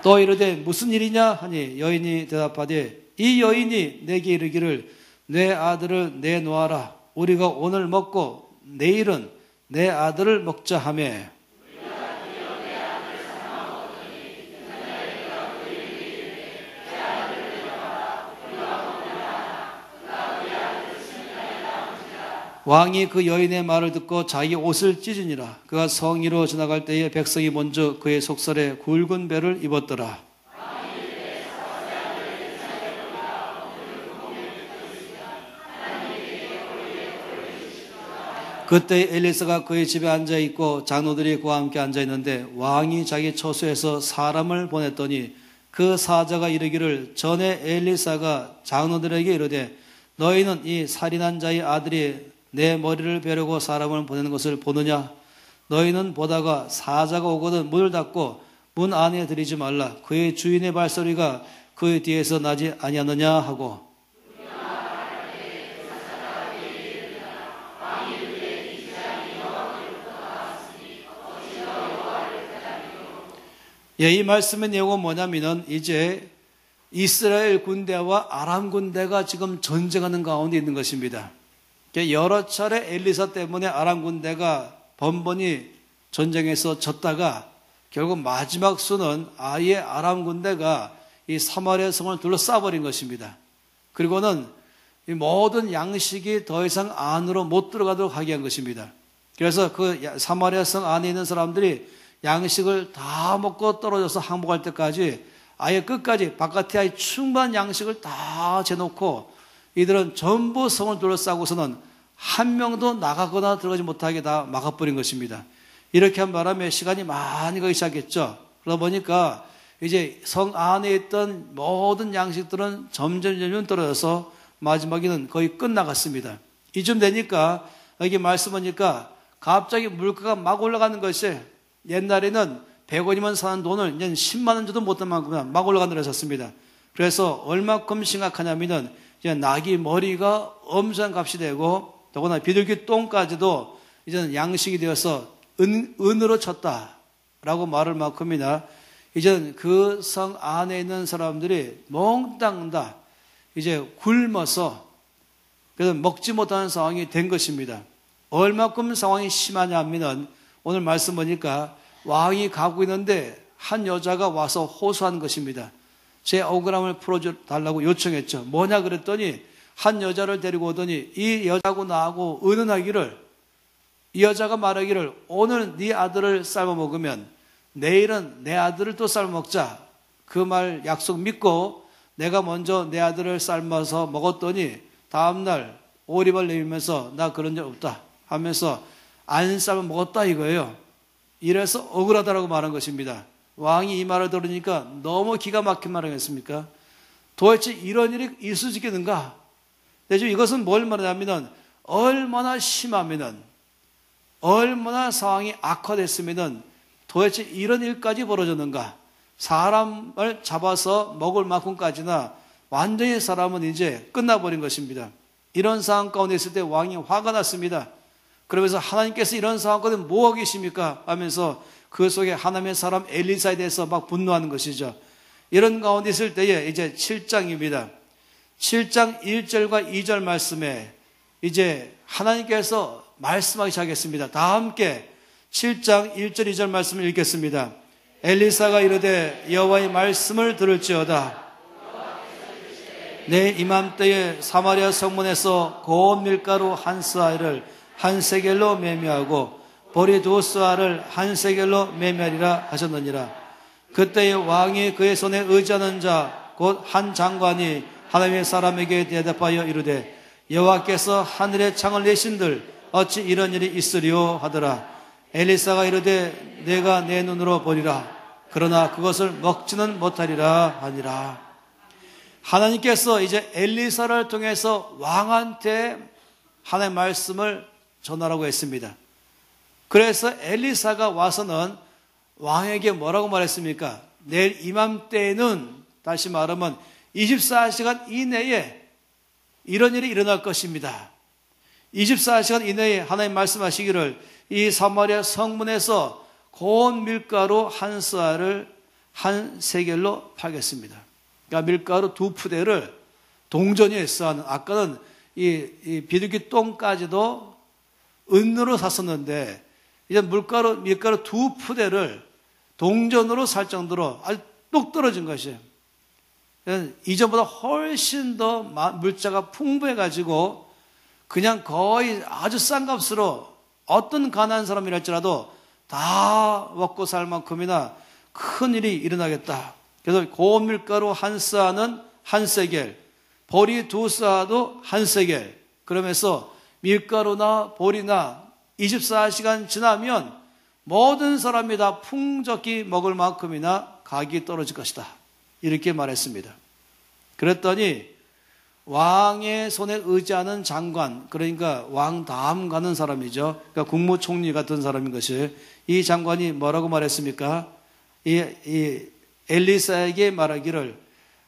또 이르되 무슨 일이냐 하니 여인이 대답하되 이 여인이 내게 이르기를 내 아들을 내놓아라. 우리가 오늘 먹고 내일은 내 아들을 먹자 하며 왕이 그 여인의 말을 듣고 자기 옷을 찢으니라. 그가 성위로 지나갈 때에 백성이 먼저 그의 속살에 굵은 배를 입었더라. 그때 엘리사가 그의 집에 앉아있고 장로들이 그와 함께 앉아있는데 왕이 자기 처소에서 사람을 보냈더니 그 사자가 이르기를 전에 엘리사가 장로들에게 이르되 너희는 이 살인한 자의 아들이 내 머리를 베려고 사람을 보내는 것을 보느냐? 너희는 보다가 사자가 오거든 문을 닫고 문 안에 들이지 말라. 그의 주인의 발소리가 그의 뒤에서 나지 아니하느냐 하고 예, 이 말씀의 내용은 뭐냐면은 이제 이스라엘 군대와 아람 군대가 지금 전쟁하는 가운데 있는 것입니다. 여러 차례 엘리사 때문에 아람 군대가 번번이 전쟁에서 졌다가 결국 마지막 수는 아예 아람 군대가 이 사마리아 성을 둘러싸버린 것입니다. 그리고는 이 모든 양식이 더 이상 안으로 못 들어가도록 하게 한 것입니다. 그래서 그 사마리아 성 안에 있는 사람들이 양식을 다 먹고 떨어져서 항복할 때까지 아예 끝까지 바깥에 아예 충분한 양식을 다 재놓고 이들은 전부 성을 둘러싸고서는 한 명도 나가거나 들어가지 못하게 다 막아버린 것입니다. 이렇게 한 바람에 시간이 많이 가기 시작했죠. 그러다 보니까 이제 성 안에 있던 모든 양식들은 점점 떨어져서 마지막에는 거의 끝나갔습니다. 이쯤 되니까 여기 말씀 보니까 갑자기 물가가 막 올라가는 것이 옛날에는 100원이면 사는 돈을 이제 10만 원 줘도 못한 만큼 막 올라간다고 했었습니다. 그래서 얼마큼 심각하냐면은 이제 나귀 머리가 엄청난 값이 되고 더구나 비둘기 똥까지도 이제는 양식이 되어서 은으로 쳤다라고 말할 만큼이나 이제는 그 성 안에 있는 사람들이 몽땅 다 이제 굶어서 그래서 먹지 못하는 상황이 된 것입니다. 얼마큼 상황이 심하냐 하면은 오늘 말씀 보니까 왕이 가고 있는데 한 여자가 와서 호소한 것입니다. 제 억울함을 풀어달라고 요청했죠. 뭐냐 그랬더니 한 여자를 데리고 오더니 이 여자하고 나하고 의논하기를 이 여자가 말하기를 오늘 네 아들을 삶아 먹으면 내일은 내 아들을 또 삶아 먹자. 그 말 약속 믿고 내가 먼저 내 아들을 삶아서 먹었더니 다음날 오리발 내밀면서 나 그런 적 없다 하면서 안 삶아 먹었다 이거예요. 이래서 억울하다라고 말한 것입니다. 왕이 이 말을 들으니까 너무 기가 막힌 말을 했습니까? 도대체 이런 일이 있을 수 있겠는가? 지금 이것은 뭘 말하냐면 얼마나 심하면은 얼마나 상황이 악화됐으면은 도대체 이런 일까지 벌어졌는가? 사람을 잡아서 먹을 만큼까지나 완전히 사람은 이제 끝나버린 것입니다. 이런 상황 가운데 있을 때 왕이 화가 났습니다. 그러면서 하나님께서 이런 상황 가운데 뭐하고 계십니까? 하면서 그 속에 하나님의 사람 엘리사에 대해서 막 분노하는 것이죠. 이런 가운데 있을 때에 이제 7장입니다. 7장 1절과 2절 말씀에 이제 하나님께서 말씀하기 시작했습니다. 다 함께 7장 1절 2절 말씀을 읽겠습니다. 엘리사가 이르되 여호와의 말씀을 들을지어다. 내 이맘때에 사마리아 성문에서 고운 밀가루 한 스아를 한 세겔로 매매하고 보리 두 스아를 한 세겔로 매매하리라 하셨느니라. 그때에 왕이 그의 손에 의지하는 자 곧 한 장관이 하나님의 사람에게 대답하여 이르되 여호와께서 하늘의 창을 내신들 어찌 이런 일이 있으리요 하더라. 엘리사가 이르되 내가 내 눈으로 보리라. 그러나 그것을 먹지는 못하리라 하니라. 하나님께서 이제 엘리사를 통해서 왕한테 하나님의 말씀을 전하라고 했습니다. 그래서 엘리사가 와서는 왕에게 뭐라고 말했습니까? 내일 이맘때에는, 다시 말하면 24시간 이내에 이런 일이 일어날 것입니다. 24시간 이내에 하나님 말씀하시기를 이 사마리아 성문에서 고운 밀가루 한 스아를 한 세겔로 팔겠습니다. 그러니까 밀가루 2푸대를 동전에 쌓는, 아까는 이 비둘기 똥까지도 은으로 샀었는데 이제 밀가루 2푸대를 동전으로 살 정도로 아주 똑 떨어진 것이에요. 이전보다 훨씬 더 물자가 풍부해가지고 그냥 거의 아주 싼 값으로 어떤 가난한 사람이랄지라도 다 먹고 살 만큼이나 큰 일이 일어나겠다. 그래서 고운 밀가루 한 스아는 한 세겔, 보리 2스아도 한 세겔. 그러면서 밀가루나 보리나 24시간 지나면 모든 사람이 다 풍족히 먹을 만큼이나 가격이 떨어질 것이다. 이렇게 말했습니다. 그랬더니 왕의 손에 의지하는 장관, 그러니까 왕 다음 가는 사람이죠. 그러니까 국무총리 같은 사람인 것이, 이 장관이 뭐라고 말했습니까? 이 엘리사에게 말하기를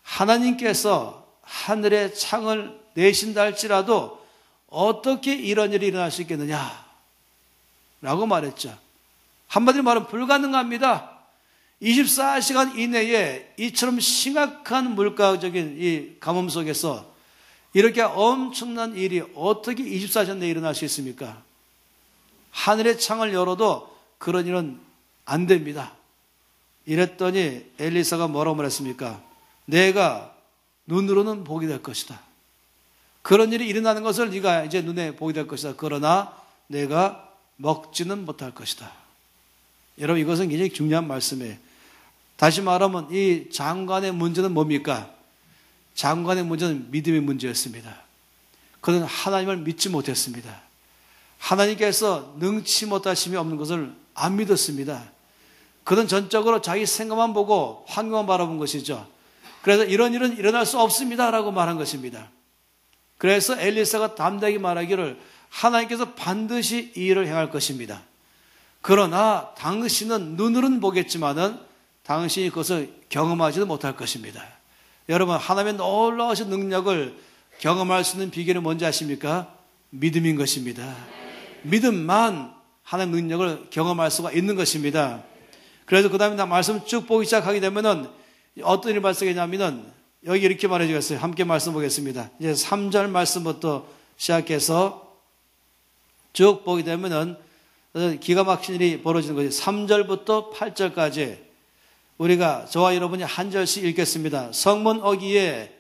하나님께서 하늘의 창을 내신다 할지라도 어떻게 이런 일이 일어날 수 있겠느냐 라고 말했죠. 한마디로 말하면 불가능합니다. 24시간 이내에 이처럼 심각한 물가적인 이 가뭄 속에서 이렇게 엄청난 일이 어떻게 24시간 내에 일어날 수 있습니까? 하늘의 창을 열어도 그런 일은 안 됩니다. 이랬더니 엘리사가 뭐라고 말했습니까? 내가 눈으로는 보게 될 것이다. 그런 일이 일어나는 것을 네가 이제 눈에 보게 될 것이다. 그러나 내가 먹지는 못할 것이다. 여러분, 이것은 굉장히 중요한 말씀이에요. 다시 말하면 이 장관의 문제는 뭡니까? 장관의 문제는 믿음의 문제였습니다. 그는 하나님을 믿지 못했습니다. 하나님께서 능치 못하심이 없는 것을 안 믿었습니다. 그는 전적으로 자기 생각만 보고 환경만 바라본 것이죠. 그래서 이런 일은 일어날 수 없습니다라고 말한 것입니다. 그래서 엘리사가 담대하게 말하기를 하나님께서 반드시 이 일을 행할 것입니다. 그러나 당신은 눈으로는 보겠지만은 당신이 그것을 경험하지도 못할 것입니다. 여러분, 하나님의 놀라우신 능력을 경험할 수 있는 비결이 뭔지 아십니까? 믿음인 것입니다. 믿음만 하나님의 능력을 경험할 수가 있는 것입니다. 그래서 그 다음에 말씀 쭉 보기 시작하게 되면은 어떤 일이 발생했냐면은 여기 이렇게 말해 주겠어요. 함께 말씀 보겠습니다. 이제 3절 말씀부터 시작해서 쭉 보게 되면은 기가 막힌 일이 벌어지는 거죠. 3절부터 8절까지 우리가 저와 여러분이 한 절씩 읽겠습니다. 성문 어귀에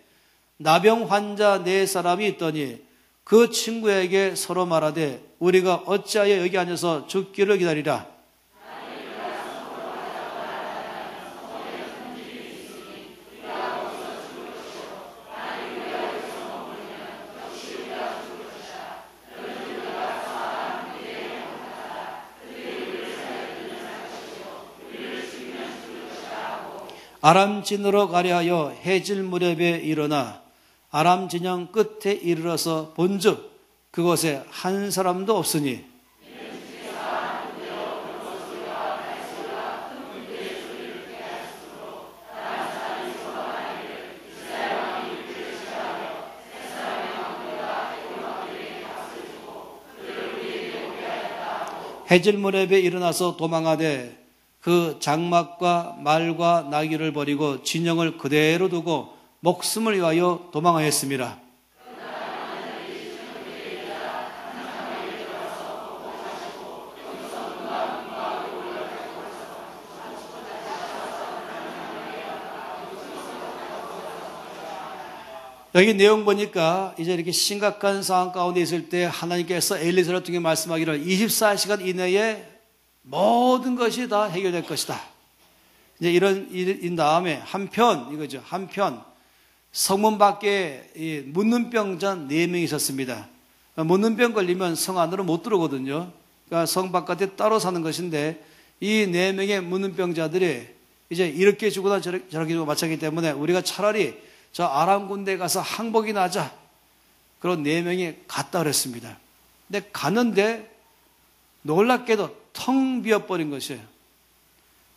나병 환자 4사람이 있더니 그 친구에게 서로 말하되 우리가 어찌하여 여기 앉아서 죽기를 기다리라. 아람 진으로 가려 하여 해질 무렵에 일어나 아람 진영 끝에 이르러서 본즉 그곳에 한 사람도 없으니 해질 무렵에 일어나서 도망하되 그 장막과 말과 나귀를 버리고 진영을 그대로 두고 목숨을 위하여 도망하였습니다. 여기 내용 보니까 이제 이렇게 심각한 상황 가운데 있을 때 하나님께서 엘리사를 통해 말씀하기를 24시간 이내에 모든 것이 다 해결될 것이다. 이제 이런 일인 다음에 한편 이거죠. 한편 성문 밖에 묻는 병자 4명이 있었습니다. 묻는 병 걸리면 성 안으로 못 들어오거든요. 그러니까 성 바깥에 따로 사는 것인데 이 4명의 묻는 병자들이 이제 이렇게 죽거나 저렇게 죽고 마찬가지이기 때문에 우리가 차라리 저 아람 군대에 가서 항복이나 하자. 그런 4명이 갔다 그랬습니다. 근데 갔는데 놀랍게도 텅 비어버린 것이에요.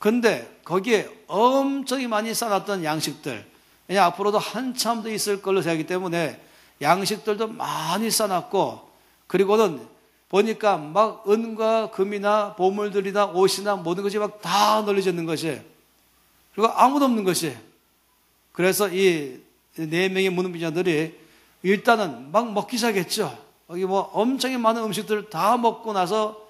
근데 거기에 엄청 많이 쌓아놨던 양식들, 왜냐 앞으로도 한참 더 있을 걸로 생각하기 때문에 양식들도 많이 쌓아놨고, 그리고는 보니까 막 은과 금이나 보물들이나 옷이나 모든 것이 막 다 널려져 있는 것이에요. 그리고 아무도 없는 것이에요. 그래서 이 4명의 문둥병자들이 일단은 막 먹기 시작했죠. 거기 뭐 엄청 많은 음식들을 다 먹고 나서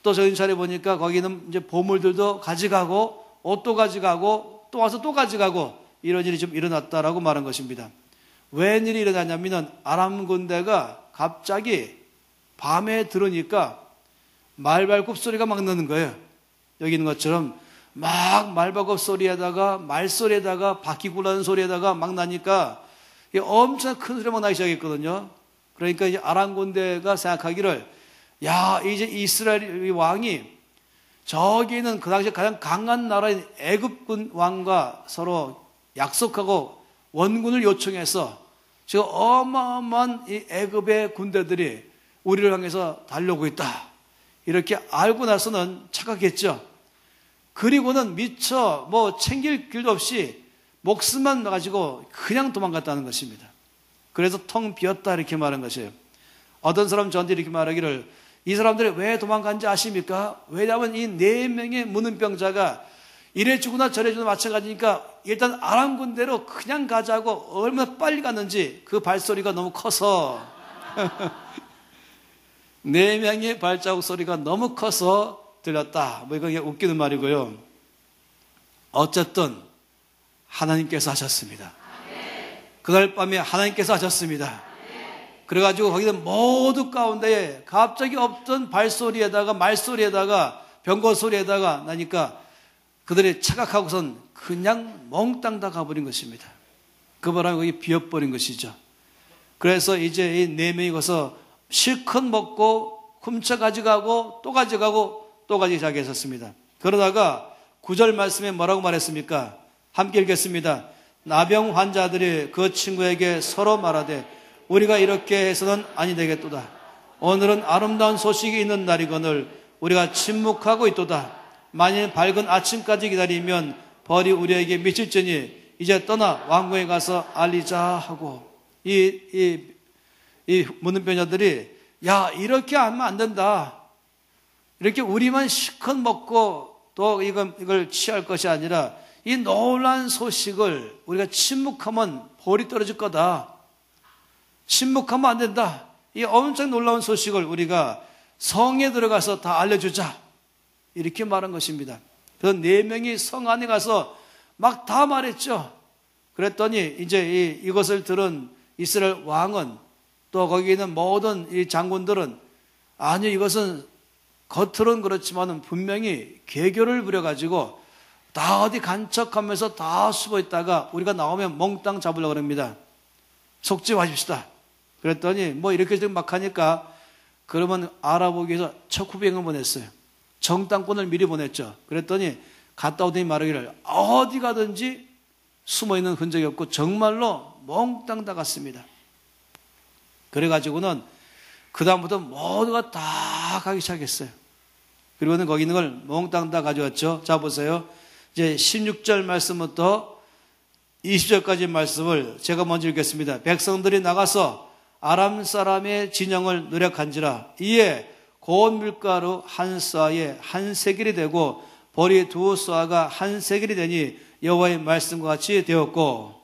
또 정신차려 보니까 거기는 이제 보물들도 가져가고 옷도 가져가고 또 와서 또 가져가고 이런 일이 좀 일어났다라고 말한 것입니다. 웬일이 일어났냐면은 아람 군대가 갑자기 밤에 들으니까 말발굽 소리가 막 나는 거예요. 여기 있는 것처럼 막 말발굽 소리에다가 말소리에다가 바퀴 굴러가는 소리에다가 막 나니까 엄청 큰 소리가 막 나기 시작했거든요. 그러니까 이제 아람 군대가 생각하기를 야, 이제 이스라엘 왕이 저기는 그 당시에 가장 강한 나라인 애굽군 왕과 서로 약속하고 원군을 요청해서 지금 어마어마한 이 애굽의 군대들이 우리를 향해서 달려오고 있다. 이렇게 알고 나서는 착각했죠. 그리고는 미처 뭐 챙길 길도 없이 목숨만 가지고 그냥 도망갔다는 것입니다. 그래서 텅 비었다 이렇게 말한 것이에요. 어떤 사람 저한테 이렇게 말하기를 이 사람들이 왜 도망간지 아십니까? 왜냐하면 이 4명의 문둥병자가 이래 주거나 저래 주거나 마찬가지니까 일단 아람 군대로 그냥 가자고 얼마나 빨리 갔는지 그 발소리가 너무 커서 4명의 발자국 소리가 너무 커서 들렸다. 뭐 이건 웃기는 말이고요. 어쨌든 하나님께서 하셨습니다. 그날 밤에 하나님께서 하셨습니다. 그래가지고 거기는 모두 가운데 갑자기 없던 발소리에다가 말소리에다가 병거 소리에다가 나니까 그들이 착각하고선 그냥 몽땅 다 가버린 것입니다. 그 바람에 거기 비어버린 것이죠. 그래서 이제 이 4명이 가서 실컷 먹고 훔쳐 가져가고 또 가져가고 또 가지기 시작했었습니다. 그러다가 9절 말씀에 뭐라고 말했습니까? 함께 읽겠습니다. 나병 환자들이 그 친구에게 서로 말하되 우리가 이렇게 해서는 아니 되겠도다. 오늘은 아름다운 소식이 있는 날이거늘 우리가 침묵하고 있도다. 만일 밝은 아침까지 기다리면 벌이 우리에게 미칠지니 이제 떠나 왕궁에 가서 알리자 하고 이 문둥병자들이 야 이렇게 하면 안 된다. 이렇게 우리만 실컷 먹고 또 이걸 취할 것이 아니라 이 놀라운 소식을 우리가 침묵하면 벌이 떨어질 거다. 침묵하면 안 된다. 이 엄청 놀라운 소식을 우리가 성에 들어가서 다 알려주자. 이렇게 말한 것입니다. 그래서 4명이 성 안에 가서 막 다 말했죠. 그랬더니 이제 이것을 들은 이스라엘 왕은 또 거기 있는 모든 이 장군들은 아니 이것은 겉으로는 그렇지만은 분명히 계교를 부려가지고 다 어디 간척하면서 다 숨어 있다가 우리가 나오면 몽땅 잡으려고 합니다. 속지 마십시다. 그랬더니 뭐 이렇게 좀 막 하니까 그러면 알아보기 위해서 척후병을 보냈어요. 정당권을 미리 보냈죠. 그랬더니 갔다 오더니 말하기를 어디 가든지 숨어있는 흔적이 없고 정말로 몽땅 다 갔습니다. 그래가지고는 그 다음부터 모두가 다 가기 시작했어요. 그리고는 거기 있는 걸 몽땅 다 가져왔죠. 자 보세요. 이제 16절 말씀부터 20절까지 말씀을 제가 먼저 읽겠습니다. 백성들이 나가서 아람 사람의 진영을 노력한지라 이에 고운 밀가루 한 쏴에 한 세겔이 되고 보리 2쏴가 한 세겔이 되니 여호와의 말씀과 같이 되었고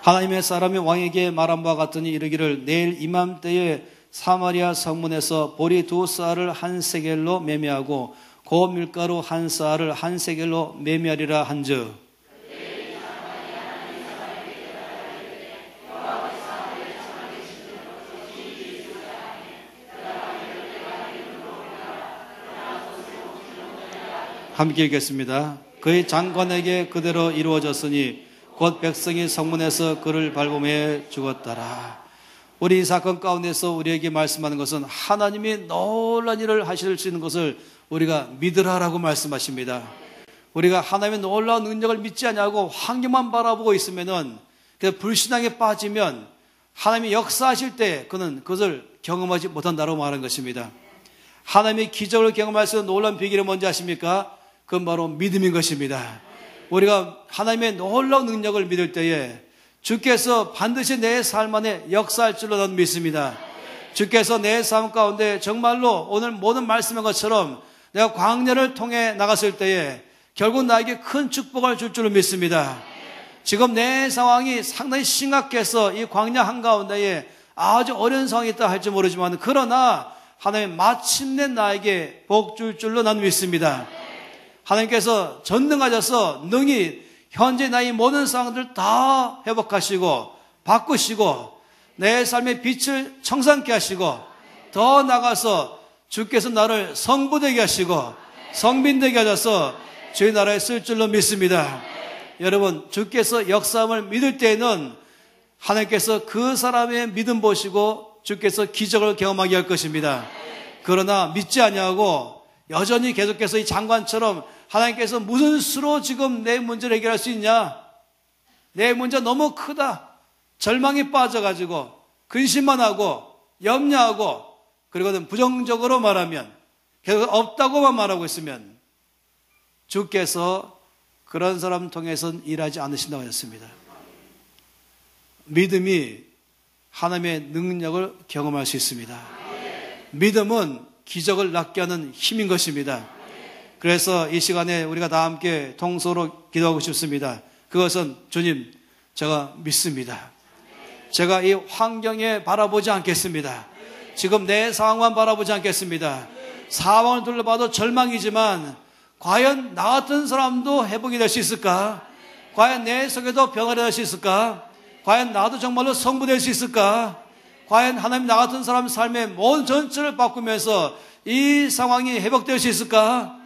하나님의 사람이 왕에게 말한 바와 같으니 이르기를 내일 이맘때에 사마리아 성문에서 보리 2쌀을 한 세겔로 매매하고 고 밀가루 1쌀을 한 세겔로 매매하리라 한즉 함께 읽겠습니다. 그의 장관에게 그대로 이루어졌으니 곧 백성이 성문에서 그를 밟음에 죽었더라. 우리 이 사건 가운데서 우리에게 말씀하는 것은 하나님이 놀라운 일을 하실 수 있는 것을 우리가 믿으라라고 말씀하십니다. 우리가 하나님의 놀라운 능력을 믿지 않냐고 환경만 바라보고 있으면은 불신앙에 빠지면 하나님이 역사하실 때 그는 그것을 경험하지 못한다고 말하는 것입니다. 하나님의 기적을 경험할 수 있는 놀라운 비결이 뭔지 아십니까? 그건 바로 믿음인 것입니다. 우리가 하나님의 놀라운 능력을 믿을 때에 주께서 반드시 내 삶 안에 역사할 줄로 나는 믿습니다. 주께서 내 삶 가운데 정말로 오늘 모든 말씀인 것처럼 내가 광야를 통해 나갔을 때에 결국 나에게 큰 축복을 줄 줄로 믿습니다. 지금 내 상황이 상당히 심각해서 이 광야 한가운데에 아주 어려운 상황이 있다 할지 모르지만 그러나 하나님 마침내 나에게 복 줄 줄로 나는 믿습니다. 하나님께서 전능하셔서 능히 현재 나의 모든 상황들을 다 회복하시고 바꾸시고 내 삶의 빛을 청산케 하시고 더 나아가서 주께서 나를 성부되게 하시고 성빈되게 하셔서 주의 나라에 쓸 줄로 믿습니다. 여러분, 주께서 역사함을 믿을 때에는 하나님께서 그 사람의 믿음 보시고 주께서 기적을 경험하게 할 것입니다. 그러나 믿지 아니하고 여전히 계속해서 이 장관처럼 하나님께서 무슨 수로 지금 내 문제를 해결할 수 있냐? 내 문제 너무 크다. 절망에 빠져가지고 근심만 하고 염려하고 그리고 부정적으로 말하면 계속 없다고만 말하고 있으면 주께서 그런 사람 통해서는 일하지 않으신다고 하셨습니다. 믿음이 하나님의 능력을 경험할 수 있습니다. 믿음은 기적을 낳게 하는 힘인 것입니다. 그래서 이 시간에 우리가 다 함께 통소로 기도하고 싶습니다. 그것은 주님, 제가 믿습니다. 제가 이 환경에 바라보지 않겠습니다. 지금 내 상황만 바라보지 않겠습니다. 상황을 둘러봐도 절망이지만 과연 나 같은 사람도 회복이 될 수 있을까? 과연 내 속에도 변화가 될 수 있을까? 과연 나도 정말로 성부될 수 있을까? 과연 하나님 나 같은 사람 삶의 모든 전체를 바꾸면서 이 상황이 회복될 수 있을까?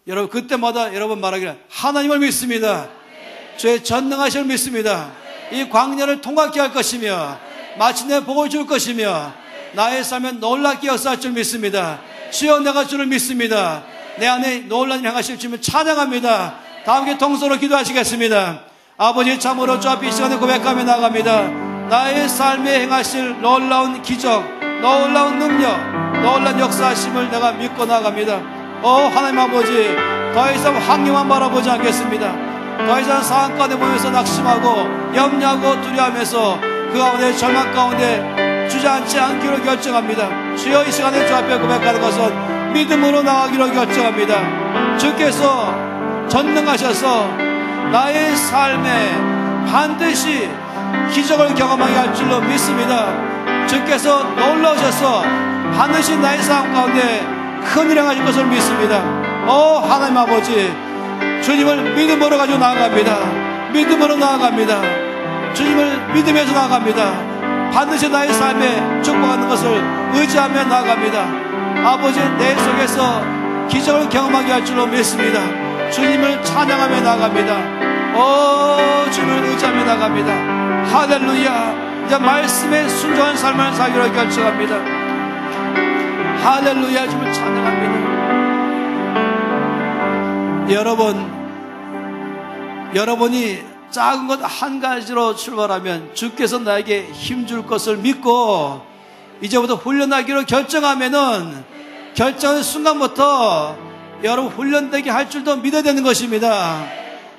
여러분, 그때마다 여러분 말하기를 하나님을 믿습니다. 주의 전능하심을 믿습니다. 이 광야를 통과케 할 것이며 마침내 복을 줄 것이며 나의 삶에 놀랍게 역사할 줄 믿습니다. 주여, 내가 주를 믿습니다. 내 안에 놀라운 일 행하실 주님을 찬양합니다. 다 함께 통소로 기도하시겠습니다. 아버지, 참으로 주 앞에 이 시간에 고백하며 나갑니다. 나의 삶에 행하실 놀라운 기적, 놀라운 능력, 놀라운 역사하심을 내가 믿고 나갑니다. 하나님 아버지, 더 이상 환경만 바라보지 않겠습니다. 더 이상 상황 가운데 보면서 낙심하고 염려하고 두려워하면서 그 가운데 절망 가운데 주저앉지 않기로 결정합니다. 주여, 이 시간에 주 앞에 고백하는 것은 믿음으로 나가기로 결정합니다. 주께서 전능하셔서 나의 삶에 반드시 기적을 경험하게 할 줄로 믿습니다. 주께서 놀라우셔서 반드시 나의 삶 가운데 큰일 행하실 것을 믿습니다. 하나님 아버지, 주님을 믿음으로 가지고 나아갑니다. 믿음으로 나아갑니다. 주님을 믿으면서 나아갑니다. 반드시 나의 삶에 축복하는 것을 의지하며 나아갑니다. 아버지, 내 속에서 기적을 경험하게 할 줄로 믿습니다. 주님을 찬양하며 나아갑니다. 주님을 의지하며 나아갑니다. 할렐루야. 이제 말씀에 순종한 삶을 살기로 결정합니다. 할렐루야. 주님을 찬양합니다. 여러분이 작은 것 한 가지로 출발하면 주께서 나에게 힘줄 것을 믿고 이제부터 훈련하기로 결정하면은 결정하는 순간부터 여러분 훈련되게 할 줄도 믿어야 되는 것입니다.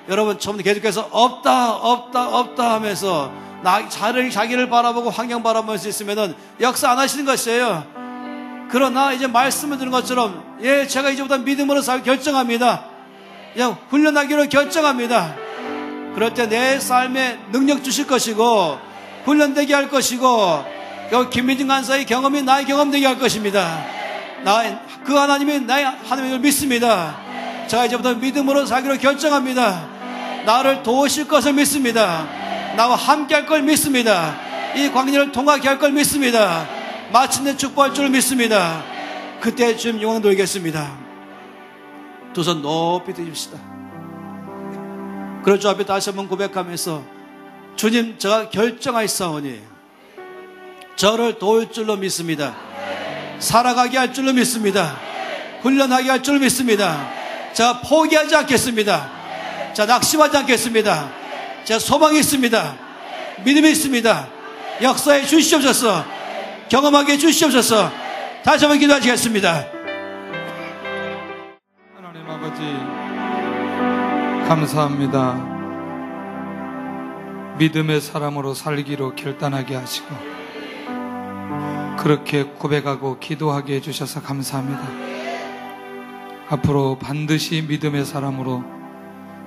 여러분, 처음부터 계속해서 없다 하면서 자기를 바라보고 환경 바라보면서 있으면은 역사 안 하시는 것이에요. 그러나 이제 말씀을 드린 것처럼 제가 이제부터 믿음으로 살기 결정합니다. 그냥 훈련하기로 결정합니다. 그럴 때 내 삶에 능력 주실 것이고 훈련되게 할 것이고 김민진 간사의 경험이 나의 경험 되게 할 것입니다. 그 하나님이 나의 하나님을 믿습니다. 제가 이제부터 믿음으로 살기로 결정합니다. 나를 도우실 것을 믿습니다. 나와 함께 할 걸 믿습니다. 이 광야를 통하게 할 걸 믿습니다. 마침내 축복할 줄 믿습니다. 그때 주님 영광 돌리겠습니다. 두 손 높이 드십시다. 그럴 주 앞에 다시 한번 고백하면서 주님, 제가 결정하였사오니 저를 도울 줄로 믿습니다. 살아가게 할 줄로 믿습니다. 훈련하게 할 줄로 믿습니다. 제가 포기하지 않겠습니다. 제가 낙심하지 않겠습니다. 제가 소망이 있습니다. 믿음이 있습니다. 역사해 주시옵소서. 경험하게 해주시옵소서. 다시 한번 기도하시겠습니다. 하나님 아버지, 감사합니다. 믿음의 사람으로 살기로 결단하게 하시고 그렇게 고백하고 기도하게 해주셔서 감사합니다. 앞으로 반드시 믿음의 사람으로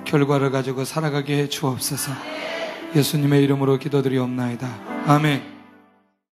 결과를 가지고 살아가게 해 주옵소서. 예수님의 이름으로 기도드리옵나이다. 아멘.